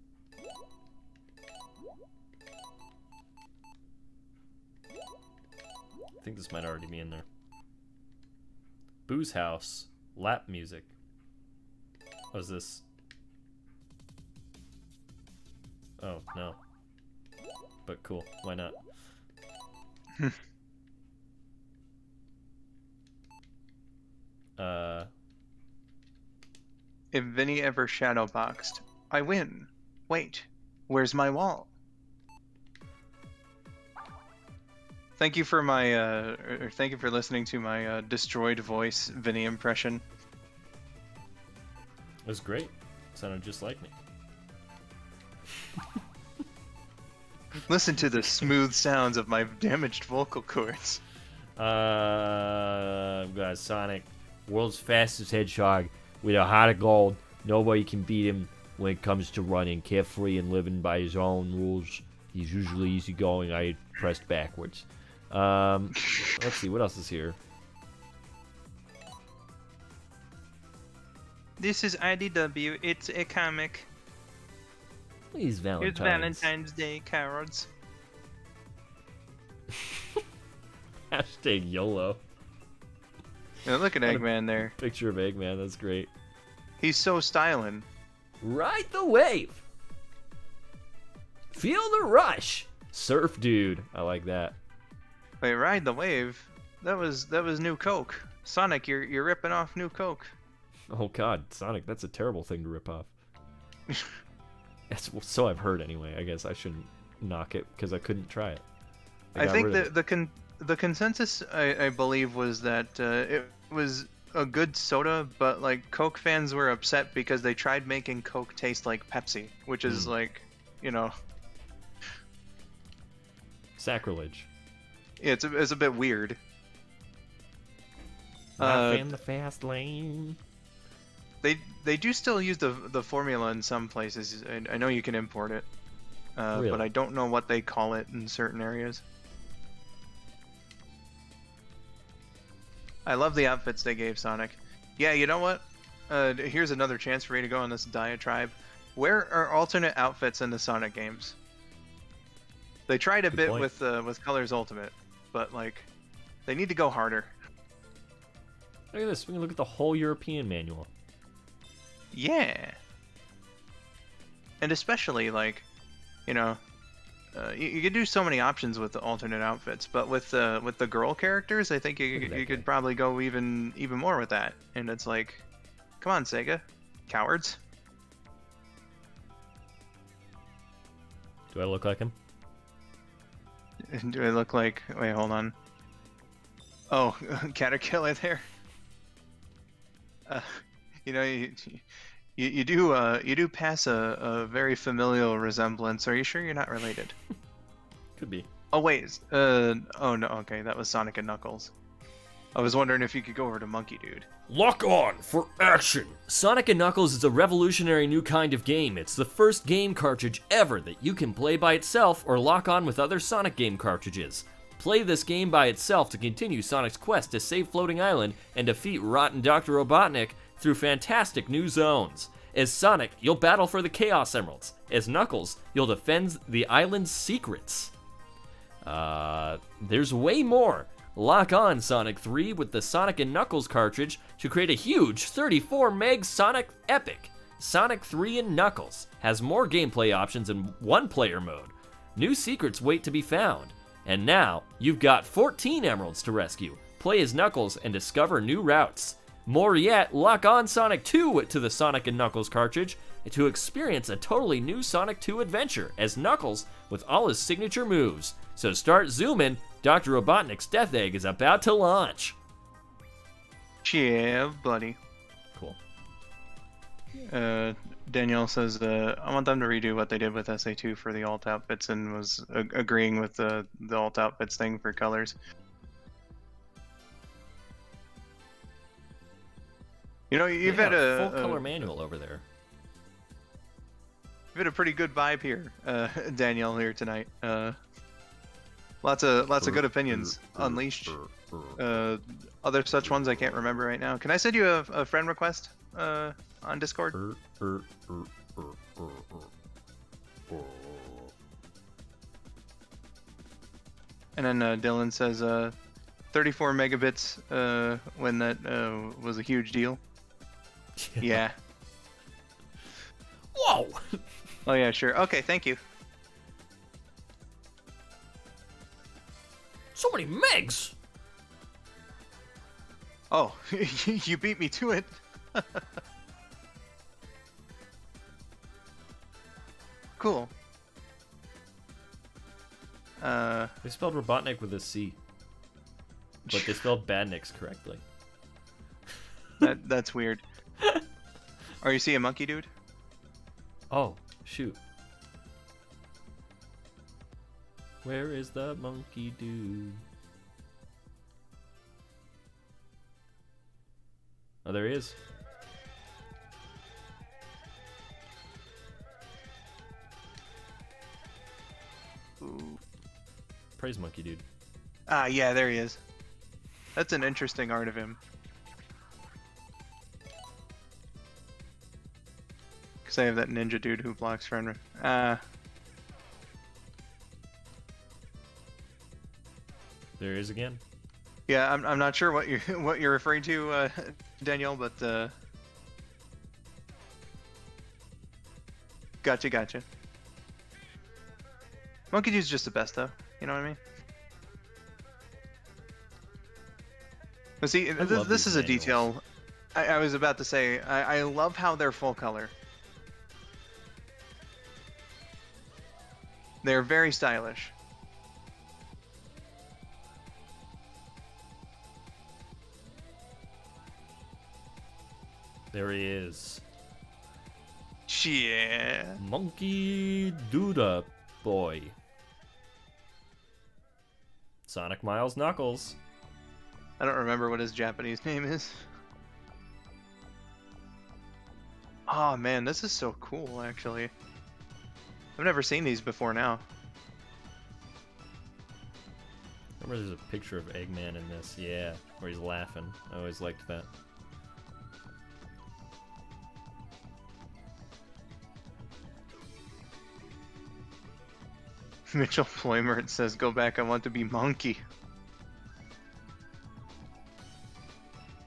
I think this might already be in there. Booze House. Lap music. What is this? Oh, no. But cool. Why not? If Vinny ever shadowboxed, I win. Wait, where's my wall? Thank you for my, thank you for listening to my destroyed voice Vinny impression. It was great. Sounded just like me. Listen to the smooth sounds of my damaged vocal cords. Got Sonic, world's fastest hedgehog with a heart of gold. Nobody can beat him when it comes to running. Carefree and living by his own rules. He's usually easygoing. I pressed backwards. Let's see, what else is here? This is IDW. It's a comic. Please, Valentine's. It's Valentine's Day cards. Hashtag YOLO. Yeah, look at Eggman there. Picture of Eggman, that's great. He's so styling. Ride the wave. Feel the rush. Surf dude. I like that. Wait, ride the wave? That was New Coke. Sonic, you're ripping off New Coke. Oh god, Sonic, that's a terrible thing to rip off. That's so I've heard anyway. I guess I shouldn't knock it because I couldn't try it. I think the consensus I believe was that it was a good soda, but like Coke fans were upset because they tried making Coke taste like Pepsi, which is like, you know, sacrilege. Yeah, it's a bit weird. Not in the fast lane. They do still use the formula in some places. I know you can import it, Really? but I don't know what they call it in certain areas. I love the outfits they gave Sonic. Yeah, you know what? Here's another chance for you to go on this diatribe. Where are alternate outfits in the Sonic games? They tried a Good bit point. with Colors Ultimate, but like, they need to go harder. Look at this. We can look at the whole European manual. Yeah. And especially like, you know, you could do so many options with the alternate outfits, but with the girl characters, I think Look at that you guy. could probably go even more with that. And it's like, come on, Sega, cowards. Do I look like him? Do I look like? Wait, hold on. Oh, Caterpillar there. You know, you do pass a very familial resemblance. Are you sure you're not related? Could be. Oh wait, oh no, okay, that was Sonic and Knuckles. I was wondering if you could go over to Monkey Dude. Lock on for action. Sonic & Knuckles is a revolutionary new kind of game. It's the first game cartridge ever that you can play by itself or lock on with other Sonic game cartridges. Play this game by itself to continue Sonic's quest to save Floating Island and defeat rotten Dr. Robotnik through fantastic new zones. As Sonic, you'll battle for the Chaos Emeralds. As Knuckles, you'll defend the island's secrets. There's way more. Lock on Sonic 3 with the Sonic & Knuckles cartridge to create a huge 34 meg Sonic epic. Sonic 3 and Knuckles has more gameplay options in one-player mode. New secrets wait to be found. And now, you've got 14 emeralds to rescue. Play as Knuckles and discover new routes. More yet, lock on Sonic 2 to the Sonic & Knuckles cartridge to experience a totally new Sonic 2 adventure as Knuckles with all his signature moves. So start zooming, Dr. Robotnik's Death Egg is about to launch. Yeah, buddy. Cool. Danielle says, I want them to redo what they did with SA2 for the alt outfits, and was agreeing with the alt outfits thing for colors. You know, you've They had got a full color manual over there. you've had a pretty good vibe here, Danielle, here tonight. Lots of good opinions unleashed. Other such ones I can't remember right now. Can I send you a friend request on Discord? And then Dylan says 34 megabits when that was a huge deal. Yeah. Whoa! Oh yeah, sure. Okay, thank you. So many megs! Oh, you beat me to it. Cool. They spelled Robotnik with a C. But they spelled Badniks correctly. That's weird. Are you seeing Monkey Dude? Oh, shoot. Where is the monkey dude? Oh, there he is. Ooh. Praise monkey dude. Ah, yeah, there he is. That's an interesting art of him. Because I have that ninja dude who blocks friend. There he is again. Yeah, I'm not sure what you're referring to, Danielle, but gotcha. Monkey Dude's just the best, though. You know what I mean? But see, love this these is a manuals. detail. I was about to say, I love how they're full color. They're very stylish. There he is. Yeah. Monkey Duda boy. Sonic Miles Knuckles. I don't remember what his Japanese name is. Oh man, this is so cool, actually. I've never seen these before now. Remember there's a picture of Eggman in this, yeah, where he's laughing. I always liked that. Mitchell Floymert says, go back, I want to be monkey.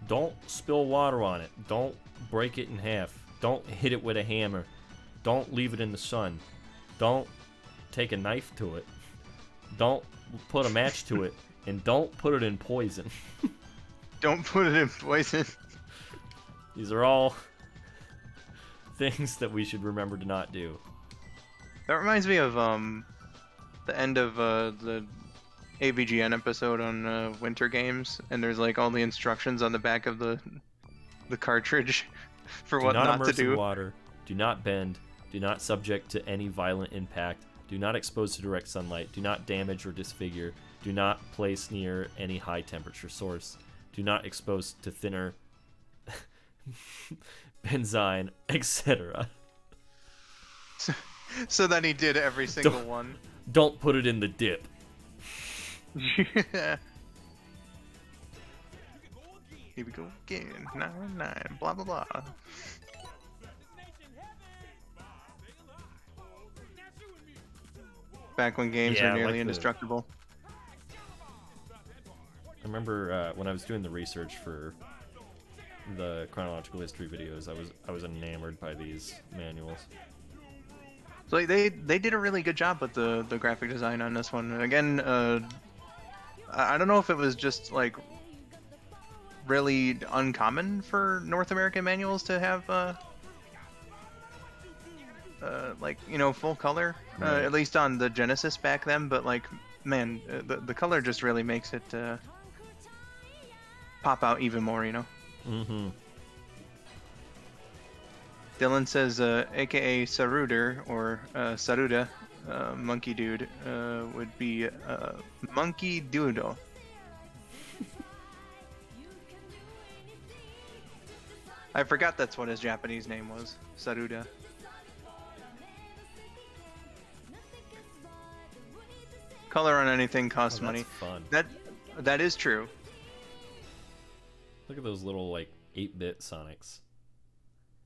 Don't spill water on it. Don't break it in half. Don't hit it with a hammer. Don't leave it in the sun. Don't take a knife to it. Don't put a match to it. And don't put it in poison. Don't put it in poison. These are all things that we should remember to not do. That reminds me of the end of the AVGN episode on Winter Games, and there's like all the instructions on the back of the cartridge for Do what not not immerse to do. in water. Do not bend. Do not subject to any violent impact. Do not expose to direct sunlight. Do not damage or disfigure. Do not place near any high temperature source. Do not expose to thinner benzine, etc. So then he did every single one. Don't put it in the dip. Yeah. Here we go again. 999. Blah blah blah. Back when games Yeah, were nearly like indestructible. I remember when I was doing the research for the chronological history videos, I was enamored by these manuals. So like, they did a really good job with the graphic design on this one. Again, I don't know if it was just like really uncommon for North American manuals to have like, you know, full color, Right. at least on the Genesis back then. But like, man, the color just really makes it pop out even more, you know. Mm-hmm. Dylan says, aka Saruder or Saruda, monkey dude, would be monkey doodle. I forgot that's what his Japanese name was, Saruda. Color on anything costs money. Fun. That is true. Look at those little like 8-bit Sonics.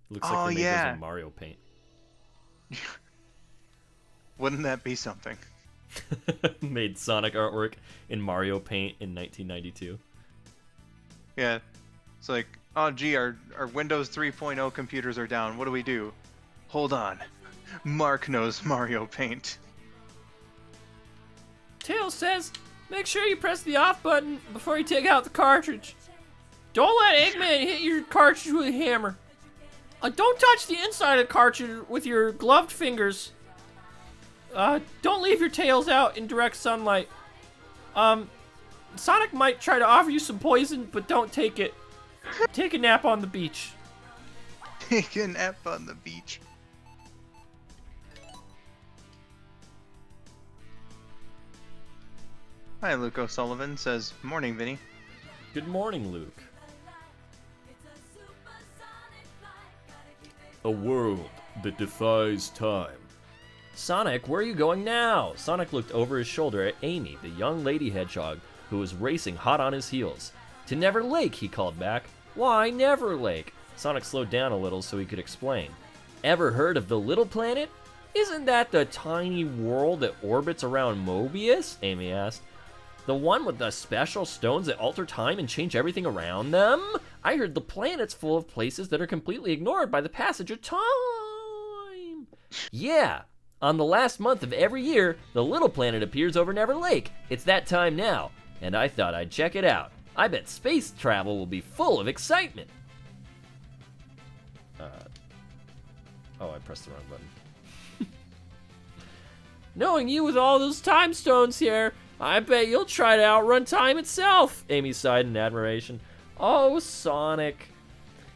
Looks Oh, like they made yeah. those in Mario Paint. Wouldn't that be something? Made Sonic artwork in Mario Paint in 1992. Yeah. It's like, oh gee, our Windows 3.0 computers are down. What do we do? Hold on. Mark knows Mario Paint. Tails says, make sure you press the off button before you take out the cartridge. Don't let Eggman hit your cartridge with a hammer. Don't touch the inside of the cartridge with your gloved fingers. Don't leave your tails out in direct sunlight. Sonic might try to offer you some poison, but don't take it. Take a nap on the beach. Take a nap on the beach. Hi, Luke O'Sullivan says, morning, Vinny. Good morning, Luke. A world that defies time. Sonic, where are you going now? Sonic looked over his shoulder at Amy, the young lady hedgehog, who was racing hot on his heels. To Never Lake, he called back. Why Never Lake? Sonic slowed down a little so he could explain. Ever heard of the Little Planet? Isn't that the tiny world that orbits around Mobius? Amy asked. The one with the special stones that alter time and change everything around them? I heard the planet's full of places that are completely ignored by the passage of time. Yeah, on the last month of every year, the Little Planet appears over Never Lake. It's that time now, and I thought I'd check it out. I bet space travel will be full of excitement. Oh, I pressed the wrong button. Knowing you with all those time stones here, I bet you'll try to outrun time itself. Amy sighed in admiration. Oh, Sonic.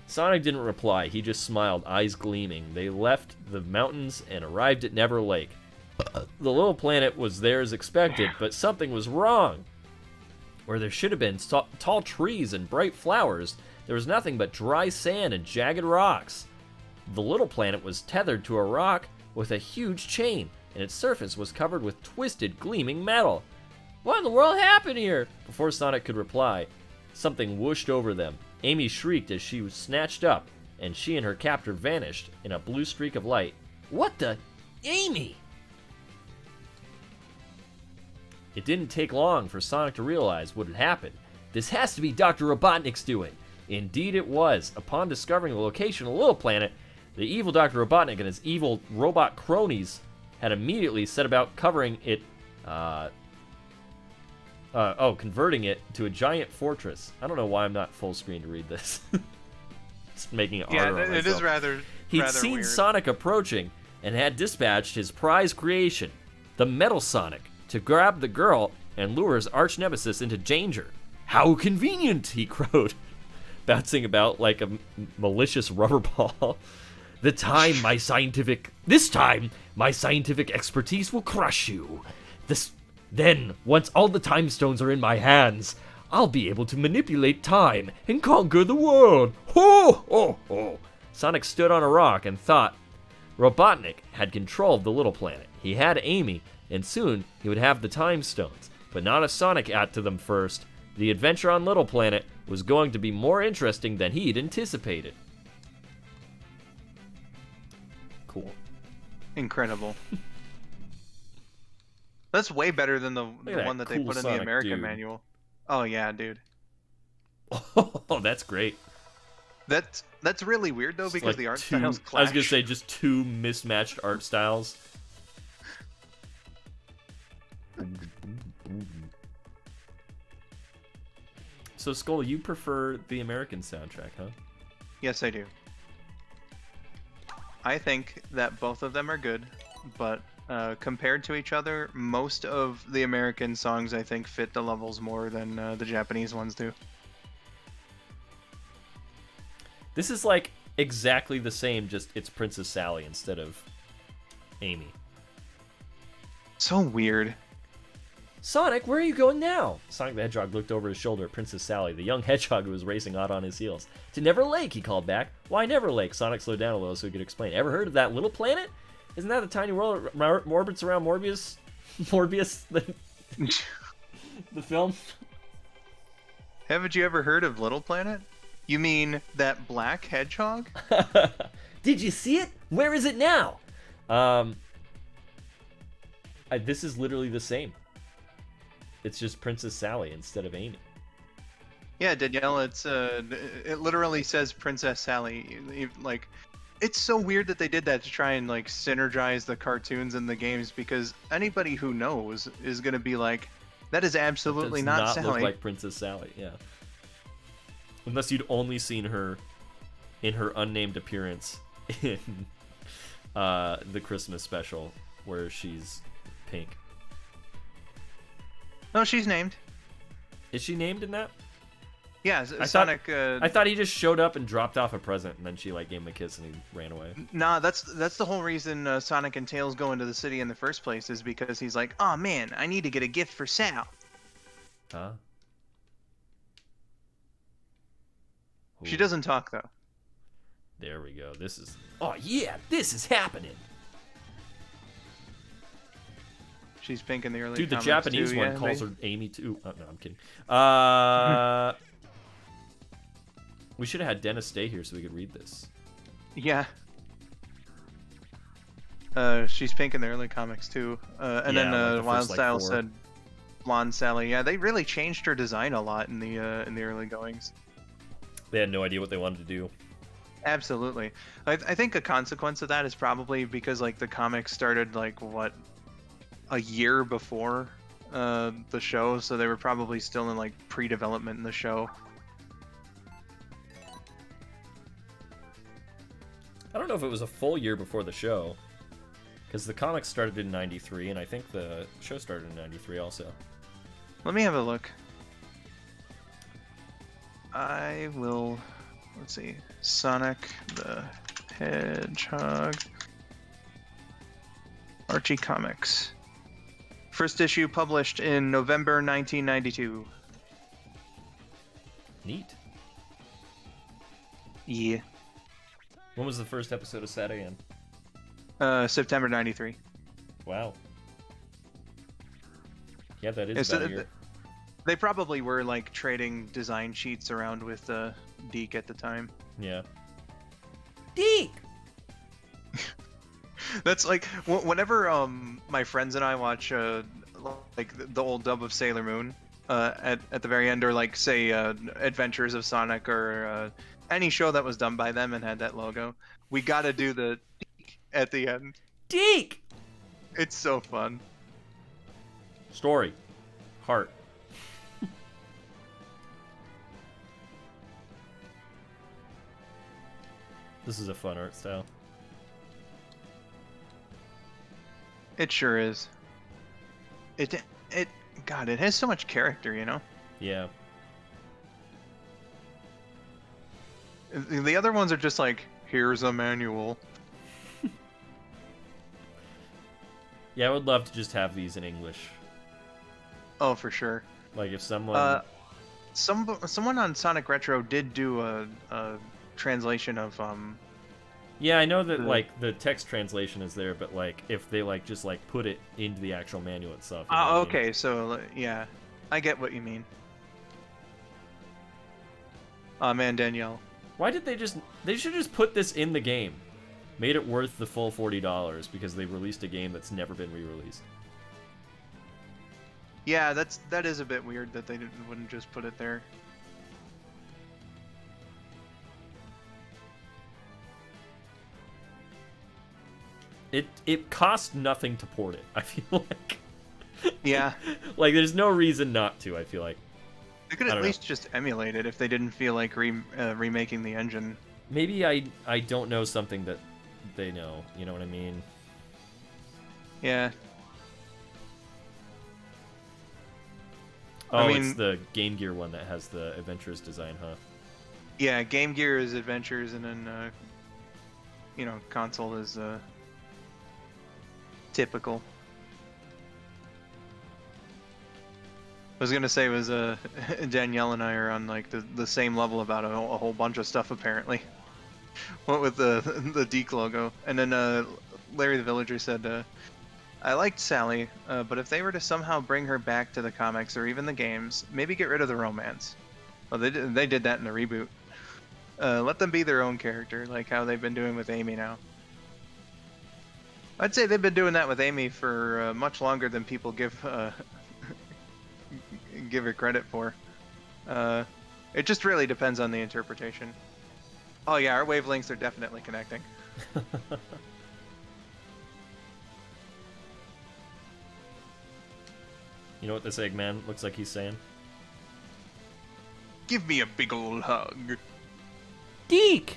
Sonic didn't reply. He just smiled, eyes gleaming. They left the mountains and arrived at Never Lake. The Little Planet was there as expected, but something was wrong. Where there should have been tall trees and bright flowers, there was nothing but dry sand and jagged rocks. The Little Planet was tethered to a rock with a huge chain, and its surface was covered with twisted, gleaming metal. What in the world happened here? Before Sonic could reply, something whooshed over them. Amy shrieked as she was snatched up, and she and her captor vanished in a blue streak of light. What the? Amy! It didn't take long for Sonic to realize what had happened. This has to be Dr. Robotnik's doing. Indeed it was. Upon discovering the location of the Little Planet, the evil Dr. Robotnik and his evil robot cronies had immediately set about covering it, converting it to a giant fortress. I don't know why I'm not full screen to read this. Just making it harder on it myself. is rather He'd seen weird. Sonic approaching and had dispatched his prize creation, the Metal Sonic, to grab the girl and lure his arch nemesis into danger. How convenient, he crowed, bouncing about like a malicious rubber ball. This time, my scientific expertise will crush you. Then, once all the time stones are in my hands, I'll be able to manipulate time and conquer the world. Ho, ho, ho. Sonic stood on a rock and thought. Robotnik had control of the Little Planet. He had Amy, and soon he would have the time stones. But not if Sonic got to them first. The adventure on Little Planet was going to be more interesting than he'd anticipated. Cool. Incredible. That's way better than the that one that they cool put in Sonic the American dude. manual. Oh yeah, dude. Oh, that's great. That's really weird though, because Like the art two- styles I clash. was gonna say just two mismatched art styles. So Skull, you prefer the American soundtrack, huh? Yes, I do. I think that both of them are good, but compared to each other, most of the American songs I think fit the levels more than the Japanese ones do. This is like exactly the same, just it's Princess Sally instead of Amy. So weird. Sonic, where are you going now? Sonic the Hedgehog looked over his shoulder at Princess Sally, the young hedgehog who was racing out on his heels. To Never Lake, he called back. Why Never Lake? Sonic slowed down a little so he could explain. Ever heard of that little planet? Isn't that the tiny world that orbits around Morbius? Morbius, the film? Haven't you ever heard of Little Planet? You mean that black hedgehog? Did you see it? Where is it now? This is literally the same. It's just Princess Sally instead of Amy. Yeah, Danielle, it literally says Princess Sally. Like, it's so weird that they did that to try and like synergize the cartoons and the games, because anybody who knows is gonna be like, that is absolutely Does not not Sally. look like Princess Sally, yeah. Unless you'd only seen her in her unnamed appearance in the Christmas special where she's pink. No, she's named. Is she named in that? Yeah, I Sonic. I thought he just showed up and dropped off a present, and then she like gave him a kiss and he ran away. Nah, that's the whole reason Sonic and Tails go into the city in the first place, is because he's like, oh man, I need to get a gift for Sal. Huh? She Ooh, doesn't talk though. There we go. This is. Oh yeah, this is happening. She's pink in the early Dude, the comics Japanese too, one yeah, calls they- her Amy too. Oh, no, I'm kidding. We should have had Dennis stay here so we could read this. Yeah. She's pink in the early comics too. And Yeah, then like the Wild first, like, Style 4. said blonde Sally. Yeah, they really changed her design a lot in the early goings. They had no idea what they wanted to do. Absolutely. I think a consequence of that is probably because like the comics started like what, a year before the show, so they were probably still in like pre-development in the show. I don't know if it was a full year before the show, because the comics started in '93, and I think the show started in '93 also. Let me have a look. I will. Let's see. Sonic the Hedgehog. Archie Comics. First issue published in November 1992. Neat. Yeah. When was the first episode of Saturday in? September 93. Wow. Yeah, that is Yeah, so about a year. they probably were like trading design sheets around with Deke at the time. Yeah. Deke! That's like whenever my friends and I watch like the old dub of Sailor Moon at the very end, or like say Adventures of Sonic, or any show that was done by them and had that logo, we gotta do the Deke at the end. Deke! It's so fun. Story. Heart. This is a fun art style. It sure is. God, it has so much character, you know? Yeah. The other ones are just like, here's a manual. Yeah, I would love to just have these in English. Oh, for sure. Like if someone... Someone on Sonic Retro did do a translation of Yeah, I know that the- like the text translation is there, but like if they like just like put it into the actual manual itself. You know what I mean? okay, so yeah, I get what you mean. Oh man, Danielle. Why did they just... They should just put this in the game. Made it worth the full $40 because they released a game that's never been re-released. Yeah, that is a bit weird that they wouldn't just put it there. It cost nothing to port it, I feel like. Yeah, Like there's no reason not to, I feel like. they could I at don't know. least just emulate it if they didn't feel like remaking the engine. Maybe I don't know something that they know, you know what I mean? Yeah. Oh, I it's mean- the Game Gear one that has the adventurous design, huh? Yeah, Game Gear is Adventures, and then console is typical. I was gonna say was Danielle and I are on like the same level about a whole bunch of stuff apparently. What with the Deke logo, and then Larry the Villager said, "I liked Sally, but if they were to somehow bring her back to the comics or even the games, maybe get rid of the romance. Well, they did that in the reboot. Let them be their own character, like how they've been doing with Amy now. I'd say they've been doing that with Amy for much longer than people give give her credit for. It just really depends on the interpretation. Oh yeah, our wavelengths are definitely connecting. You know what this Eggman looks like he's saying? Give me a big old hug. Deke!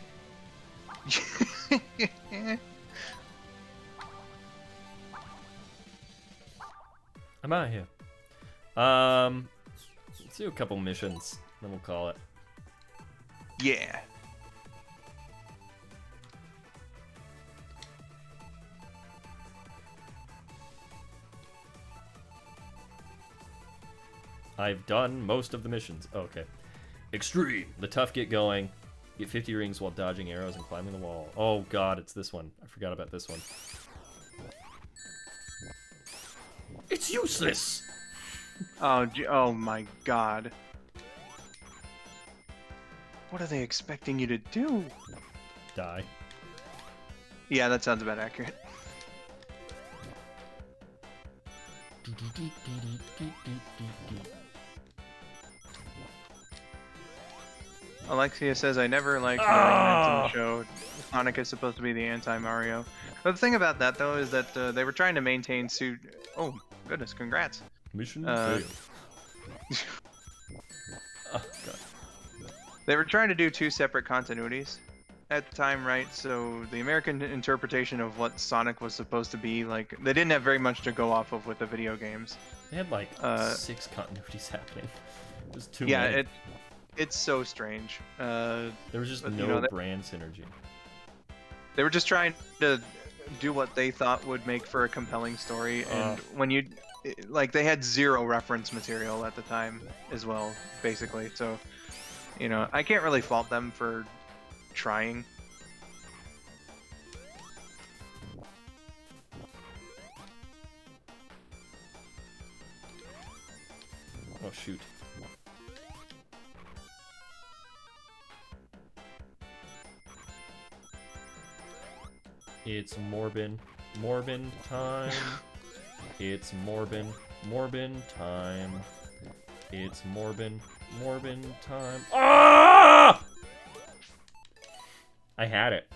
I'm out of here. Let's do a couple missions, then we'll call it. Yeah. I've done most of the missions. Oh, okay. Extreme. The tough get going. Get 50 rings while dodging arrows and climbing the wall. Oh god, it's this one. I forgot about this one. It's useless! Oh my god. What are they expecting you to do? Die. Yeah, that sounds about accurate. Alexia says, I never liked Mario in the show. Sonic is supposed to be the anti-Mario. But the thing about that, though, is that they were trying to maintain suit. Oh, goodness, congrats. Mission failed. Oh, God. They were trying to do two separate continuities at the time, right? So the American interpretation of what Sonic was supposed to be, like, they didn't have very much to go off of with the video games. They had like 6 continuities happening. It was too Yeah, many. it's so strange. There was just but, no brand synergy. They were just trying to do what they thought would make for a compelling story, and when you like, they had zero reference material at the time as well, basically. So, I can't really fault them for trying. Oh shoot. It's Morbin time. It's Morbin time. It's Morbin time. Ah! I had it.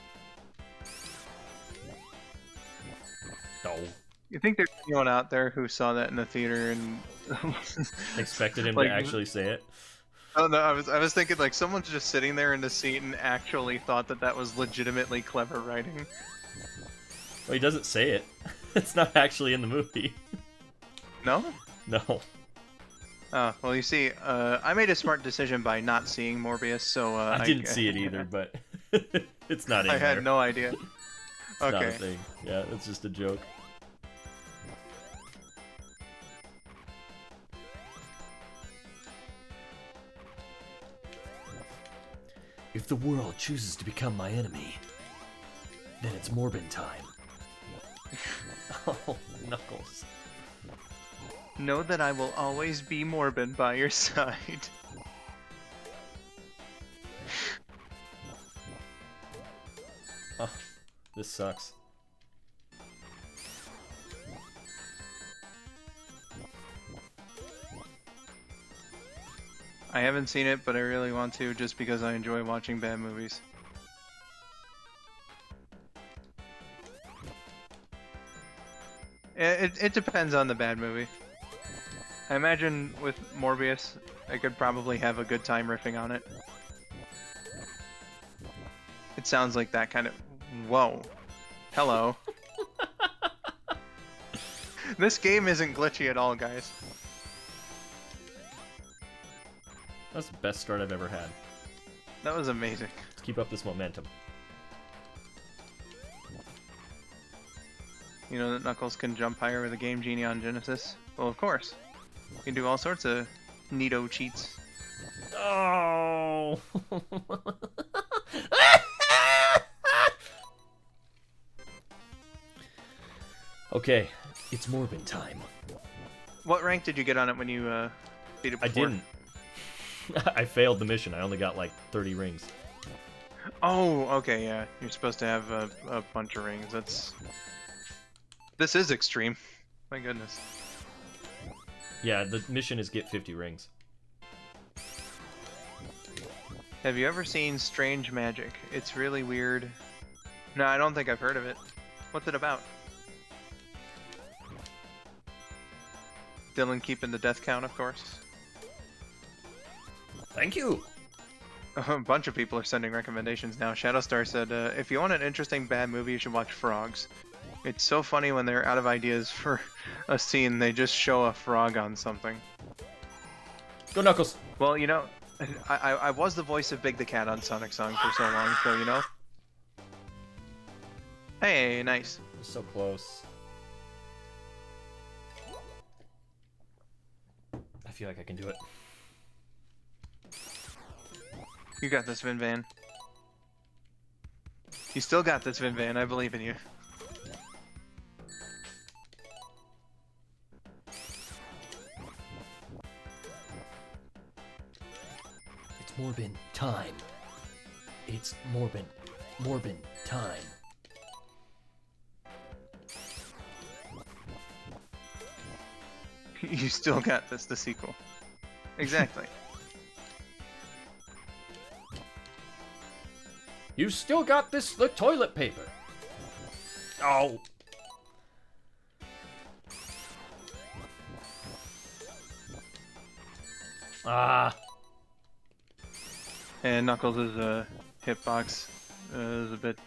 No. You think there's anyone out there who saw that in the theater and Expected him like, to actually say it. Oh no, I was thinking like someone's just sitting there in the seat and actually thought that was legitimately clever writing. Well, he doesn't say it. It's not actually in the movie. No? No. Oh, well, you see, I made a smart decision by not seeing Morbius, so I didn't see it either, but it's not in I there. had no idea. It's not a thing. Yeah, it's just a joke. If the world chooses to become my enemy, then it's Morbin time. Oh, Knuckles. Know that I will always be Morbin by your side. Oh, this sucks. I haven't seen it, but I really want to just because I enjoy watching bad movies. It depends on the bad movie. I imagine with Morbius, I could probably have a good time riffing on it. It sounds like that kind of... Whoa. Hello. This game isn't glitchy at all, guys. That's the best start I've ever had. That was amazing. Let's keep up this momentum. You know that Knuckles can jump higher with a Game Genie on Genesis? Well, of course. You can do all sorts of neato cheats. Oh! Okay, it's Morbin time. What rank did you get on it when you beat it before? I didn't. I failed the mission. I only got like 30 rings. Oh, okay, yeah. You're supposed to have a bunch of rings. This is extreme. My goodness. Yeah, the mission is get 50 rings. Have you ever seen Strange Magic? It's really weird. No, I don't think I've heard of it. What's it about? Dylan keeping the death count, of course. Thank you! A bunch of people are sending recommendations now. Shadowstar said, if you want an interesting bad movie, you should watch Frogs. It's so funny when they're out of ideas for a scene, they just show a frog on something. Go Knuckles! Well, you know, I was the voice of Big the Cat on Sonic Song for so long, so you know. Hey, nice. So close. I feel like I can do it. You got this, Vin Van. You still got this, Vin Van. I believe in you. It's Morbin time. It's Morbin time. You still got this, the sequel. Exactly. You still got this, the toilet paper. Oh. Ah. And Knuckles' hitbox is a bit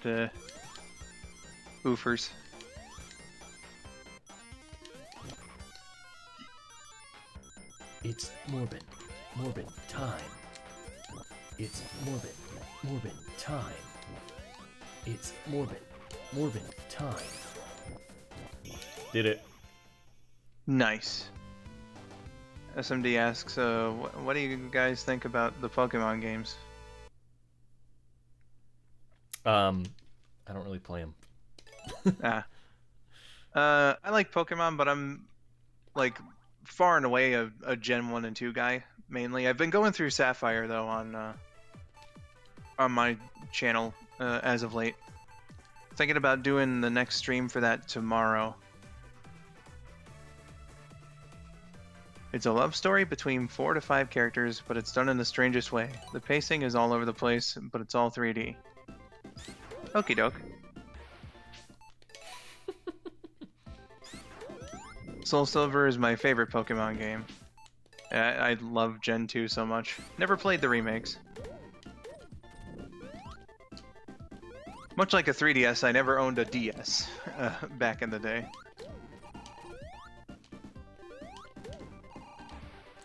oofers. It's Morbin time. It's Morbin time. It's Morbin time. Did it. Nice. SMD asks, what do you guys think about the Pokemon games? I don't really play them. I like Pokemon, but I'm like far and away a Gen 1 and 2 guy, mainly. I've been going through Sapphire, though, on my channel as of late. Thinking about doing the next stream for that tomorrow. It's a love story between 4 to 5 characters, but it's done in the strangest way. The pacing is all over the place, but it's all 3D. Okie doke. Soul Silver is my favorite Pokemon game. I love Gen 2 so much. Never played the remakes. Much like a 3DS, I never owned a DS back in the day.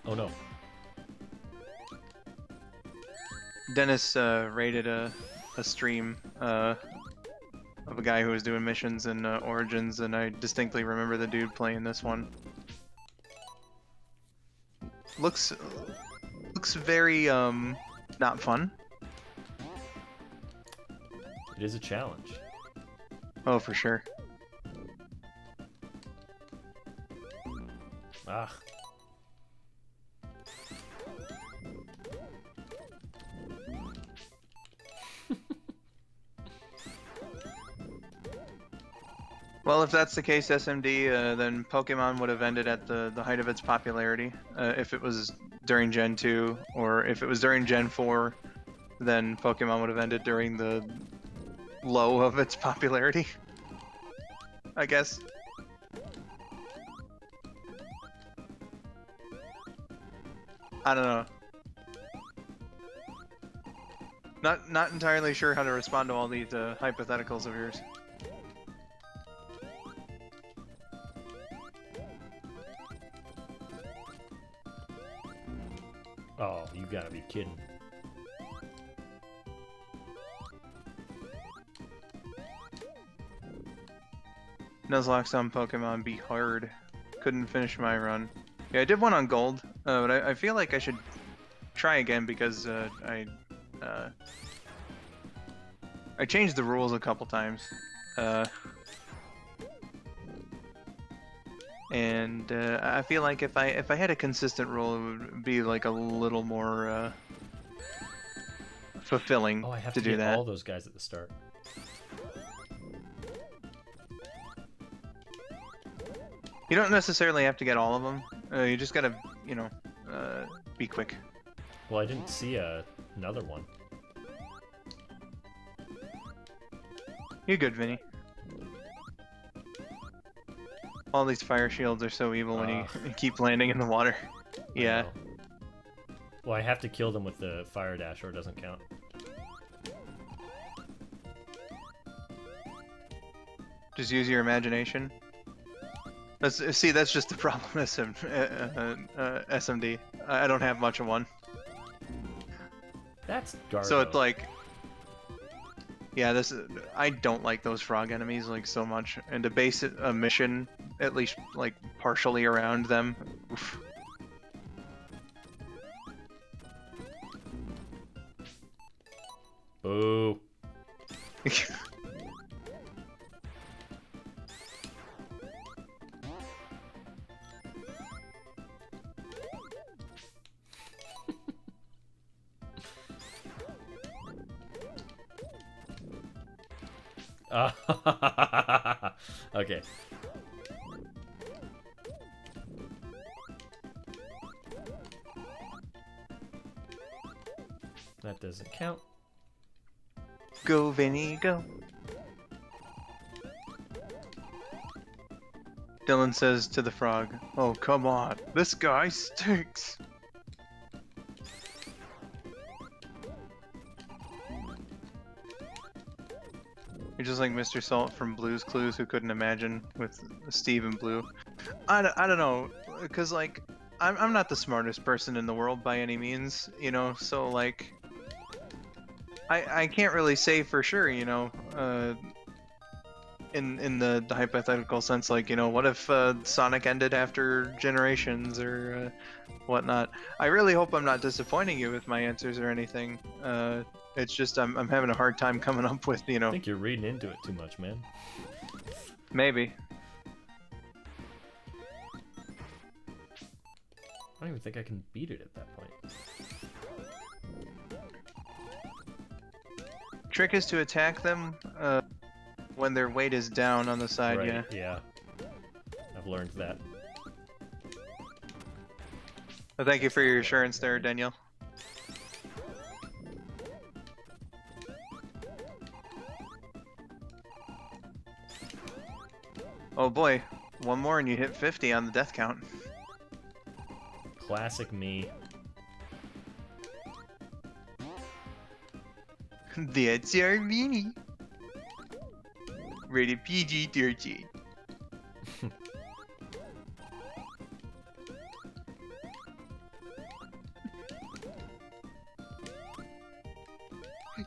Oh no. Dennis rated a stream of a guy who was doing missions in Origins, and I distinctly remember the dude playing this one. Looks very not fun. It is a challenge. Oh, for sure. Ah. Well, if that's the case, SMD, then Pokemon would have ended at the height of its popularity. If it was during Gen 2, or if it was during Gen 4, then Pokemon would have ended during the low of its popularity, I guess. I don't know. Not entirely sure how to respond to all these hypotheticals of yours. Oh, you gotta be kidding. Nuzlocke's on Pokemon be hard. Couldn't finish my run. Yeah, I did one on gold, but I feel like I should try again because I changed the rules a couple times. And I feel like if I had a consistent rule, it would be like a little more fulfilling Oh, I have to to do get that. all those guys at the start. You don't necessarily have to get all of them. You just gotta, be quick. Well, I didn't see another one. You're good, Vinny. All these fire shields are so evil when you keep landing in the water. I Yeah. know. Well, I have to kill them with the fire dash or it doesn't count. Just use your imagination. That's just the problem, SMD. I don't have much of one. That's Garbo. So it's like, yeah, I don't like those frog enemies like so much, and to base a mission at least like partially around them. Oof. Boo. Okay. That doesn't count. Go, Vinny, go. Dylan says to the frog, "Oh, come on. This guy stinks." You're just like Mr. Salt from Blue's Clues, who couldn't imagine with Steve and Blue. I don't know, because, like, I'm not the smartest person in the world by any means, so, like, I can't really say for sure, in the hypothetical sense, like, what if Sonic ended after Generations or whatnot. I really hope I'm not disappointing you with my answers or anything. It's just I'm having a hard time coming up with, I think you're reading into it too much, man. maybe. I don't even think I can beat it at that point. Trick is to attack them when their weight is down on the side, Right, yeah. yeah. I've learned that. Well, thank you for your assurance there, Danielle. Oh boy, one more and you hit 50 on the death count. Classic me. That's our mini. Rated PG-13.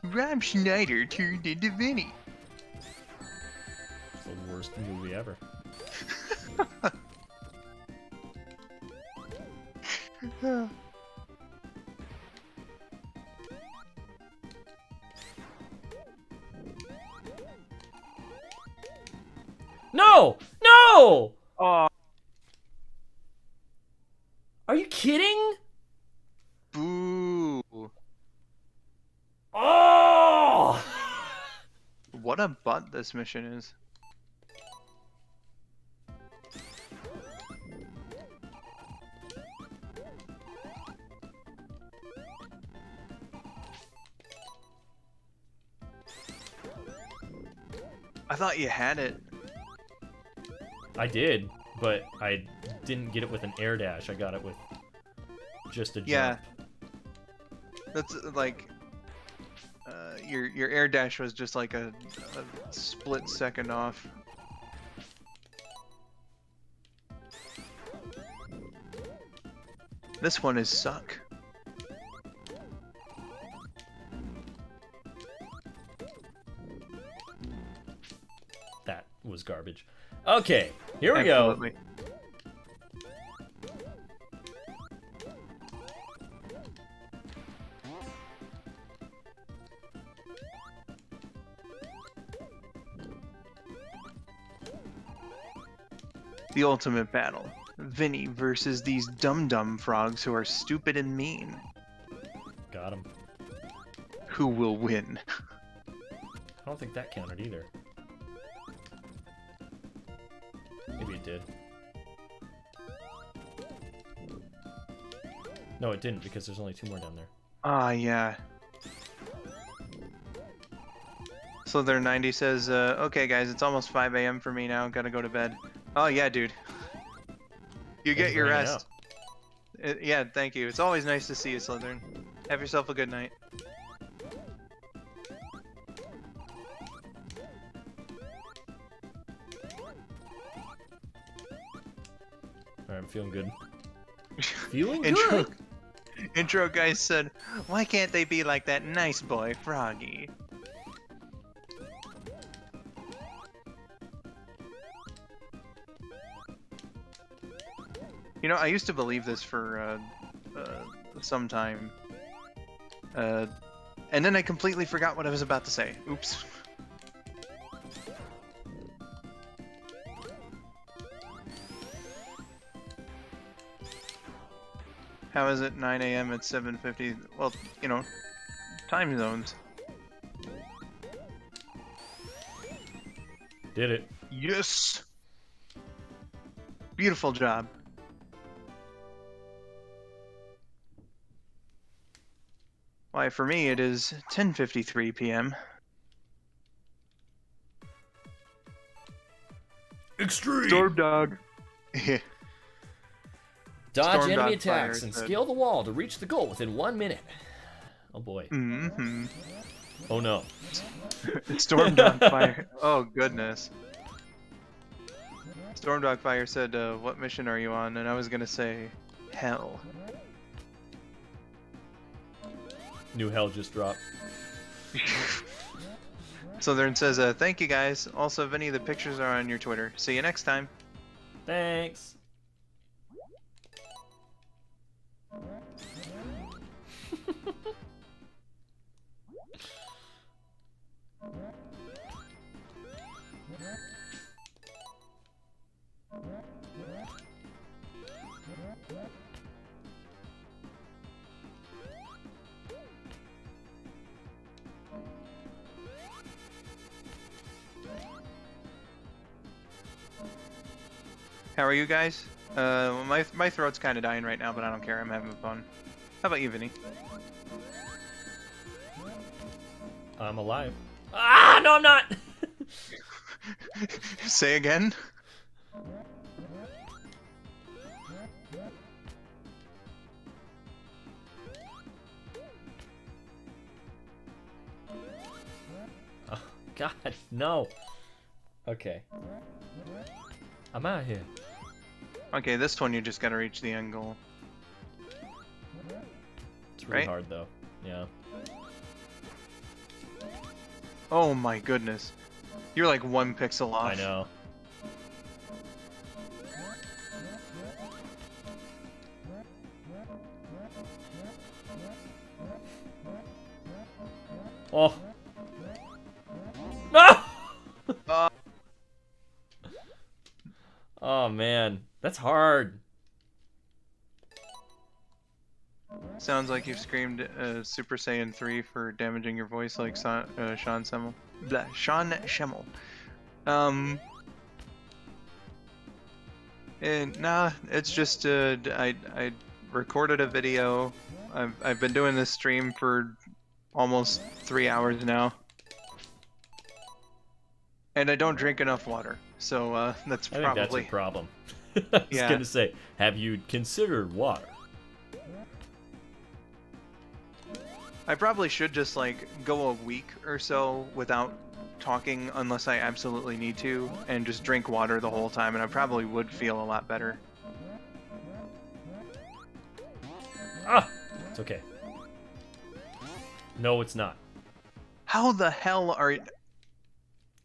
Rob Schneider turned into Vinny. It's the worst movie ever. No! No! Oh, Are you kidding? boo. Oh! What a butt this mission is. I thought you had it. I did, but I didn't get it with an air dash. I got it with just a jump. Yeah. That's like your air dash was just like a split second off. This one is suck. That was garbage. Okay, here we Absolutely. go. The ultimate battle. Vinny versus these dum-dum frogs who are stupid and mean. Got him. Who will win? I don't think that counted either. Maybe it did. No, it didn't, because there's only 2 more down there. Ah, yeah. So their 90 says, okay guys, it's almost 5 a.m. for me now, gotta go to bed. Oh yeah, dude. You Thank get you your for hanging rest. Yeah, thank you. It's always nice to see you, Slytherin. Have yourself a good night. Alright, I'm feeling good. Feeling Intro, good? intro guy said, why can't they be like that nice boy, Froggy? You know, I used to believe this for some time, and then I completely forgot what I was about to say. Oops. How is it 9 a.m. at 7:50? Well, you know, time zones. Did it. Yes! Beautiful job. Why, for me, it is 10:53 p.m. Extreme! Storm Dog. Dodge Storm enemy Dog fire attacks and said- scale the wall to reach the goal within 1 minute. Oh boy. Mm-hmm. Oh no. Storm Dog Fire. Oh, goodness. Storm Dog Fire said, what mission are you on? And I was gonna say, hell. New hell just dropped. Southern says, thank you guys. Also, Vinny, the pictures are on your Twitter. See you next time. Thanks. How are you guys? My throat's kind of dying right now, but I don't care. I'm having fun. How about you, Vinny? I'm alive. Ah, no, I'm not. Say again? Oh, God, no. Okay. I'm out of here. Okay, this one you just gotta reach the end goal. It's really Right? hard, though. Yeah. Oh my goodness. You're like 1 pixel off. I know. Oh. No! Uh. Oh, man. That's hard. Sounds like you've screamed Super Saiyan 3 for damaging your voice like Sean Semmel. Blah, Sean Schemmel. And nah, it's just I recorded a video. I've been doing this stream for almost 3 hours now, and I don't drink enough water, so that's I think probably that's a problem. I was Yeah. gonna say, have you considered water? I probably should just like go a week or so without talking unless I absolutely need to, and just drink water the whole time, and I probably would feel a lot better. Ah! It's okay. No, it's not. How the hell are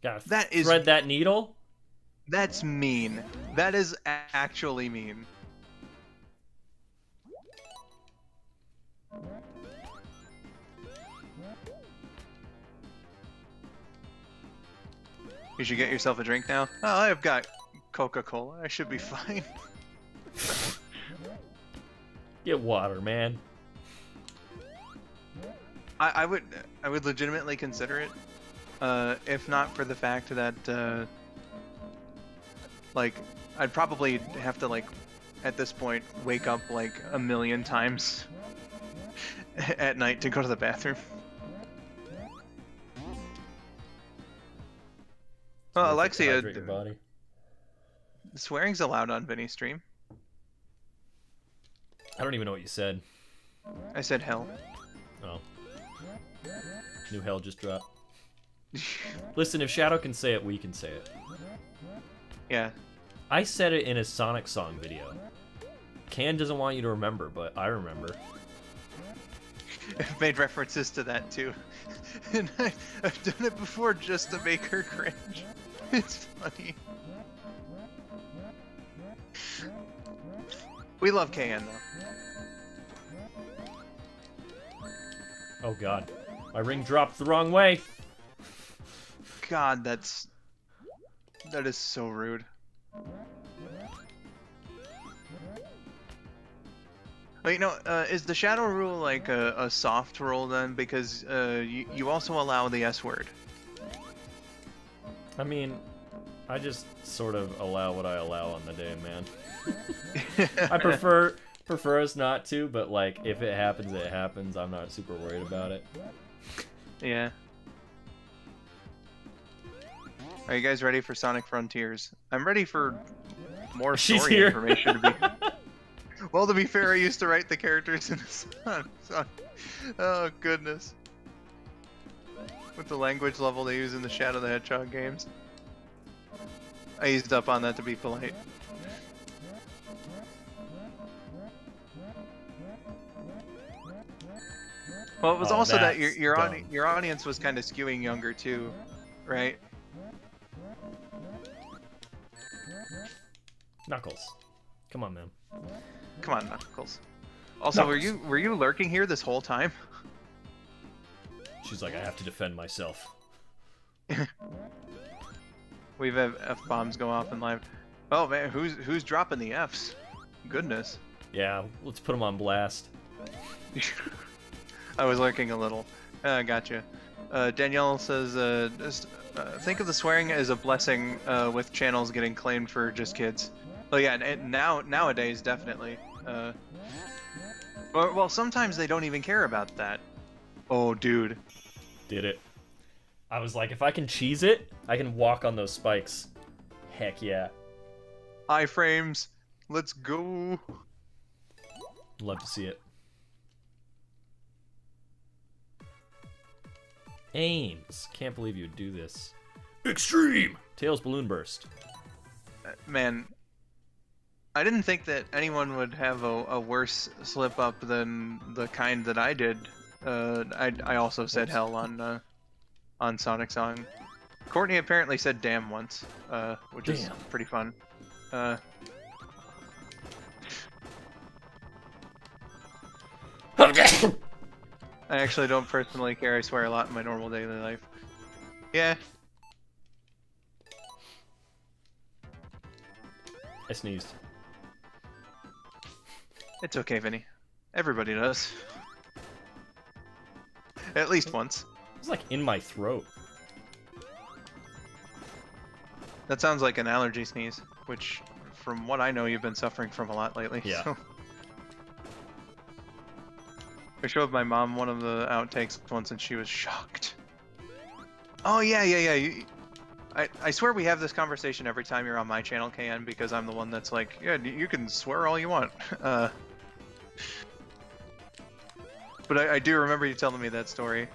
Gotta That is- thread that needle? That's mean. That is actually mean. You should get yourself a drink now. Oh, I've got Coca-Cola. I should be fine. Get water, man. I would legitimately consider it, if not for the fact that like I'd probably have to like at this point wake up like a million times at night to go to the bathroom. Well, Alexia, Hydrate your body. swearing's allowed on Vinny's stream. I don't even know what you said. I said hell. Oh. New hell just dropped. Listen, if Shadow can say it, we can say it. Yeah. I said it in a Sonic song video. Can doesn't want you to remember, but I remember. I've made references to that too. And I've done it before just to make her cringe. It's funny. We love KN though. Oh god. My ring dropped the wrong way. God, that is so rude. But you know, is the shadow rule like a soft rule then? Because you also allow the S word. I mean, I just sort of allow what I allow on the day, man. I prefer us not to, but like if it happens, it happens. I'm not super worried about it. Yeah. Are you guys ready for Sonic Frontiers? I'm ready for more She's story here. information to be. Well, to be fair, I used to write the characters in the Sonic. Oh goodness. With the language level they use in the Shadow the Hedgehog games. I eased up on that to be polite. Well, it was Oh, also that that's your dumb. your audience was kind of skewing younger too, right? Knuckles. Come on, man. Come on, Knuckles. Also, Knuckles. were you lurking here this whole time? She's like, I have to defend myself. We've had F-bombs go off in live. Oh man, who's dropping the Fs? Goodness. Yeah, let's put him on blast. I was lurking a little. Gotcha. Danielle says, think of the swearing as a blessing with channels getting claimed for just kids. Oh yeah, and nowadays definitely. Well, sometimes they don't even care about that. Oh, dude. Did it. I was like, if I can cheese it, I can walk on those spikes. Heck yeah. Iframes, let's go. Love to see it. Ames. Can't believe you'd do this. Extreme! Tails balloon burst. Man, I didn't think that anyone would have a worse slip up than the kind that I did. I also said hell on Sonic Song. Courtney apparently said damn once, which is Damn. pretty fun. I actually don't personally care. I swear a lot in my normal daily life. Yeah. I sneezed. It's okay, Vinny. Everybody does. At least once. It's like in my throat. That sounds like an allergy sneeze, which, from what I know, you've been suffering from a lot lately. Yeah. So. I showed my mom one of the outtakes once and she was shocked. Oh, yeah. I swear we have this conversation every time you're on my channel, KN, because I'm the one that's like, yeah, you can swear all you want. But I do remember you telling me that story.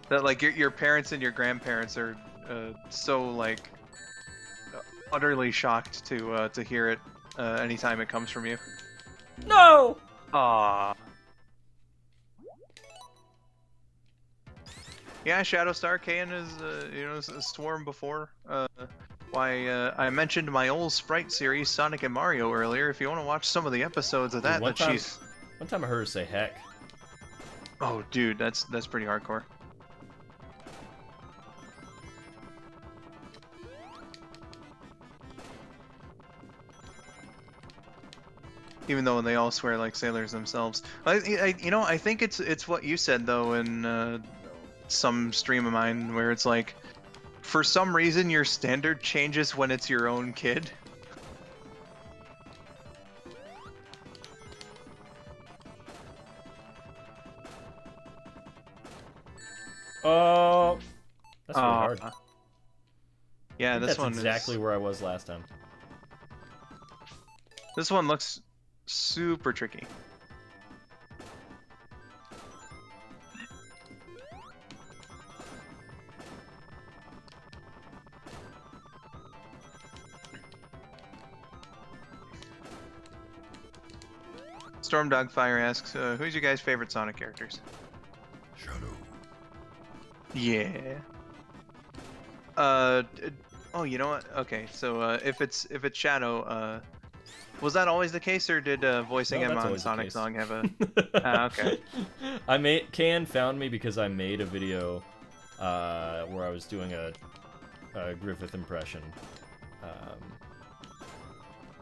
That, like, your parents and your grandparents are so, like, utterly shocked to hear it anytime it comes from you. No! Aww. Yeah, Shadowstar Kayan is, you know, Swarm before. I mentioned my old Sprite series, Sonic and Mario, earlier. If you want to watch some of the episodes of Dude, that, one time, she's... one time I heard her say heck. Oh, dude, that's pretty hardcore. Even though they all swear like sailors themselves. You know, I think it's what you said though in some stream of mine where it's like, for some reason your standard changes when it's your own kid. Oh, that's really hard. Yeah, this That's one exactly is, where I was last time. this one looks super tricky. Storm Dogfire asks, who's your guys' favorite Sonic characters? Shadow. Yeah. Oh, you know what? Okay, so if it's Shadow, was that always the case, or did voicing No, him that's on always the Sonic case. Song have a? Okay. Can found me because I made a video where I was doing a Griffith impression.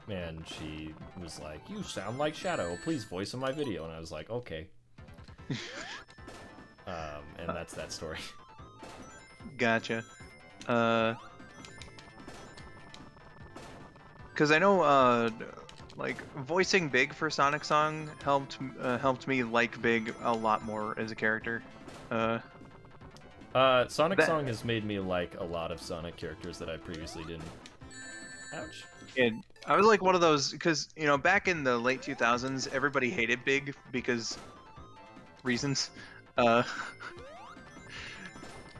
And she was like, "You sound like Shadow. Please voice in my video." And I was like, "Okay." And that's that story. Gotcha. Because I know, like voicing Big for Sonic Song helped me like Big a lot more as a character. Sonic That- Song has made me like a lot of Sonic characters that I previously didn't. Ouch. And I was like one of those, because you know, back in the late 2000s, everybody hated Big because reasons. But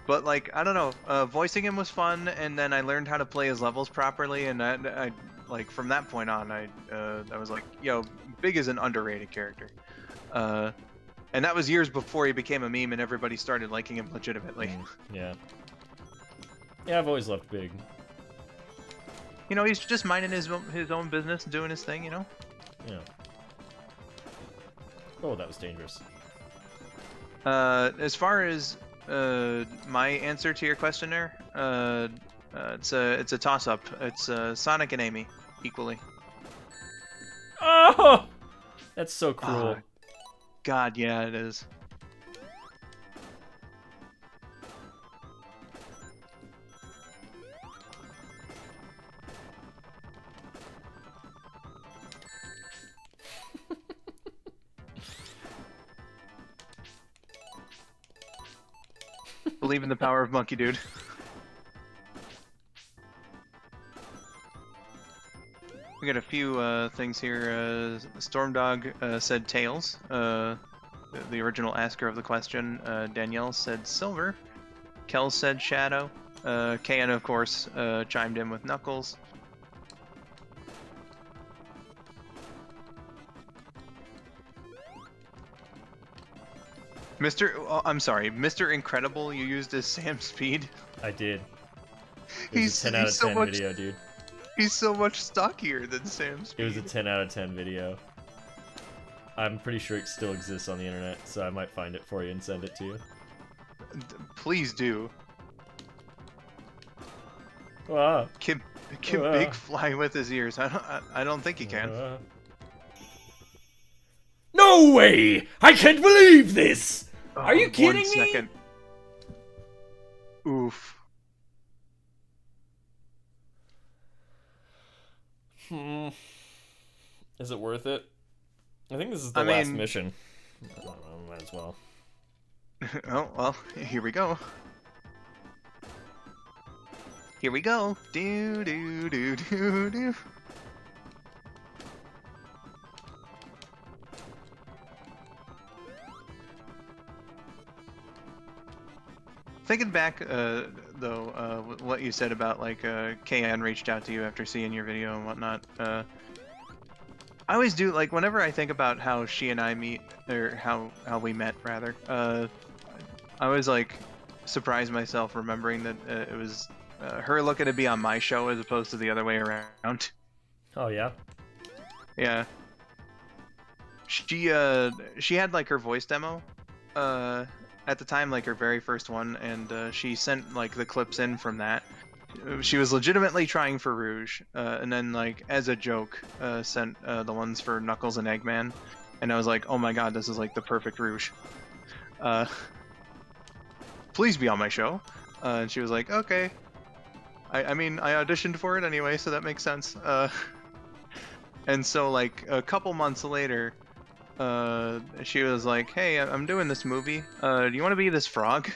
like, I don't know, voicing him was fun, and then I learned how to play his levels properly, and I like from that point on, I was like, yo, Big is an underrated character. And that was years before he became a meme and everybody started liking him legitimately. Yeah. Yeah, I've always loved Big. You know, he's just minding his own business, doing his thing, you know? Yeah. Oh, that was dangerous. As far as my answer to your question there, it's a toss-up. It's Sonic and Amy equally. Oh! That's so cruel. God, yeah, it is. Believe in the power of Monkey Dude. We got a few things here. Stormdog said Tails. The original asker of the question. Danielle said Silver. Kel said Shadow. Kayan, of course, chimed in with Knuckles. I'm sorry, Mr. Incredible, you used as Sam Speed. I did. It was a 10 out of 10 video, dude. He's so much stockier than Sam Speed. It was a 10 out of 10 video. I'm pretty sure it still exists on the internet, so I might find it for you and send it to you. Please do. Wow. Can Big fly with his ears? I don't think he can. No way! I can't believe this! Are you Oh, kidding 1 me? second. Oof. Is it worth it? I think this is the I last mean- mission. I don't know, might as well. Oh, well, here we go. Here we go. Do do do do do. Thinking back, though, what you said about like Kayan reached out to you after seeing your video and whatnot. I always do, like, whenever I think about how she and I meet, or how we met rather. I was like, surprised myself remembering that it was her looking to be on my show as opposed to the other way around. Oh yeah. Yeah. She had like her voice demo at the time, like her very first one, and she sent like the clips in from that. She was legitimately trying for Rouge, and then like as a joke sent the ones for Knuckles and Eggman, and I was like, oh my god, this is like the perfect Rouge. Please be on my show. And she was like, okay. I mean, I auditioned for it anyway, so that makes sense. And so like a couple months later, she was like, hey, I'm doing this movie. Do you want to be this frog?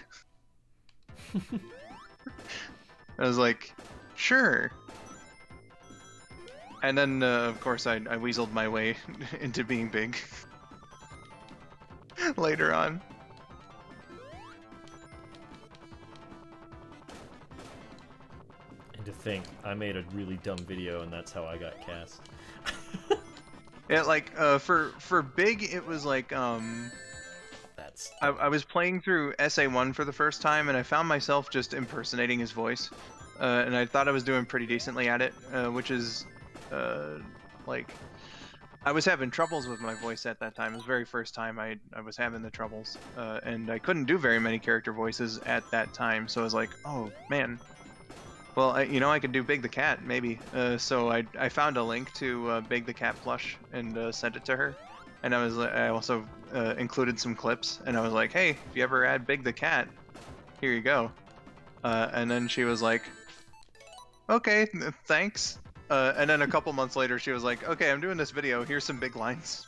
I was like, sure. And then, of course, I weaseled my way into being big later on. And to think, I made a really dumb video, and that's how I got cast. Yeah, like for big, it was like That's I was playing through SA1 for the first time, and I found myself just impersonating his voice, and I thought I was doing pretty decently at it, which is like I was having troubles with my voice at that time. It was the very first time I was having the troubles, and I couldn't do very many character voices at that time. So I was like, oh man. Well, I could do Big the Cat, maybe. So I found a link to Big the Cat plush and sent it to her. And I also included some clips, and I was like, hey, if you ever add Big the Cat, here you go. And then she was like, okay, thanks. And then a couple months later, she was like, okay, I'm doing this video. Here's some big lines.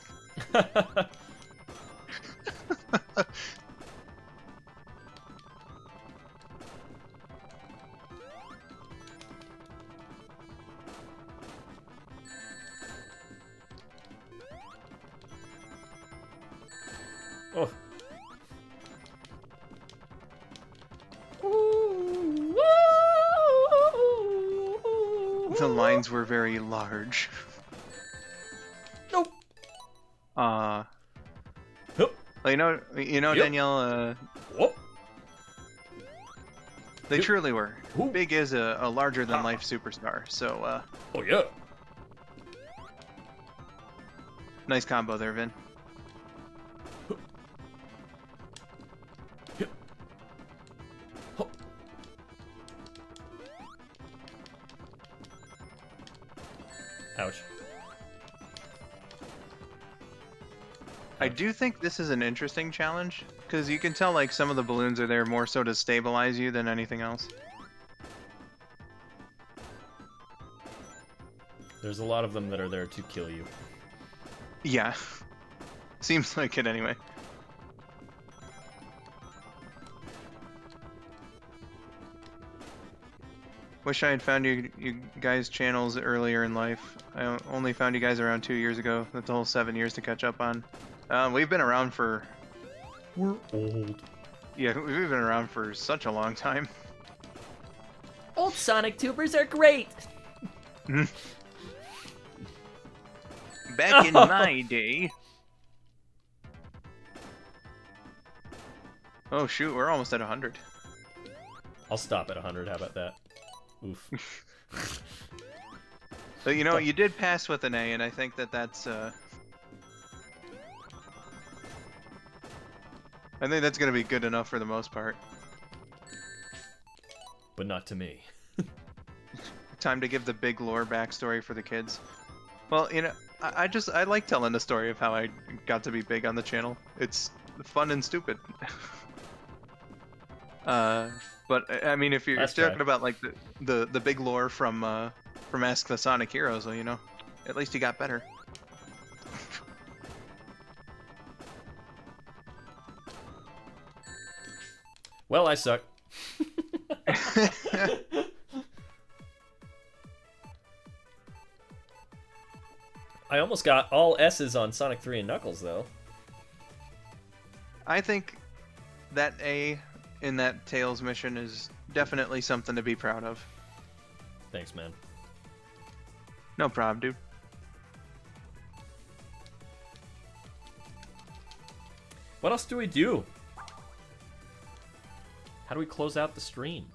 Oh. The lines were very large. Nope. Well, Hup. Yep. Danielle, Whoop. they Yep. truly were. Ooh. Big is a larger-than-life superstar, so, Oh yeah. nice combo there, Vin. Ouch. I do think this is an interesting challenge, because you can tell, like, some of the balloons are there more so to stabilize you than anything else. There's a lot of them that are there to kill you. Yeah. Seems like it anyway. Wish I had found you guys' channels earlier in life. I only found you guys around 2 years ago. That's a whole 7 years to catch up on. We've been around for... We're old. Yeah, we've been around for such a long time. Old Sonic tubers are great. Back in my day... Oh shoot, we're almost at 100. I'll stop at 100. How about that? Oof. So, you did pass with an A, and I think that's, I think that's gonna be good enough for the most part. But not to me. Time to give the big lore backstory for the kids. Well, I like telling the story of how I got to be big on the channel. It's fun and stupid. But I mean, if you're That's talking right. about like the big lore from Ask the Sonic Heroes, well, at least you got better. Well, I suck. I almost got all S's on Sonic 3 and Knuckles, though. I think that A in that Tails mission is definitely something to be proud of. Thanks, man. No problem, dude. What else do we do? How do we close out the stream?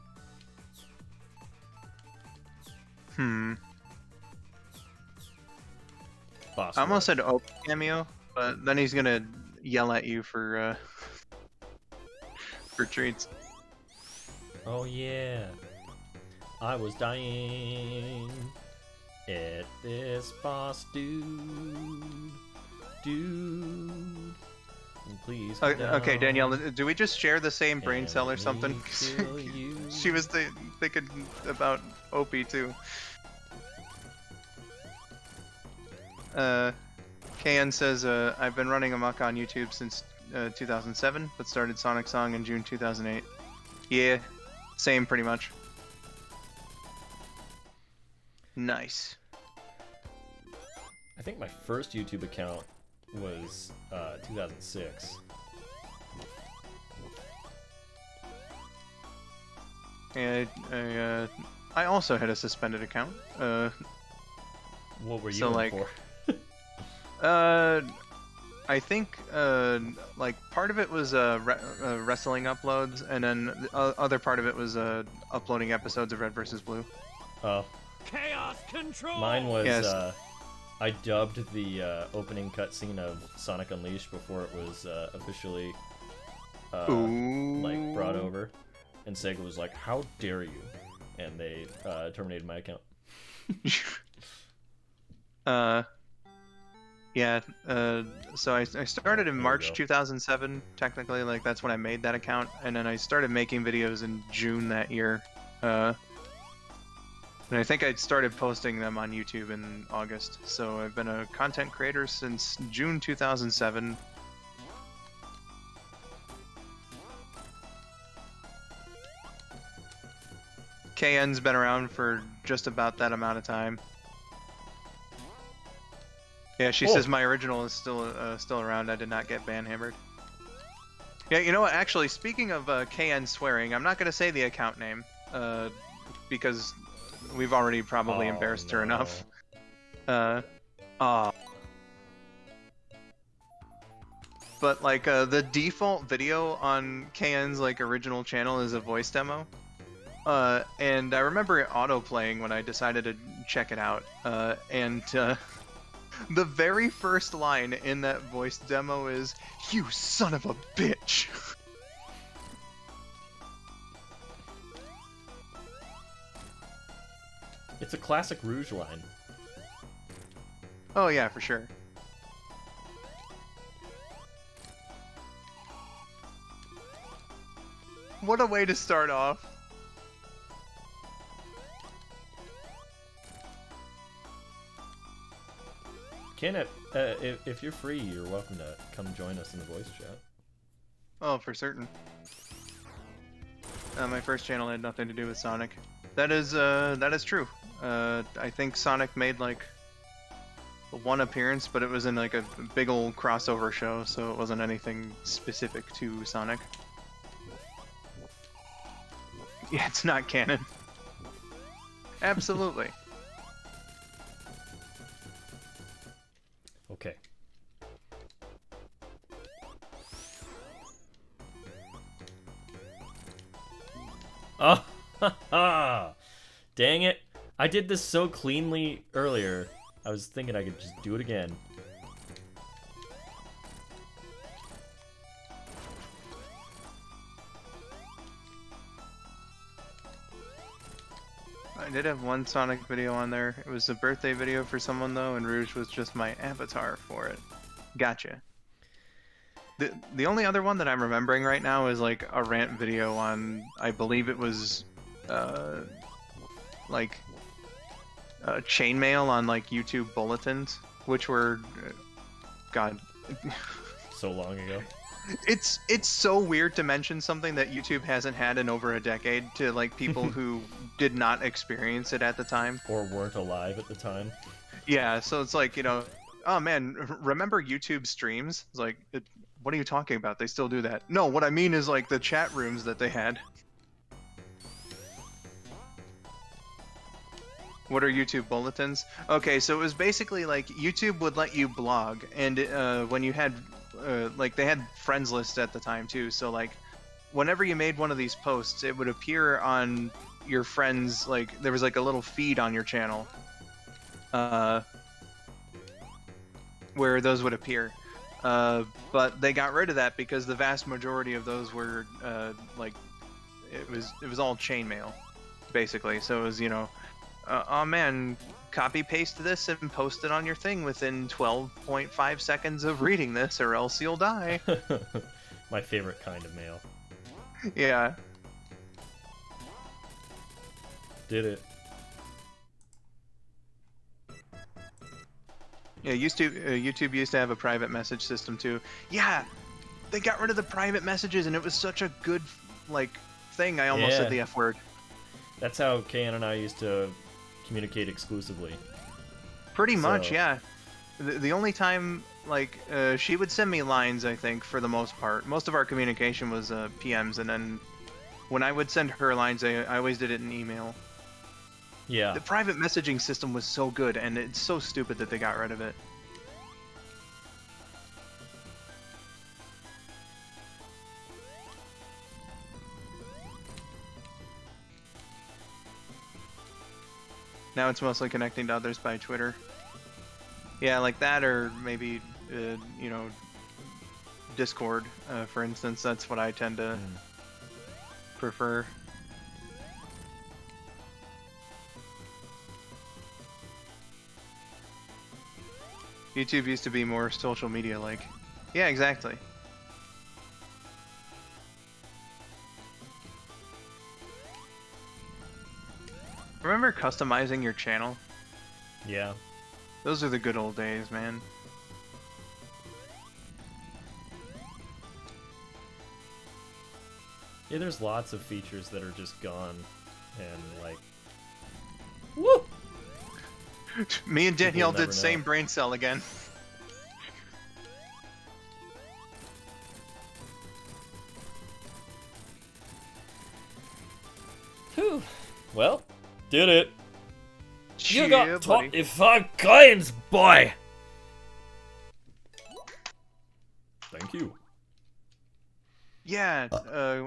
Boss. I almost said Opie cameo, but then he's gonna yell at you for treats. Oh yeah. I was dying at this boss dude. Please. come Okay, down. Danielle, do we just share the same brain And cell or let something? me kill you. She was thinking about Opie too. KN says, I've been running amok on YouTube since 2007, but started Sonic Song in June 2008. Yeah, same pretty much. Nice. I think my first YouTube account was 2006. And I also had a suspended account. What were you So, in like, for? I think like part of it was wrestling uploads, and then the other part of it was uploading episodes of Red vs. Blue. Oh, Chaos control. mine was Yes. I dubbed the opening cutscene of Sonic Unleashed before it was officially like brought over, and Sega was like, "How dare you?" and they terminated my account. Yeah, so I started in we March go. 2007, technically, like that's when I made that account, and then I started making videos in June that year. And I think I started posting them on YouTube in August, so I've been a content creator since June 2007. KN's been around for just about that amount of time. Yeah, she Oh. says my original is still around. I did not get banhammered. Yeah, you know what? Actually, speaking of KN swearing, I'm not gonna say the account name, because we've already probably Oh, embarrassed her no. enough. But like the default video on KN's like original channel is a voice demo. And I remember it auto playing when I decided to check it out. The very first line in that voice demo is, "You son of a bitch." It's a classic Rouge line. Oh yeah, for sure. What a way to start off. Kenneth, if you're free, you're welcome to come join us in the voice chat. Oh, for certain. My first channel had nothing to do with Sonic. That is true. I think Sonic made like one appearance, but it was in like a big old crossover show, so it wasn't anything specific to Sonic. Yeah, it's not canon. Absolutely. Okay. Oh, dang it. I did this so cleanly earlier. I was thinking I could just do it again. I did have one Sonic video on there. It was a birthday video for someone though, and Rouge was just my avatar for it. Gotcha. The only other one that I'm remembering right now is like a rant video on, I believe it was, like, chainmail on like YouTube bulletins, which were, God. So long ago. It's so weird to mention something that YouTube hasn't had in over a decade to like people who did not experience it at the time. Or weren't alive at the time. Yeah, so it's like, you know, oh man, remember YouTube streams? It's like, what are you talking about? They still do that. No, what I mean is like the chat rooms that they had. What are YouTube bulletins? Okay, so it was basically like YouTube would let you blog, and when you had, like they had friends lists at the time too, so like whenever you made one of these posts, it would appear on your friends, like there was like a little feed on your channel, where those would appear. But they got rid of that because the vast majority of those were like it was all chainmail, basically. So it was, you know, oh man, copy paste this and post it on your thing within 12.5 seconds of reading this, or else you'll die. My favorite kind of mail. Yeah. Did it. Yeah, YouTube used to have a private message system too. Yeah, they got rid of the private messages, and it was such a good like thing. I almost said the F word. That's how Kayan and I used to communicate exclusively. Pretty much, yeah. The only time, like, she would send me lines, I think, for the most part. Most of our communication was PMs, and then when I would send her lines, I always did it in email. Yeah. The private messaging system was so good, and it's so stupid that they got rid of it. Now it's mostly connecting to others by Twitter. Yeah, like that, or maybe, you know, Discord, for instance. That's what I tend to prefer. YouTube used to be more social media-like. Yeah, exactly. Remember customizing your channel? Yeah. Those are the good old days, man. Yeah, there's lots of features that are just gone, and like, woo! Me and Danielle never did same know. brain cell again. Whew. Well, did it. You Yeah, got buddy. 25 coins, boy! Thank you. Yeah,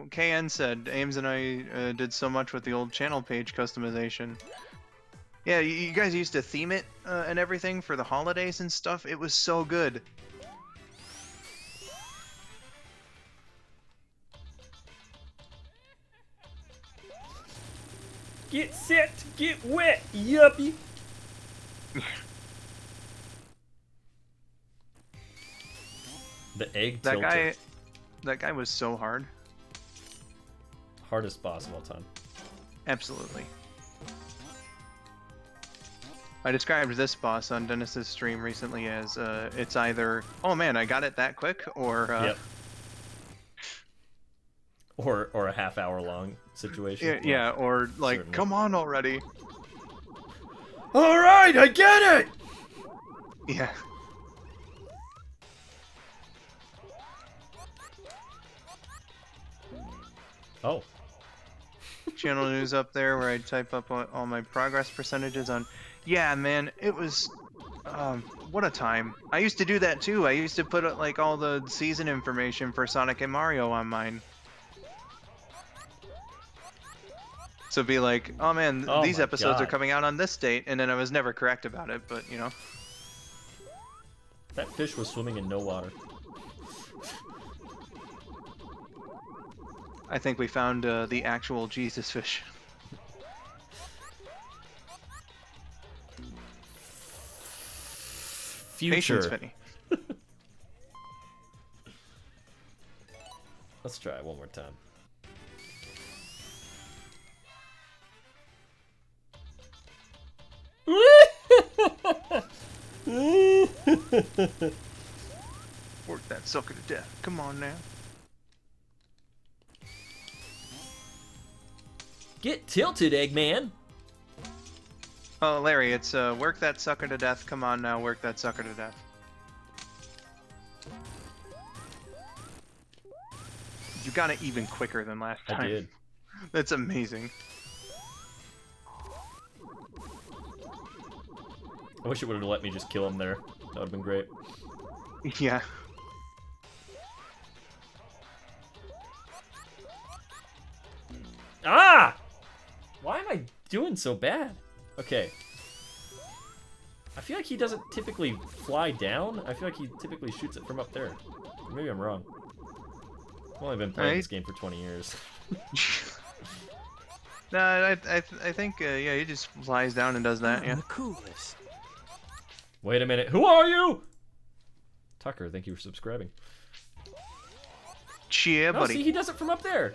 KN said, Ames and I did so much with the old channel page customization. Yeah, you guys used to theme it and everything for the holidays and stuff. It was so good. Get set, get wet, yuppie! The egg tilter. That guy was so hard. Hardest boss of all time. Absolutely. I described this boss on Dennis's stream recently as it's either, oh man, I got it that quick, or Yep. Or a half-hour long situation. yeah, or like, certainly. come on already. All right, I get it. Yeah. Oh. Channel news up there where I type up all my progress percentages on. Yeah, man, it was. What a time. I used to do that too. I used to put like all the season information for Sonic and Mario on mine. So be like, oh man, Oh these my episodes are God. coming out on this date, and then I was never correct about it, but you know. That fish was swimming in no water. I think we found the actual Jesus fish. Patience, Future. Vinny. Let's try it one more time. Work that sucker to death. Come on now. Get tilted, Eggman. Oh, Larry, it's work that sucker to death. Come on now, work that sucker to death. You got it even quicker than last time. I did. That's amazing. I wish it would have let me just kill him there. That would have been great. Yeah. Ah! Why am I doing so bad? Okay. I feel like he doesn't typically fly down. I feel like he typically shoots it from up there. Maybe I'm wrong. I've only been playing this game for 20 years. No, I think yeah, he just flies down and does that. I'm Yeah. the coolest. Wait a minute. Who are you? Tucker, thank you for subscribing. Cheer, No, buddy. see, he does it from up there.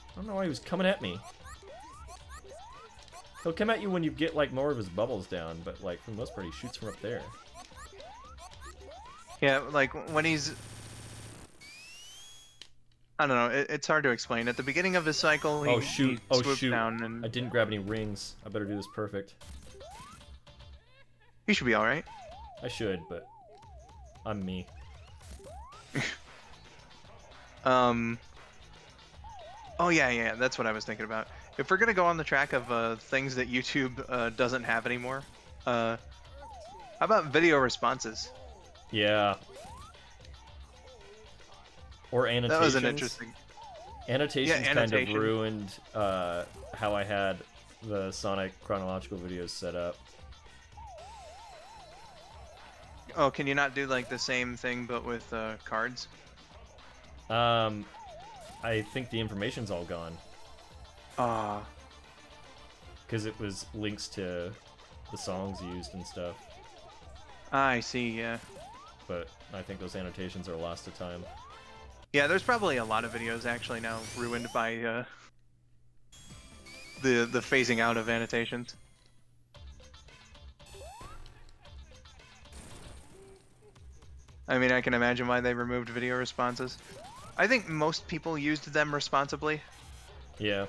I don't know why he was coming at me. He'll come at you when you get, like, more of his bubbles down, but, like, for the most part, he shoots from up there. Yeah, like when he's. I don't know. It's hard to explain. At the beginning of his cycle, he, Oh, shoot. he Oh, swoops shoot. down and I didn't grab any rings. I better do this perfect. he should be all right. I should, but I'm me. Oh yeah, that's what I was thinking about. If we're gonna go on the track of things that YouTube doesn't have anymore, how about video responses? Yeah. Or annotations. That was an interesting. Annotations Yeah, kind of annotation. ruined how I had the Sonic chronological videos set up. Oh, can you not do like the same thing but with cards? I think the information's all gone Ah, because it was links to the songs used and stuff. I see. Yeah, But I think those annotations are lost to time. yeah. There's probably a lot of videos actually now ruined by the phasing out of annotations. I mean, I can imagine why they removed video responses. I think most people used them responsibly. Yeah.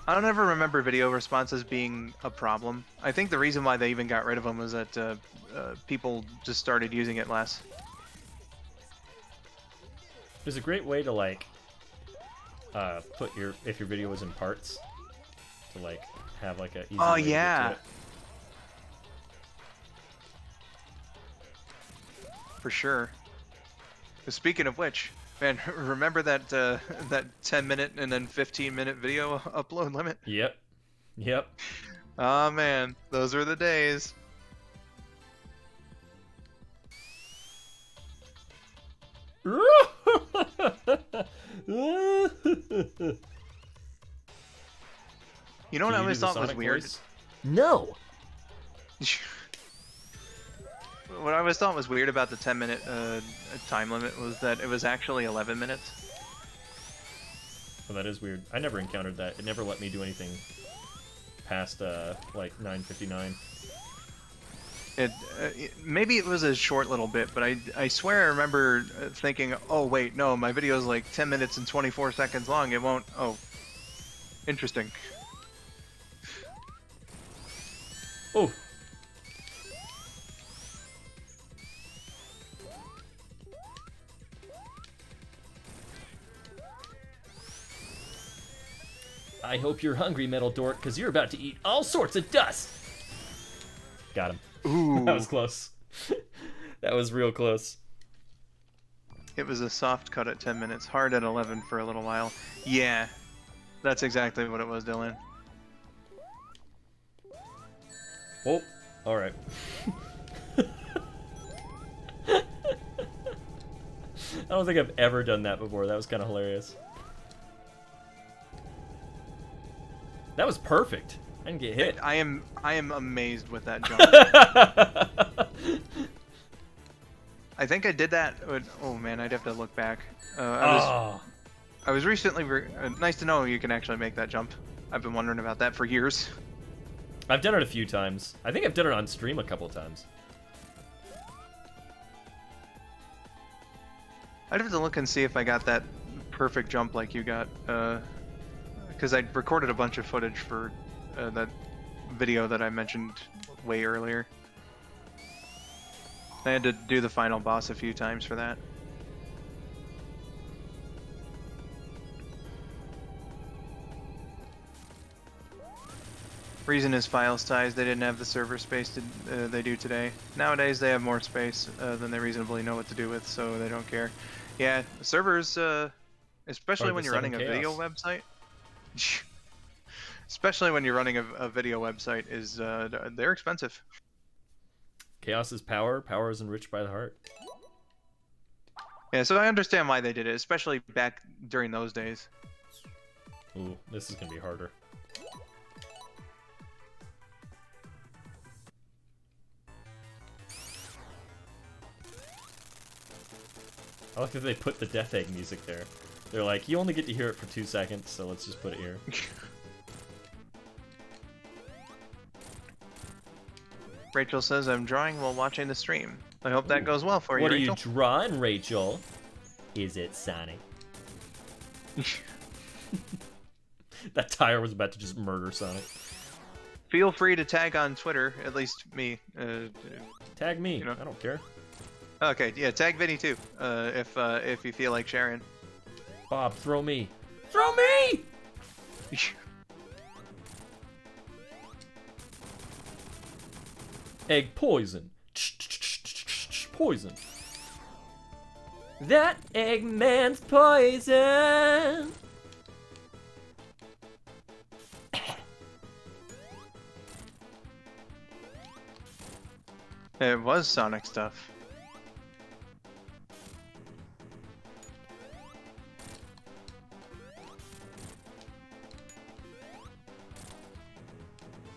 I don't ever remember video responses being a problem. I think the reason why they even got rid of them was that people just started using it less. There's a great way to like put if your video was in parts to like have like a easy Oh way to get to yeah, it. for sure. Speaking of which, man, remember that that 10-minute and then 15-minute video upload limit? Yep. Yep. Oh man, those are the days. You know what I always thought was weird? No. What I always thought was weird about the 10-minute time limit was that it was actually 11 minutes. Well, that is weird. I never encountered that. It never let me do anything past like 9:59. Maybe it was a short little bit, but I swear I remember thinking, oh wait, no, my video is like 10 minutes and 24 seconds long. It won't. Oh, interesting. Oh. I hope you're hungry, Metal Dork, because you're about to eat all sorts of dust. Got him. Ooh. That was close. That was real close. It was a soft cut at 10 minutes, hard at 11 for a little while. Yeah, that's exactly what it was, Dylan. Oh, all right. I don't think I've ever done that before. That was kind of hilarious. That was perfect. I didn't get hit. I am amazed with that jump. I think I did that. Oh man, I'd have to look back. I was recently. Nice to know you can actually make that jump. I've been wondering about that for years. I've done it a few times. I think I've done it on stream a couple of times. I'd have to look and see if I got that perfect jump like you got. Because I recorded a bunch of footage for that video that I mentioned way earlier. I had to do the final boss a few times for that. Reason is file size. They didn't have the server space they do today. Nowadays they have more space than they reasonably know what to do with, so they don't care. Yeah, servers, especially Or when the you're running a seven video chaos. website. Especially when you're running a video website, they're expensive. Chaos is power. Power is enriched by the heart. Yeah, so I understand why they did it, especially back during those days. Ooh, this is gonna be harder. I like that they put the Death Egg music there. They're like, you only get to hear it for 2 seconds, so let's just put it here. Rachel says, I'm drawing while watching the stream. I hope that goes well for you, What are Rachel. you drawing, Rachel? Is it Sonic? That tire was about to just murder Sonic. Feel free to tag on Twitter, at least me. Tag me. You know. I don't care. Okay, yeah, tag Vinny too, if you feel like sharing. Bob, throw me. Throw me! Egg poison. Poison. That Eggman's poison. It was Sonic stuff.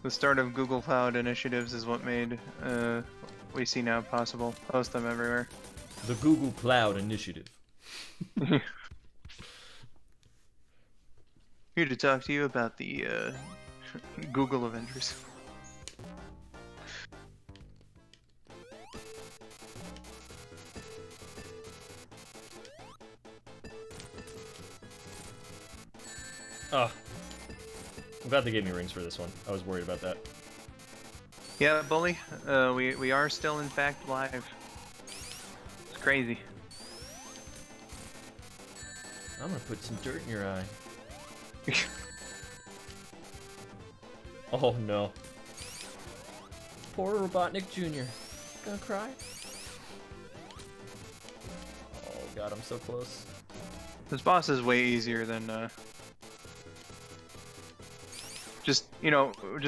The start of Google Cloud initiatives is what made we see now possible. Post them everywhere. The Google Cloud Initiative. Here to talk to you about the Google Avengers. Oh. I'm glad they gave me rings for this one. I was worried about that. Yeah, Bully, we are still in fact live. It's crazy. I'm gonna put some dirt in your eye. Oh no. Poor Robotnik Jr. Gonna cry? Oh god, I'm so close. This boss is way easier than just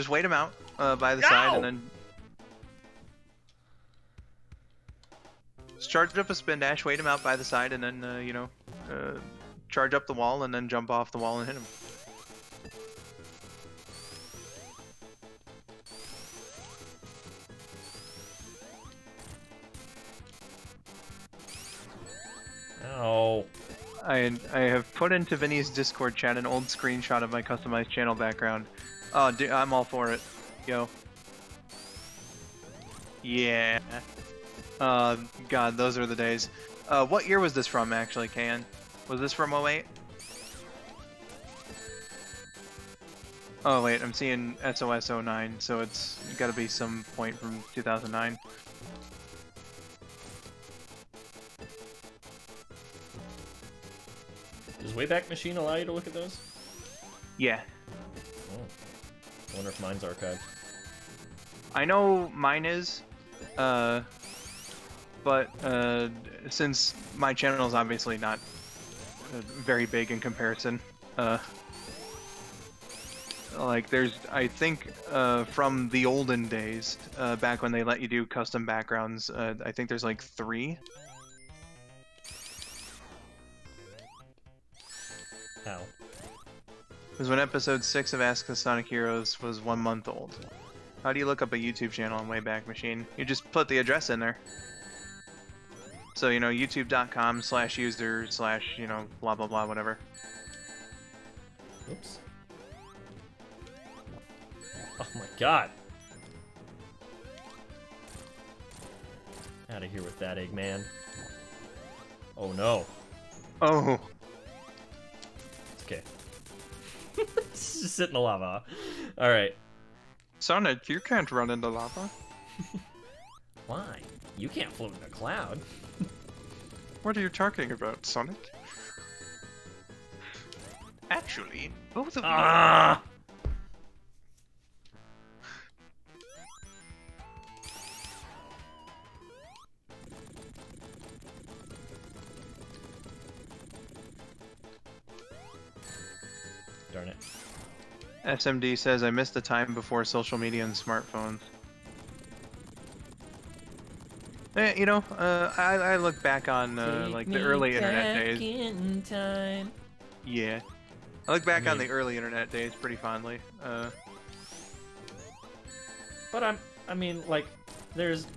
wait him out by the side and then just charge up a spin dash, wait him out by the side, and then charge up the wall and then jump off the wall and hit him. Ow. I have put into Vinny's Discord chat an old screenshot of my customized channel background. Oh, dude, I'm all for it. Yo. Yeah. God, those are the days. What year was this from, actually, Kan? Was this from 08? Oh, wait, I'm seeing SOS 09, so it's gotta be some point from 2009. Does Wayback Machine allow you to look at those? Yeah. Oh. I wonder if mine's archived. I know mine is, but since my channel is obviously not very big in comparison, like I think from the olden days, back when they let you do custom backgrounds, I think there's like 3. How? It was when episode 6 of Ask the Sonic Heroes was 1 month old. How do you look up a YouTube channel on Wayback Machine? You just put the address in there. So, youtube.com/user/ blah blah blah, whatever. Oops. Oh my god. Out of here with that, Eggman. Oh no. Oh. It's okay. It's just sit in the lava. Alright. Sonic, you can't run in the lava. Why? You can't float in a cloud. What are you talking about, Sonic? Actually, both of Ah! Darn it. SMD says I missed the time before social media and smartphones. I look back on like the early internet days. In time. Yeah, I look back on the early internet days pretty fondly. But I mean, like, there's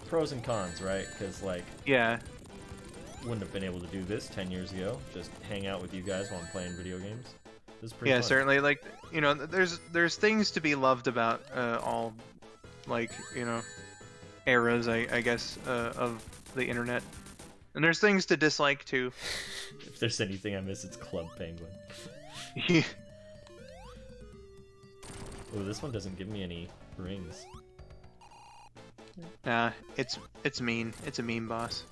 pros and cons, right? Because, like, Yeah, wouldn't have been able to do this 10 years ago. Just hang out with you guys while I'm playing video games. This is pretty yeah, fun. certainly. Like, there's things to be loved about all, like, eras, I guess, of the internet, and there's things to dislike too. If there's anything I miss, it's Club Penguin. Yeah. Oh, this one doesn't give me any rings. Nah, it's mean. It's a mean boss.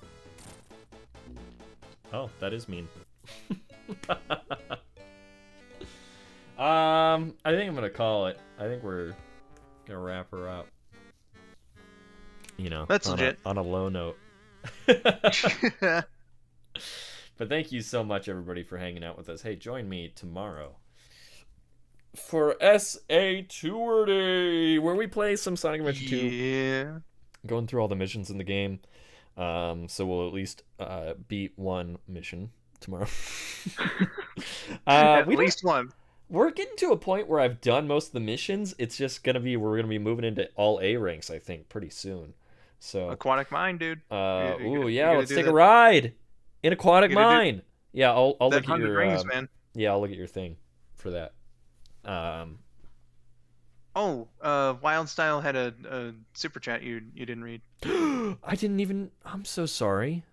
Oh, that is mean. I think I'm gonna call it. I think we're gonna wrap her up. That's on legit. on a low note. But thank you so much, everybody, for hanging out with us. Hey, join me tomorrow for SA Tour Day, where we play some Sonic Adventure 2. Yeah. Going through all the missions in the game. So we'll at least beat one mission tomorrow. At least one. We're getting to a point where I've done most of the missions. It's just we're gonna be moving into all A ranks, I think, pretty soon. So Aquatic Mine, dude. Let's take a ride in Aquatic Mine. Yeah, I'll look at your rings, man. Yeah, I'll look at your thing for that. Wild Style had a super chat you didn't read. I didn't even. I'm so sorry.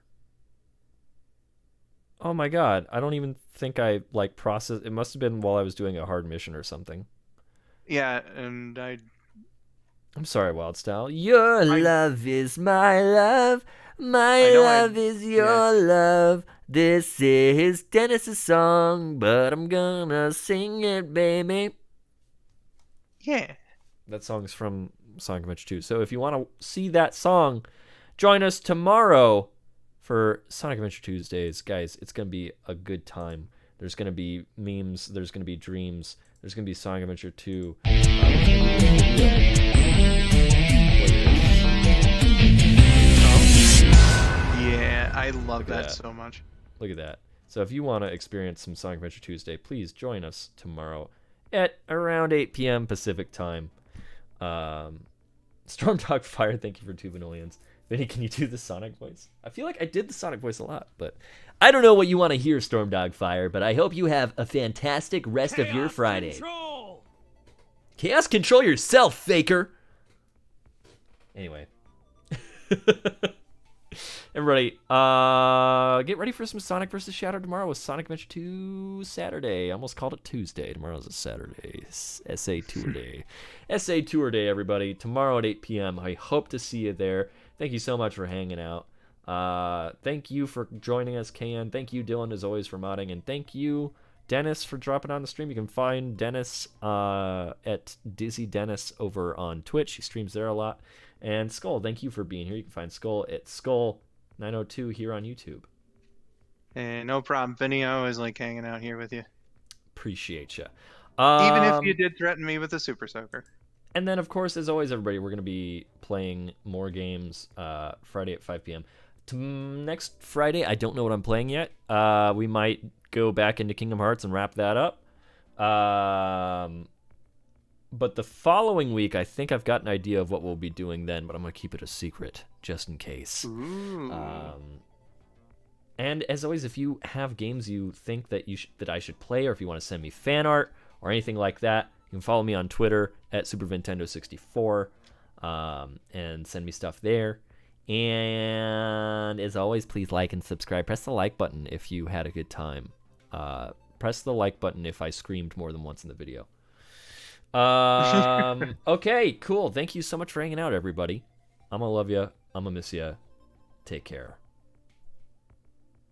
Oh my god, I don't even think I processed. It must have been while I was doing a hard mission or something. Yeah, and I'm sorry, Wild Style. Your love is my love. My love is your love. This is Dennis's song, but I'm gonna sing it, baby. Yeah. That song's from Sonic Adventure 2. So if you want to see that song, join us tomorrow for Sonic Adventure Tuesdays. Guys, it's going to be a good time. There's going to be memes. There's going to be dreams. There's going to be Sonic Adventure 2. Yeah, I love that so much. Look at that. So if you want to experience some Sonic Adventure Tuesday, please join us tomorrow at around 8 p.m. Pacific time. Storm Dog Fire, thank you for 2 Vanillions. Vinny, can you do the Sonic voice? I feel like I did the Sonic voice a lot, but I don't know what you want to hear, Storm Dog Fire, but I hope you have a fantastic rest of your Friday. Control! Chaos control yourself, faker! Anyway. Everybody, get ready for some Sonic vs. Shadow tomorrow with Sonic Adventure 2 Saturday. I almost called it Tuesday. Tomorrow's a Saturday. SA Tour Day. SA Tour Day, everybody. Tomorrow at 8 p.m. I hope to see you there. Thank you so much for hanging out. Thank you for joining us, Kan. Thank you, Dylan, as always, for modding. And thank you, Dennis, for dropping on the stream. You can find Dennis at Dizzy Dennis over on Twitch. He streams there a lot. And Skull, thank you for being here. You can find Skull at Skull902 here on YouTube. And no problem, Vinny. I always like hanging out here with you. Appreciate you. Even if you did threaten me with a Super Soaker. And then, of course, as always, everybody, we're going to be playing more games Friday at 5 p.m. Next Friday, I don't know what I'm playing yet. We might go back into Kingdom Hearts and wrap that up. But the following week, I think I've got an idea of what we'll be doing then, but I'm going to keep it a secret, just in case. Ooh. And as always, if you have games you think that that I should play, or if you want to send me fan art or anything like that, you can follow me on Twitter at SuperVintendo64 and send me stuff there. And as always, please like and subscribe. Press the like button if you had a good time. Press the like button if I screamed more than once in the video. Okay, cool. Thank you so much for hanging out, everybody. I'm gonna love you. I'm gonna miss you. Take care.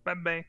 Bye-bye.